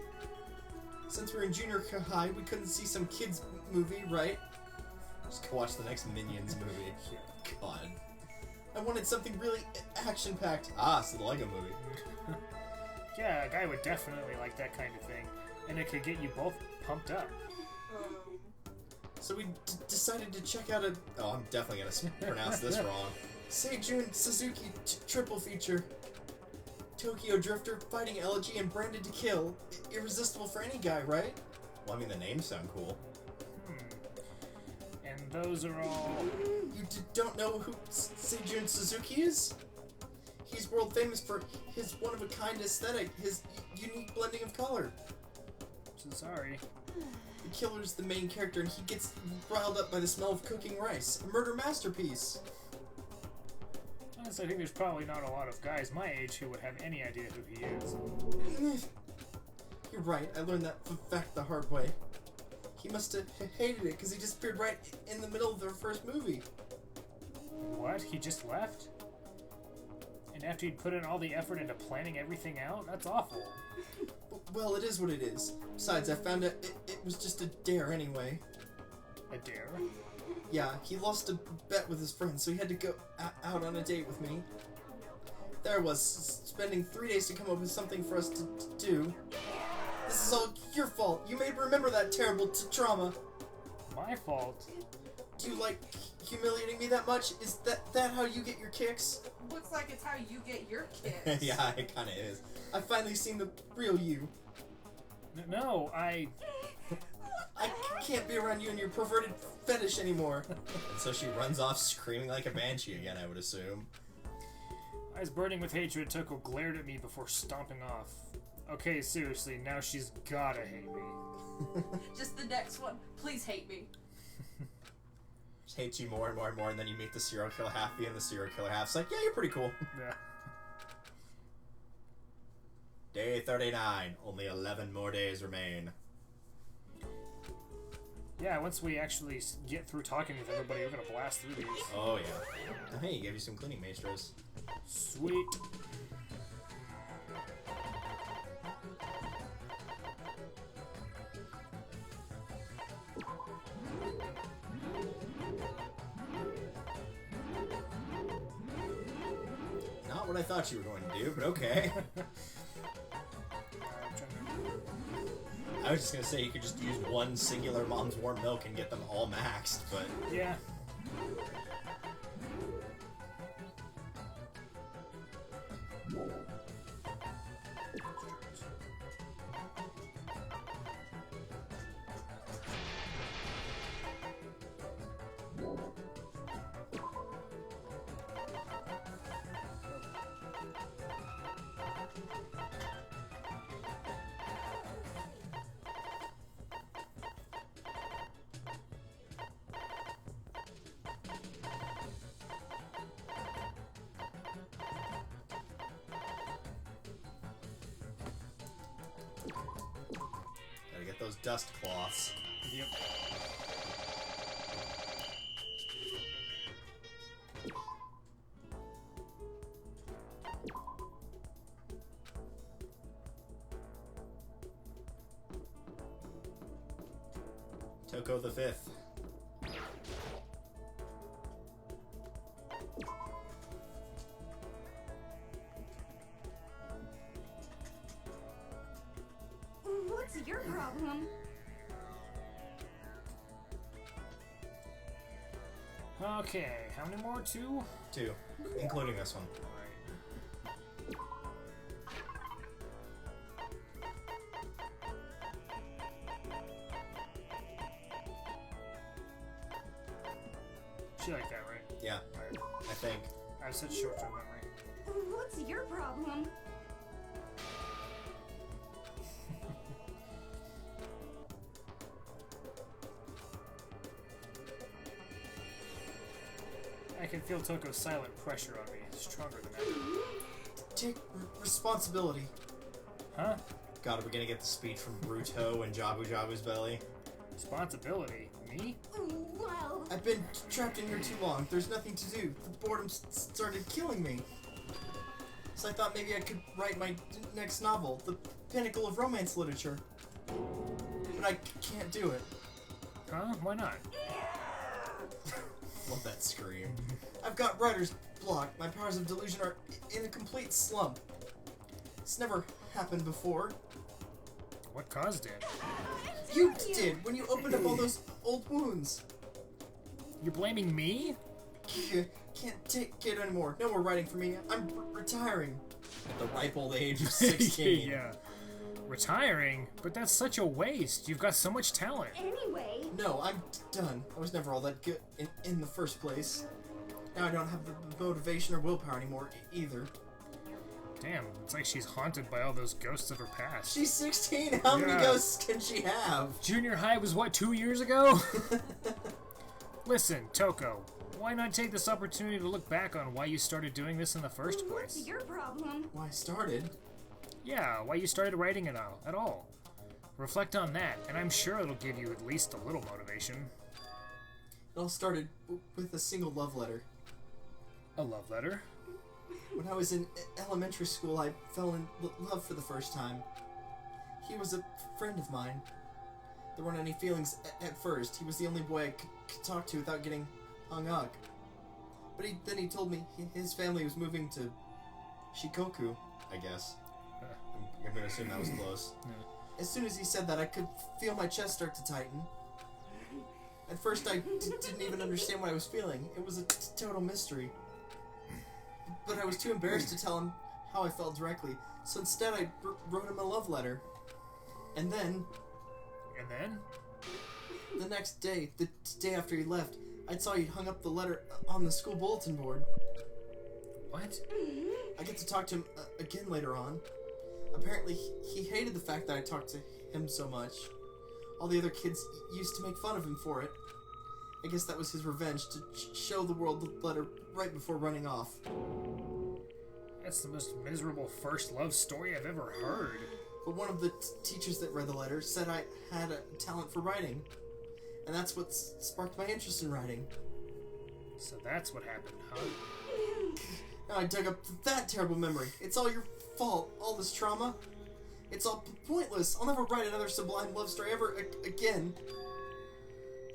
A: Since we're in junior high, we couldn't see some kids movie, right? Just go watch the next Minions movie. God. I wanted something really action-packed. Ah, it's the Lego movie.
D: Yeah, a guy would definitely like that kind of thing. And it could get you both pumped up.
A: So we decided to check out a... Oh, I'm definitely gonna pronounce this wrong. Seijun Suzuki triple feature. Tokyo Drifter, Fighting Elegy, and Branded to Kill. Irresistible for any guy, right? Well, I mean, the names sound cool.
D: And those are all...
A: You don't know who Seijun Suzuki is? He's world famous for his one-of-a-kind aesthetic, his unique blending of color.
D: So sorry.
A: The killer's the main character, and he gets riled up by the smell of cooking rice. A murder masterpiece.
D: Honestly, I think there's probably not a lot of guys my age who would have any idea who he is.
A: You're right, I learned that fact the hard way. He must have hated it, because he disappeared right in the middle of their first movie.
D: What? He just left? And after he'd put in all the effort into planning everything out? That's awful.
A: Well, it is what it is. Besides, I found out it was just a dare anyway.
D: A dare?
A: Yeah, he lost a bet with his friends, so he had to go out on a date with me. There I was, spending 3 days to come up with something for us to do. This is all your fault. You made me remember that terrible trauma.
D: My fault?
A: Do you like humiliating me that much? Is that how you get your kicks?
E: Looks like it's how you get your kids.
A: Yeah, it kind of is. I've finally seen the real you.
D: No, I
A: can't be around you and your perverted fetish anymore. And so she runs off screaming like a banshee again, I would assume.
D: Eyes burning with hatred, Toko glared at me before stomping off. Okay, seriously, now she's gotta hate me.
E: Just the next one. Please hate me.
A: Just hates you more and more and more, and then you meet the serial killer halfie, and the serial killer half's like, yeah, you're pretty cool.
D: Yeah.
A: Day 39. Only 11 more days remain.
D: Yeah, once we actually get through talking with everybody, we're gonna blast through these.
A: Oh, yeah. Oh, hey, he gave you some cleaning maestros.
D: Sweet.
A: Not what I thought you were going to do, but okay. I was just gonna say you could just use one singular Mom's Warm Milk and get them all maxed, but...
D: Yeah.
A: Gotta get those dust cloths.
D: Yep.
A: Toko the Fifth.
C: What's your problem?
D: Okay, how many more? 2?
A: 2. Including this one.
D: She like that, right?
A: Yeah,
D: Alright.
A: I think.
D: I have such short-term memory.
C: What's your problem?
D: can feel Toko's silent pressure on me, stronger than ever.
A: Take responsibility.
D: Huh?
A: God, are we gonna get the speech from Bruto and Jabu Jabu's belly?
D: Responsibility? Me?
C: Wow.
A: I've been trapped in here too long. There's nothing to do. The boredom started killing me. So I thought maybe I could write my next novel, the pinnacle of romance literature. But I can't do it.
D: Huh? Why not?
A: Love that scream. I've got writer's block. My powers of delusion are in a complete slump. It's never happened before.
D: What caused it?
A: You did, when you opened up all those old wounds.
D: You're blaming me?
A: Can't take it anymore. No more writing for me. I'm retiring. At the ripe old age of 16.
D: Yeah. Retiring? But that's such a waste. You've got so much talent.
C: Anyway.
A: No, I'm done. I was never all that good in the first place. Now I don't have the motivation or willpower anymore either.
D: Damn, it's like she's haunted by all those ghosts of her past.
A: She's 16. How many
D: Yeah.
A: ghosts can she have?
D: Junior high was what, 2 years ago? Listen, Toko, why not take this opportunity to look back on why you started doing this in the first
C: What's
D: place?
C: your problem?
A: Why I started?
D: Yeah, why you started writing it at all. Reflect on that, and I'm sure it'll give you at least a little motivation.
A: It all started with a single love letter.
D: A love letter?
A: When I was in elementary school, I fell in love for the first time. He was a friend of mine. There weren't any feelings at first. He was the only boy I could talk to without getting hung up. But then he told me his family was moving to Shikoku, I guess. I'm gonna assume that was close. As soon as he said that, I could feel my chest start to tighten. At first, I didn't even understand what I was feeling. It was a total mystery. But I was too embarrassed to tell him how I felt directly, so instead I wrote him a love letter. And then,
D: And then?
A: the next day, the day after he left, I saw he'd hung up the letter on the school bulletin board.
D: What?
A: I get to talk to him again later on. Apparently, he hated the fact that I talked to him so much. All the other kids used to make fun of him for it. I guess that was his revenge, to show the world the letter right before running off.
D: That's the most miserable first love story I've ever heard.
A: But one of the teachers that read the letter said I had a talent for writing. And that's what sparked my interest in writing.
D: So that's what happened, huh?
A: Now I dug up that terrible memory. It's all your fault, all this trauma. It's all pointless. I'll never write another sublime love story ever again.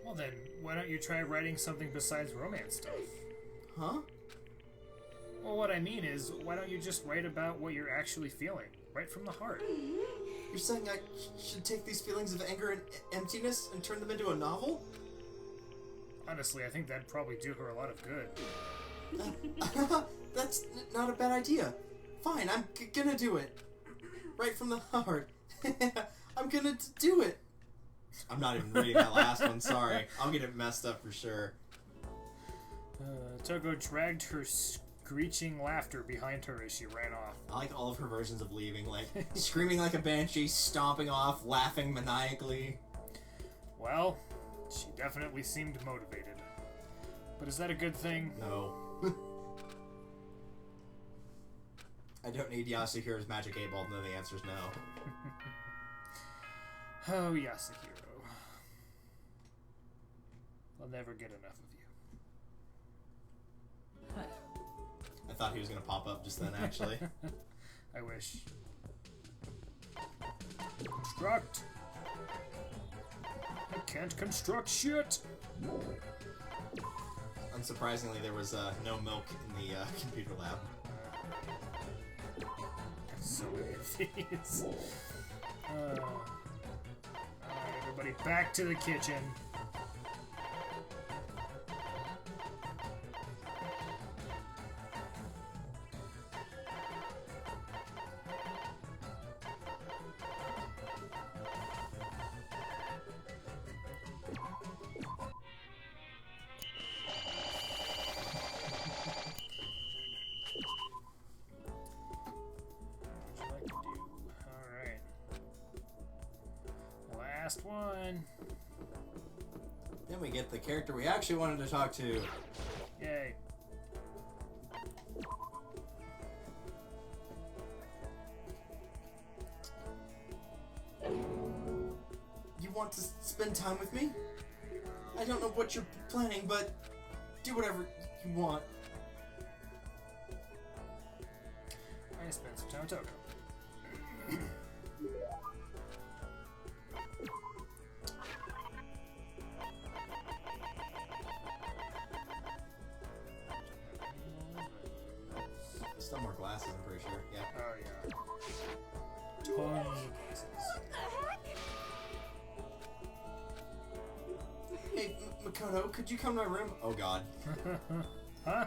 D: Well then, why don't you try writing something besides romance stuff?
A: Huh?
D: Well, what I mean is, why don't you just write about what you're actually feeling? Right from the heart.
A: You're saying I should take these feelings of anger and emptiness and turn them into a novel?
D: Honestly, I think that'd probably do her a lot of good.
A: That's not a bad idea. Fine, I'm gonna do it. Right from the heart. I'm gonna do it. I'm not even reading that last one, sorry. I'll get it messed up for sure.
D: Toko dragged her screeching laughter behind her as she ran off.
A: I like all of her versions of leaving, like screaming like a banshee, stomping off, laughing maniacally.
D: Well, she definitely seemed motivated. But is that a good thing?
A: No. I don't need Yasuhiro's magic 8-ball to know the answer's no.
D: Oh, Yasuhiro. I'll never get enough of you.
A: I thought he was gonna pop up just then, actually.
D: I wish. Construct! I can't construct shit!
A: Unsurprisingly, there was no milk in the computer lab.
D: So many of these. Alright, everybody back to the kitchen. Last one.
A: Then we get the character we actually wanted to talk to.
D: Yay.
A: to spend time with me? I don't know what you're planning, but do whatever you want.
D: I spent some time with Toko.
A: Still more glasses, I'm pretty sure. Yeah.
D: Oh yeah. Tons of glasses.
A: Hey, Makoto, could you come to my room? Oh god.
D: Huh?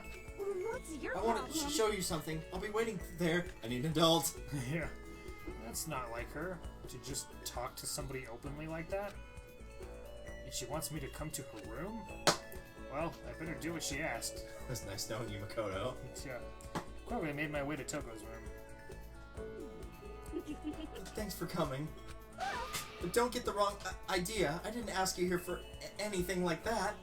C: What's your
A: I
C: problem?
A: want to show you something. I'll be waiting there. I need an adult.
D: Yeah. That's not like her, to just talk to somebody openly like that. And she wants me to come to her room? Well, I better do what she asked.
A: It's nice knowing you, Makoto.
D: Yeah. Quickly made my way to Toko's room.
A: Thanks for coming. But don't get the wrong idea. I didn't ask you here for anything like that.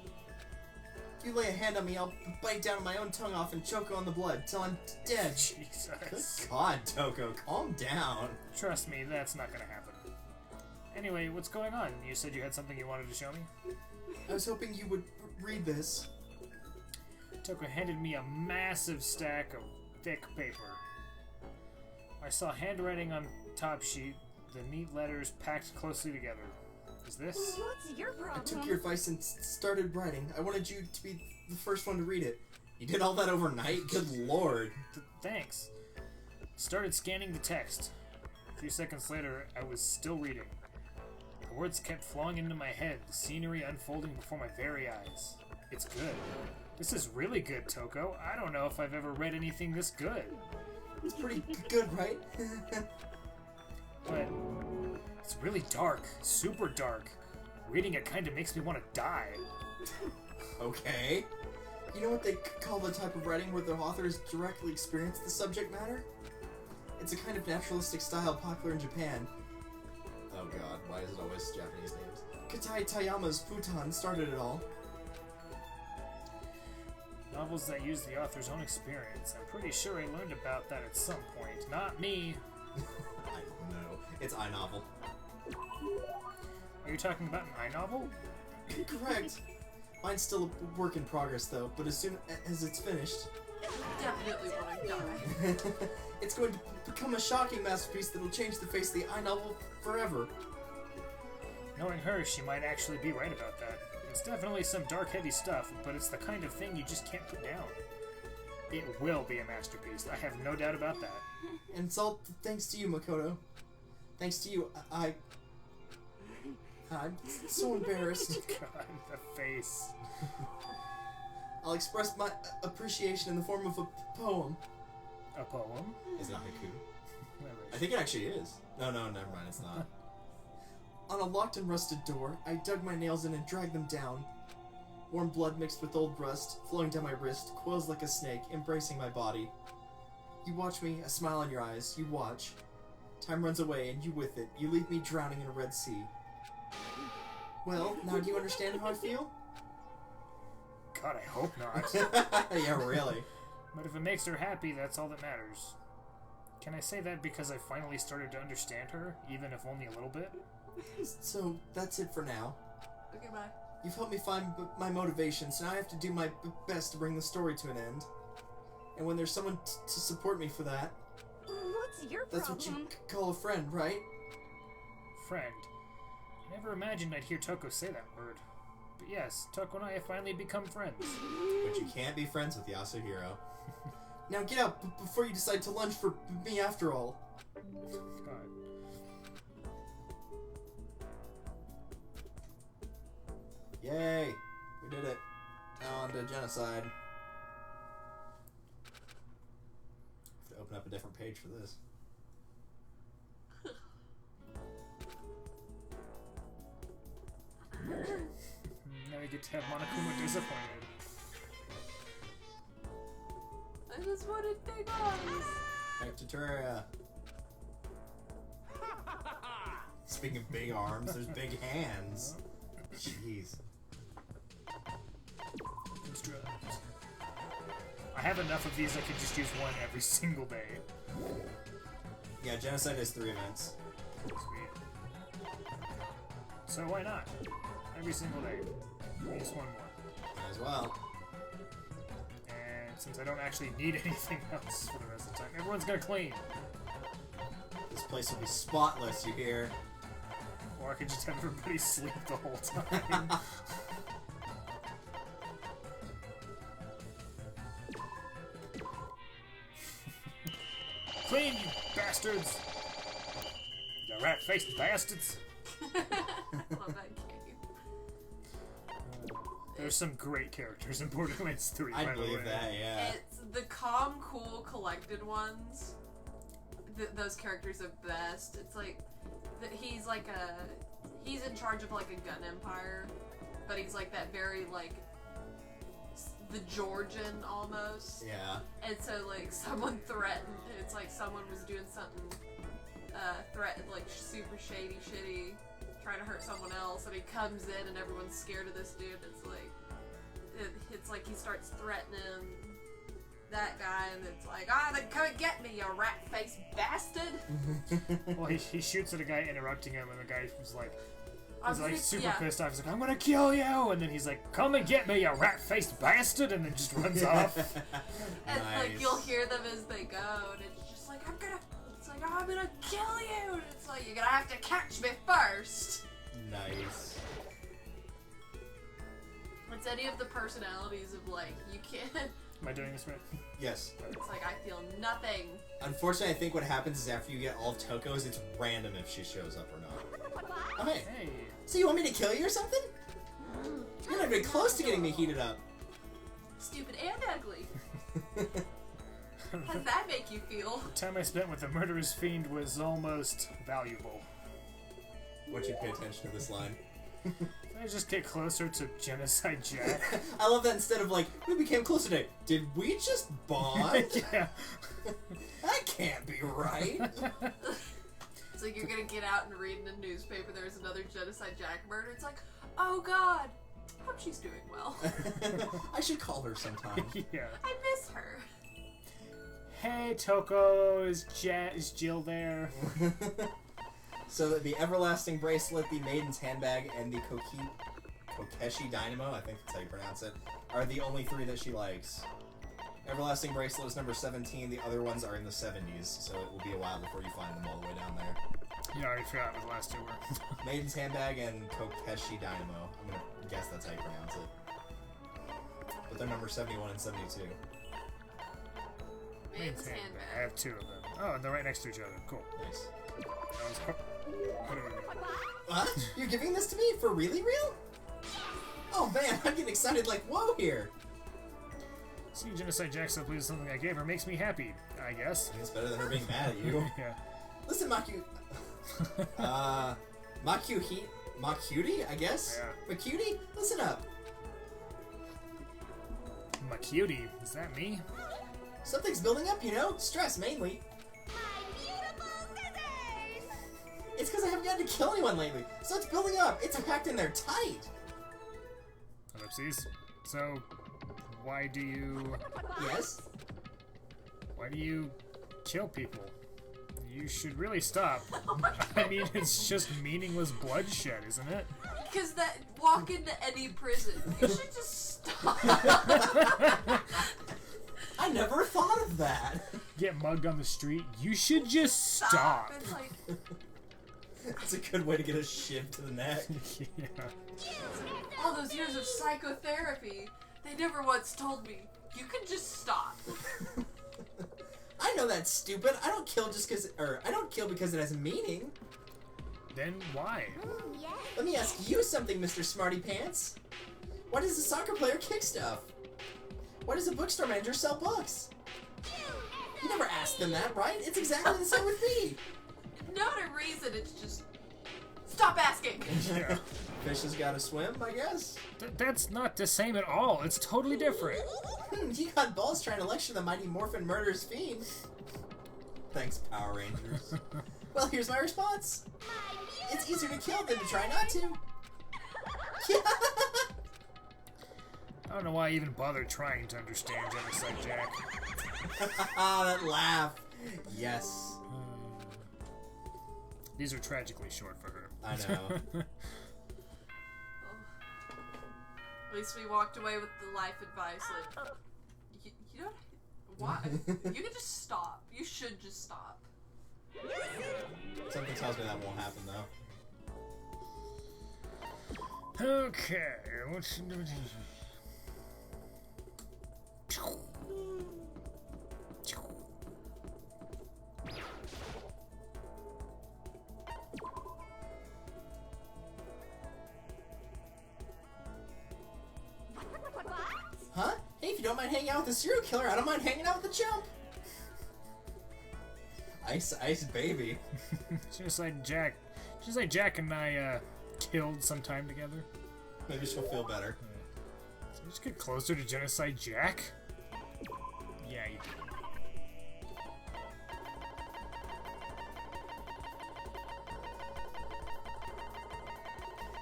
A: If you lay a hand on me, I'll bite down my own tongue off and choke on the blood till I'm dead.
D: Jesus.
A: Good God, Toko, calm down.
D: Trust me, that's not gonna happen. Anyway, what's going on? You said you had something you wanted to show me?
A: I was hoping you would read this.
D: Toko handed me a massive stack of thick paper. I saw handwriting on top sheet, the neat letters packed closely together. Is this?
C: What's your
A: I
C: problem?
A: took your advice and started writing. I wanted you to be the first one to read it. You did all that overnight? Good lord.
D: Thanks. Started scanning the text. A few seconds later, I was still reading. The words kept flowing into my head, the scenery unfolding before my very eyes. It's good. This is really good, Toko. I don't know if I've ever read anything this good.
A: It's pretty good, right?
D: But it's really dark, super dark. Reading it kind of makes me want to die.
A: Okay. You know what they call the type of writing where the authors directly experience the subject matter? It's a kind of naturalistic style popular in Japan. Oh god, why is it always Japanese names? Katai Tayama's Futon started it all.
D: Novels that use the author's own experience. I'm pretty sure I learned about that at some point. Not me.
A: I don't know. It's iNovel.
D: Are you talking about an iNovel?
A: Correct. Mine's still a work in progress though, but as soon as it's finished,
E: Definitely want to die.
A: it's going to become a shocking masterpiece that'll change the face of the iNovel forever.
D: Knowing her, she might actually be right about that. It's definitely some dark, heavy stuff, but it's the kind of thing you just can't put down. It will be a masterpiece. I have no doubt about that.
A: And it's all thanks to you, Makoto. Thanks to you, I'm so embarrassed.
D: God, the face.
A: I'll express my appreciation in the form of a poem.
D: A poem?
A: Is it a haiku? I think it actually is. No, never mind, it's not. On a locked and rusted door, I dug my nails in and dragged them down. Warm blood mixed with old rust, flowing down my wrist, coils like a snake, embracing my body. You watch me, a smile in your eyes, you watch. Time runs away, and you with it. You leave me drowning in a red sea. Well, now do you understand how I feel?
D: God, I hope not.
A: Yeah, really.
D: But if it makes her happy, that's all that matters. Can I say that because I finally started to understand her, even if only a little bit?
A: So, that's it for now.
E: Okay, bye.
A: You've helped me find my motivations, and I have to do my best to bring the story to an end. And when there's someone to support me for that,
C: What's your
A: that's
C: problem?
A: what you call a friend, right?
D: Friend. I never imagined I'd hear Toko say that word. But yes, Toko and I have finally become friends.
A: But you can't be friends with Yasuhiro. Now get out before you decide to lunge for me after all.
D: God.
A: Yay! We did it. Now on to genocide. Have to open up a different page for this.
D: Now we get to have Monokuma disappointed.
E: I just wanted big arms.
A: Back to Terraria. Speaking of big arms, there's big hands. Jeez.
D: Construct. I have enough of these I could just use one every single day.
A: Yeah, genocide has 3 events.
D: Sweet. So why not? Every single day. Just one more.
A: Might as well.
D: And since I don't actually need anything else for the rest of the time, everyone's gonna clean.
A: This place will be spotless, you hear?
D: Or I could just have everybody sleep the whole time. Clean, you bastards! You rat-faced bastards!
E: I love that game.
D: There's some great characters in Borderlands 3,
A: I
D: by the way.
A: believe that, yeah.
E: It's the calm, cool, collected ones. Those characters are best. It's like he's like he's in charge of like a gun empire, but he's like that very like the Georgian almost.
A: Yeah.
E: And so like someone threatened. It's like someone was doing something threatened like super shitty, trying to hurt someone else, and he comes in and everyone's scared of this dude. It's like he starts threatening that guy, and it's like, then come and get me, you rat-faced bastard!
D: Well, he shoots at a guy interrupting him, and the guy was like, super
E: yeah.
D: pissed off. He's like, I'm gonna kill you! And then he's like, come and get me, you rat-faced bastard! And then just runs off.
E: And
A: Nice.
E: like you'll hear them as they go, and it's just like, I'm gonna kill you! And it's like, you're gonna have to catch me first!
A: Nice.
E: It's any of the personalities of like, you can't.
D: Am I doing this right?
A: Yes.
E: It's like, I feel nothing.
A: Unfortunately, I think what happens is after you get all of Toko's, it's random if she shows up or not. Oh, hey.
D: Hey.
A: So you want me to kill you or something? You're not even close to getting me heated up.
E: Stupid and ugly. How does that make you feel?
D: The time I spent with the murderous fiend was almost valuable.
A: What you pay attention to this line?
D: Can I just get closer to Genocide Jack?
A: I love that instead of like, we became close today. Did we just bond?
D: Yeah.
A: That can't be right.
E: It's like you're gonna get out and read in the newspaper there's another Genocide Jack murder. It's like, oh god, hope she's doing well.
A: I should call her sometime.
D: Yeah.
E: I miss her.
D: Hey, Toko, is Jill there?
A: So the Everlasting Bracelet, the Maiden's Handbag, and the Kokeshi Dynamo, I think that's how you pronounce it, are the only three that she likes. Everlasting Bracelet is number 17, the other ones are in the 70s, so it will be a while before you find them all the way down there.
D: You already forgot what the last two were.
A: Maiden's Handbag and Kokeshi Dynamo. I'm gonna guess that's how you pronounce it. But they're number 71 and 72.
E: Maiden's
D: I
E: handbag.
D: have two of them. Oh, and they're right next to each other. Cool.
A: Nice.
D: That was
A: What? You're giving this to me? For really real? Oh man, I'm getting excited like whoa here.
D: Seeing Genocide Jack so pleased with something I gave her makes me happy, I guess.
A: It's better than her being mad at you.
D: Yeah.
A: Listen, Macutie, I guess?
D: Yeah.
A: Macutie, listen up.
D: My cutie, is that me?
A: Something's building up, you know? Stress, mainly. It's because I haven't gotten to kill anyone lately, so it's building up. It's packed in there tight.
D: Ellipses. So, why do you
A: Yes?
D: kill people? You should really stop. I mean, it's just meaningless bloodshed, isn't it?
E: Because walk into any prison. You should just stop.
A: I never thought of that.
D: Get mugged on the street. You should just stop.
E: It's like,
A: That's a good way to get a shiv to the neck.
D: Yeah.
E: all those years of psychotherapy, they never once told me, you can just stop.
A: I know that's stupid. I don't kill because it has meaning.
D: Then why?
A: Let me ask you something, Mr. Smarty Pants. Why does a soccer player kick stuff? Why does a bookstore manager sell books? You never asked them that, right? It's exactly the same with me.
E: Not a reason, it's just, stop asking.
D: Yeah.
A: Fish has got to swim, I guess.
D: That's not the same at all. It's totally different.
A: You got balls trying to lecture the mighty Morphin Murderous Fiend. Thanks, Power Rangers. Well, here's my response. It's easier to kill than to try not to.
D: I don't know why I even bothered trying to understand Genocide Jack.
A: That laugh. Yes.
D: These are tragically short for her.
A: I know.
E: least we walked away with the life advice. Like, you don't. Why? You can just stop. You should just stop.
A: Something tells me that won't happen though.
D: Okay, what's...
A: Huh? Hey, if you don't mind hanging out with the serial killer, I don't mind hanging out with the chump. Ice baby.
D: Just like Jack and I killed some time together.
A: Maybe she'll feel better.
D: So just get closer to Genocide Jack? Yeah, you do.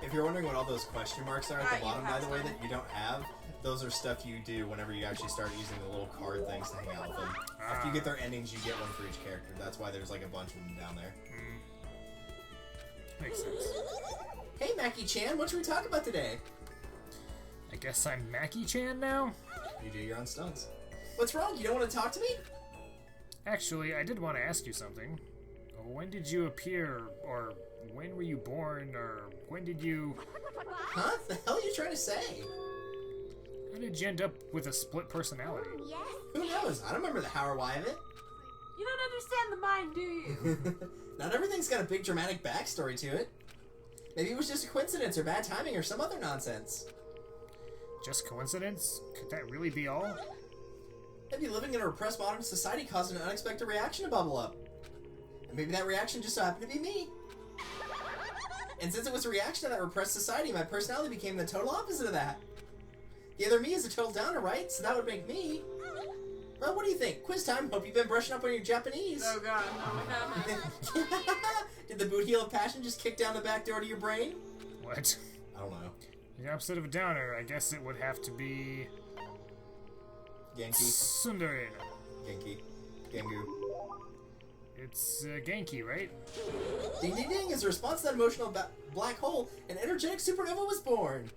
A: If you're wondering what all those question marks are at
E: Ah,
A: the
E: you
A: bottom, by
E: have
A: the way,
E: some.
A: that you don't have, those are stuff you do whenever you actually start using the little card things to hang out with them. After you get their endings, you get one for each character. That's why there's like a bunch of them down there.
D: Makes sense.
A: Hey, Mackie-chan, what should we talk about today?
D: I guess I'm Mackie-chan now?
A: You do your own stunts. What's wrong? You don't want to talk to me?
D: Actually, I did want to ask you something. When did you appear, or when were you born, or when did you...
A: Huh? The hell are you trying to say?
D: How did you end up with a split personality?
A: Who knows? I don't remember the how or why of it.
E: You don't understand the mind, do you?
A: Not everything's got a big dramatic backstory to it. Maybe it was just a coincidence or bad timing or some other nonsense.
D: Just coincidence? Could that really be all?
A: Maybe living in a repressed modern society caused an unexpected reaction to bubble up. And maybe that reaction just so happened to be me. And since it was a reaction to that repressed society, my personality became the total opposite of that. The other me is a total downer, right? So that would make me... Well, what do you think? Quiz time. Hope you've been brushing up on your Japanese.
E: Oh god, no, we haven't.
A: Did the boot heel of passion just kick down the back door to your brain?
D: What?
A: I don't know.
D: The opposite of a downer, I guess it would have to be...
A: Genki.
D: Tsundere.
A: Genki. Gengu.
D: It's Genki, right?
A: Ding ding ding! As a response to that emotional black hole, an energetic supernova was born.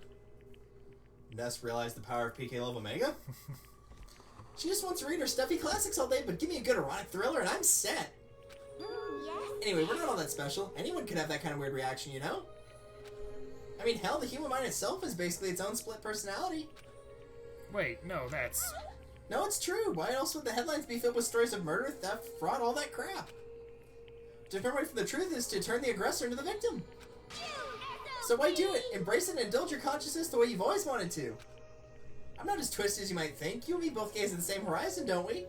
A: Ness realized the power of PK Love Omega? She just wants to read her stuffy classics all day, but give me a good erotic thriller and I'm set. Anyway, we're not all that special. Anyone could have that kind of weird reaction, you know? I mean, hell, the human mind itself is basically its own split personality.
D: Wait, no, that's...
A: No, it's true. Why else would the headlines be filled with stories of murder, theft, fraud, all that crap? To turn away from the truth is to turn the aggressor into the victim. So why do it? Embrace it and indulge your consciousness the way you've always wanted to. I'm not as twisted as you might think. You and me both gaze at the same horizon, don't we?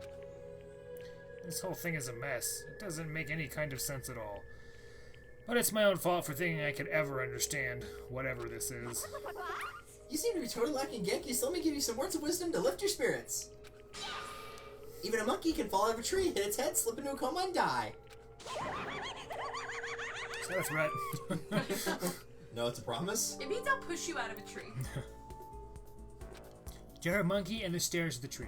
D: This whole thing is a mess. It doesn't make any kind of sense at all. But it's my own fault for thinking I could ever understand whatever this is.
A: You seem to be totally lacking Genki, so let me give you some words of wisdom to lift your spirits. Even a monkey can fall out of a tree, hit its head, slip into a coma, and die.
D: So that's right.
A: No, it's a promise?
E: It means I'll push you out of a tree.
D: You're a monkey and the stairs of the tree.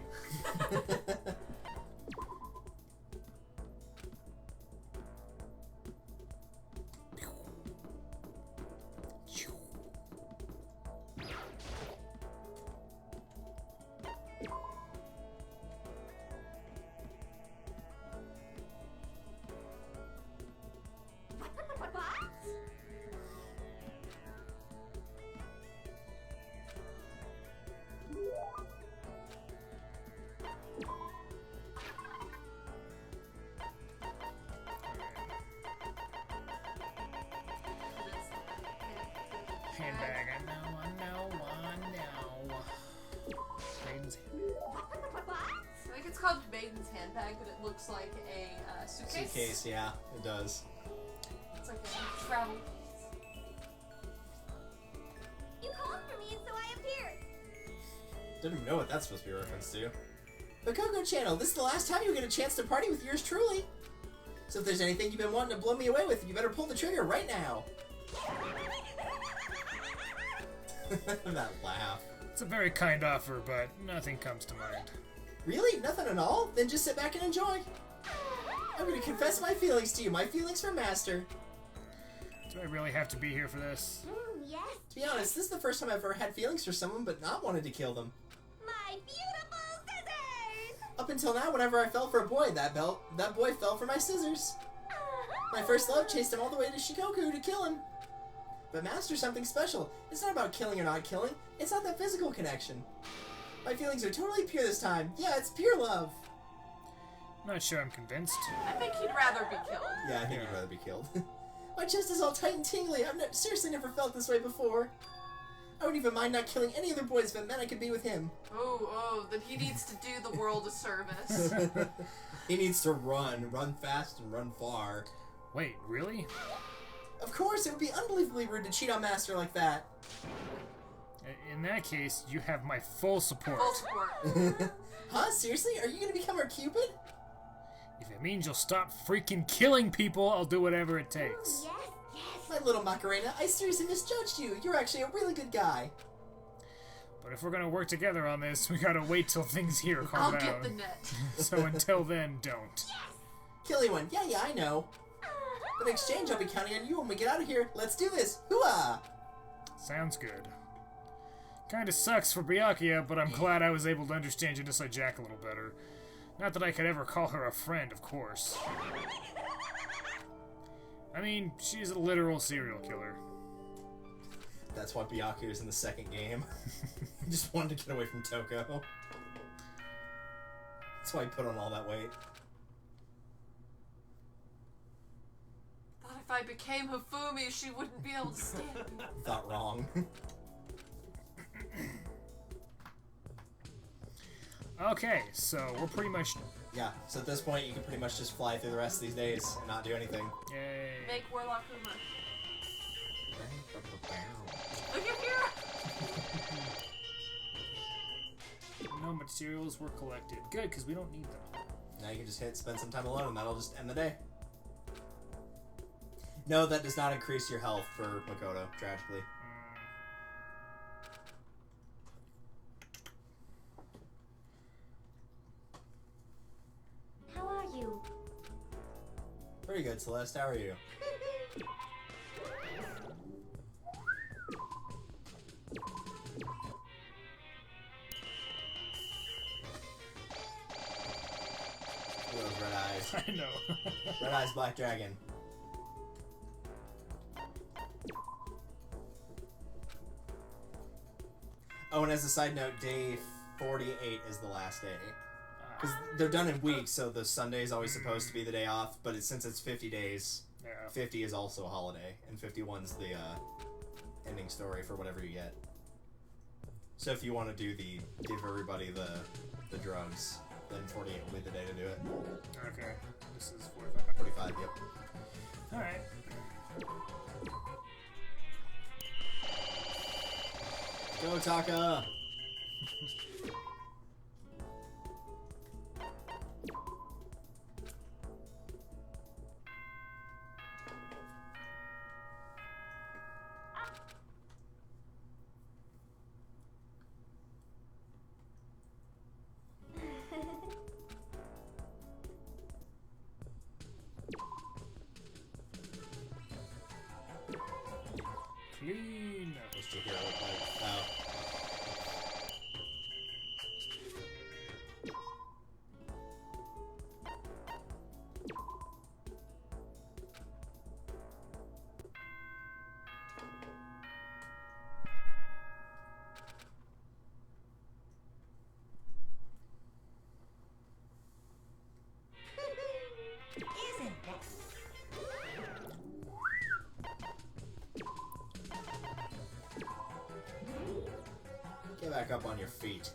D: Handbag, I know. Maiden's
E: I think it's called Maiden's handbag, but it looks like a suitcase.
A: Suitcase, yeah, it does.
E: It's like a travel piece.
C: You called for me, and so I appeared.
A: Didn't even know what that's supposed to be a reference to. The Coco Channel, this is the last time you get a chance to party with yours truly. So if there's anything you've been wanting to blow me away with, you better pull the trigger right now. That laugh.
D: It's a very kind offer, but nothing comes to mind.
A: Really? Nothing at all? Then just sit back and enjoy. I'm gonna confess my feelings to you. My feelings for Master.
D: Do I really have to be here for this?
C: Yes,
A: To be honest, this is the first time I've ever had feelings for someone but not wanted to kill them.
C: My beautiful scissors!
A: Up until now, whenever I fell for a boy, that boy fell for my scissors. My first love chased him all the way to Shikoku to kill him. But Master's something special. It's not about killing or not killing. It's not that physical connection. My feelings are totally pure this time. Yeah, it's pure love.
D: Not sure I'm convinced.
E: I think he'd rather be killed.
A: Yeah, I think he'd rather be killed. My chest is all tight and tingly. I've seriously never felt this way before. I wouldn't even mind not killing any other boys if it meant I could be with him.
E: Oh, then he needs to do the world a service.
A: He needs to run fast and run far.
D: Wait, really?
A: Of course, it would be unbelievably rude to cheat on Master like that.
D: In that case, you have my full support.
E: Full support.
A: Huh? Seriously? Are you gonna become our Cupid?
D: If it means you'll stop freaking killing people, I'll do whatever it takes.
C: Yes, yes.
A: My little Macarena, I seriously misjudged you. You're actually a really good guy.
D: But if we're gonna work together on this, we gotta wait till things here calm
E: I'll
D: down.
E: get the net.
D: So until then, don't.
A: Killy one. Yeah, I know. But in exchange, I'll be counting on you when we get out of here. Let's do this. Hooah!
D: Sounds good. Kinda sucks for Byakuya, but I'm glad I was able to understand Genocide Jack a little better. Not that I could ever call her a friend, of course. I mean, she's a literal serial killer.
A: That's why Byakuya's in the second game. He just wanted to get away from Toko. That's why he put on all that weight.
E: Thought if I became Hifumi, she wouldn't be able to stand me.
A: Thought wrong.
D: Okay, so we're pretty much...
A: Yeah, so at this point, you can pretty much just fly through the rest of these days and not do anything.
D: Yay.
E: Make Warlock Uma. Look at here!
D: No materials were collected. Good, because we don't need them.
A: Now you can just spend some time alone, and that'll just end the day. No, that does not increase your health for Makoto, tragically.
C: How are you?
A: Pretty good, Celeste. How are you? Look at those red eyes.
D: I know.
A: Red eyes, black dragon. Oh, and as a side note, day 48 is the last day. Because they're done in weeks, so the Sunday is always supposed to be the day off, but since it's 50 days,
D: Yeah.
A: 50 is also a holiday, and 51's the ending story for whatever you get. So if you want to do give everybody the drugs, then 48 will be the day to do it.
D: Okay. This is 45.
A: 45, yep.
D: Alright.
A: Go, Taka!
D: Clean.
A: What's your hero look like? Oh.
C: Isn't that?
A: Get back up on your feet.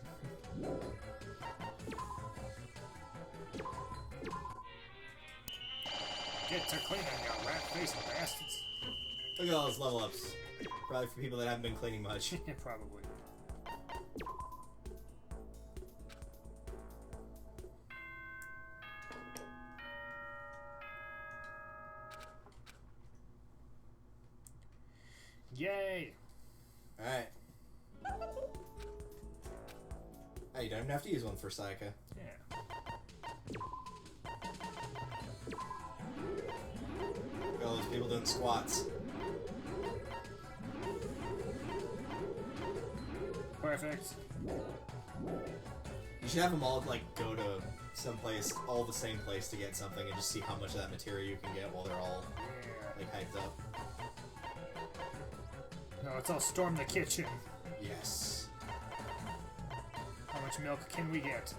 D: Get to cleaning, you rat-faced bastards.
A: Look at all those level ups. Probably for people that haven't been cleaning much.
D: Yeah, probably. Yay!
A: Alright. Oh, you don't even have to use one for Sayaka.
D: Yeah.
A: Look at all those people doing squats.
D: perfect.
A: You should have them all like go to someplace, all the same place to get something, and just see how much of that material you can get while they're all
D: Yeah.
A: like hyped up.
D: No, let's all storm the kitchen.
A: Yes.
D: How much milk can we get?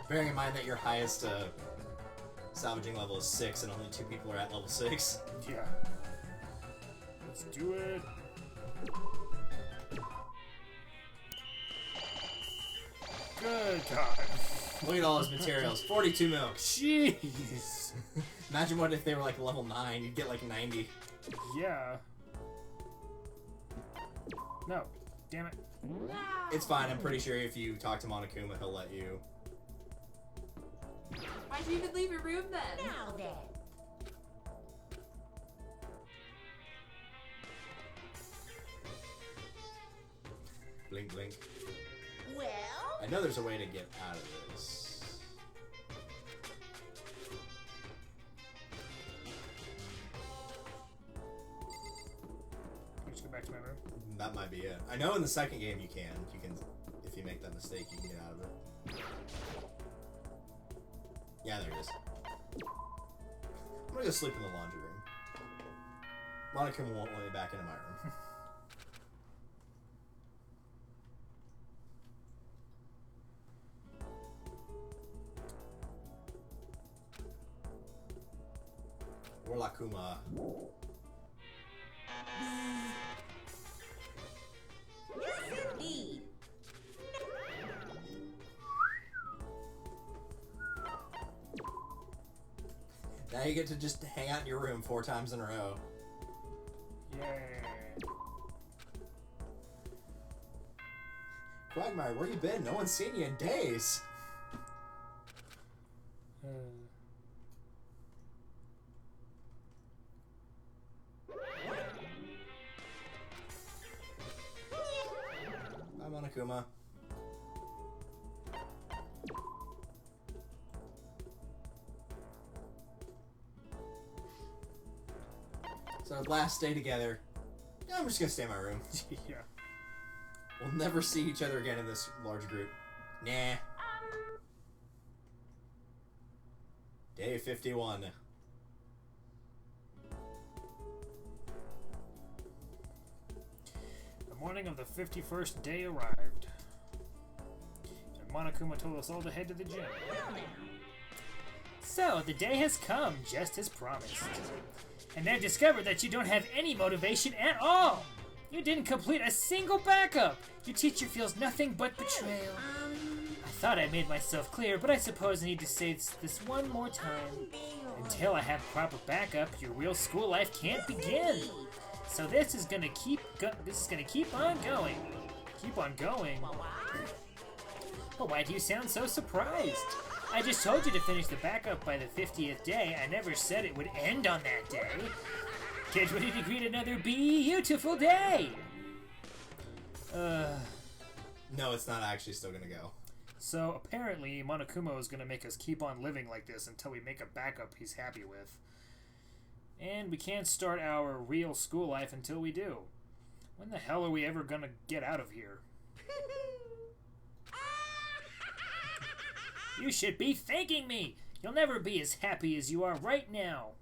A: Bearing in mind that your highest salvaging level is 6 and only 2 people are at level 6.
D: Yeah. Let's do it. Good God.
A: Look at all those materials. 42 milk.
D: Jeez.
A: Imagine what if they were like level 9. You'd get like 90.
D: Yeah. No. Damn it.
A: It's fine. I'm pretty sure if you talk to Monokuma, he'll let you.
E: Why'd you even leave your room then?
C: Now then.
A: Blink, blink.
C: Well,
A: I know there's a way to get out of this.
D: Can I just go back to my room?
A: That might be it. I know in the second game you can. You can, if you make that mistake, you can get out of it. Yeah, there it is. I'm gonna go sleep in the laundry room. Monokuma won't let me back into my room. Warlockuma.
C: yes indeed.
A: Now you get to just hang out in your room 4 times in a row.
D: Yay.
A: Quagmire, where you been? No one's seen you in days. Bye, Monokuma. So last day together. Yeah, I'm just gonna stay in my room.
D: Yeah.
A: We'll never see each other again in this large group. Nah. Day 51.
D: The morning of the 51st day arrived. And Monokuma told us all to head to the gym.
C: Well now.
F: So, the day has come, just as promised. And I've discovered that you don't have any motivation at all! You didn't complete a single backup! Your teacher feels nothing but betrayal. I thought I made myself clear, but I suppose I need to say this one more time. Until I have proper backup, your real school life can't begin! So this is gonna keep on going. Keep on going? Well, why do you sound so surprised? I just told you to finish the backup by the 50th day. I never said it would end on that day. Get ready to greet another beautiful day!
A: No, it's not actually still gonna go.
D: So apparently Monokuma is going to make us keep on living like this until we make a backup he's happy with. And we can't start our real school life until we do. When the hell are we ever going to get out of here?
F: You should be thanking me! You'll never be as happy as you are right now.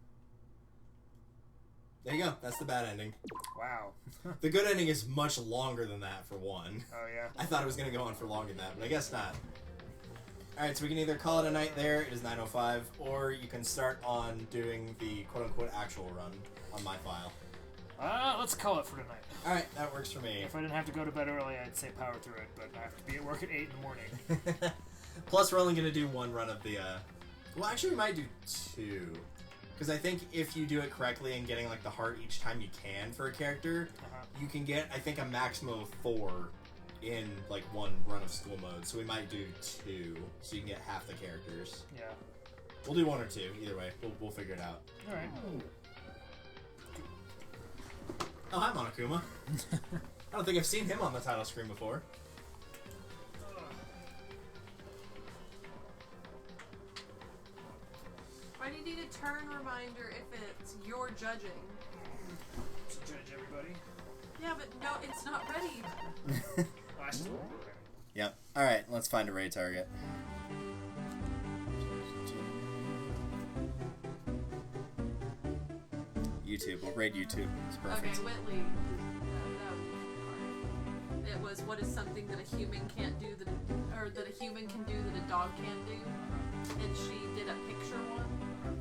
A: There you go. That's the bad ending.
D: Wow.
A: The good ending is much longer than that, for one.
D: Oh, yeah.
A: I thought it was going to go on for longer than that, but I guess not. Alright, so we can either call it a night there, it is 9:05, or you can start on doing the quote-unquote actual run on my file.
D: Let's call it for tonight.
A: Alright, that works for me.
D: If I didn't have to go to bed early, I'd say power through it, but I have to be at work at 8 in the morning.
A: Plus, we're only going to do one run of the, well, actually, we might do 2. Because I think if you do it correctly and getting, like, the heart each time you can for a character, you can get, I think, a maximum of 4 in, like, one run of school mode. So we might do 2, so you can get half the characters.
D: Yeah.
A: We'll do 1 or 2, either way. We'll figure it out.
D: Alright.
A: Oh, hi, Monokuma. I don't think I've seen him on the title screen before.
E: Why do you need a turn reminder if it's your judging?
D: To judge everybody.
E: Yeah, but no, it's not ready.
D: Last one.
A: Yep. Alright, let's find a raid target. YouTube. We'll raid YouTube. It's perfect.
E: Okay, Whitley. That would be hard. It was, what is something that a human can't do or that a human can do that a dog can't do? And she did a picture one,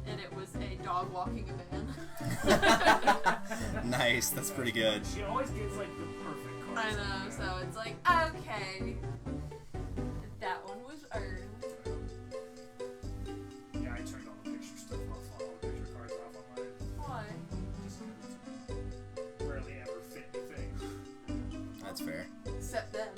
E: and it was a dog walking a man.
A: Nice. That's pretty good.
D: She always gets like the perfect cards.
E: I know, so it's like, okay. That one was earned.
D: Yeah, I turned all the picture stuff off, all the picture cards off online.
E: Why?
D: Just 'cause it's rarely ever fit anything.
A: That's fair.
E: Except then.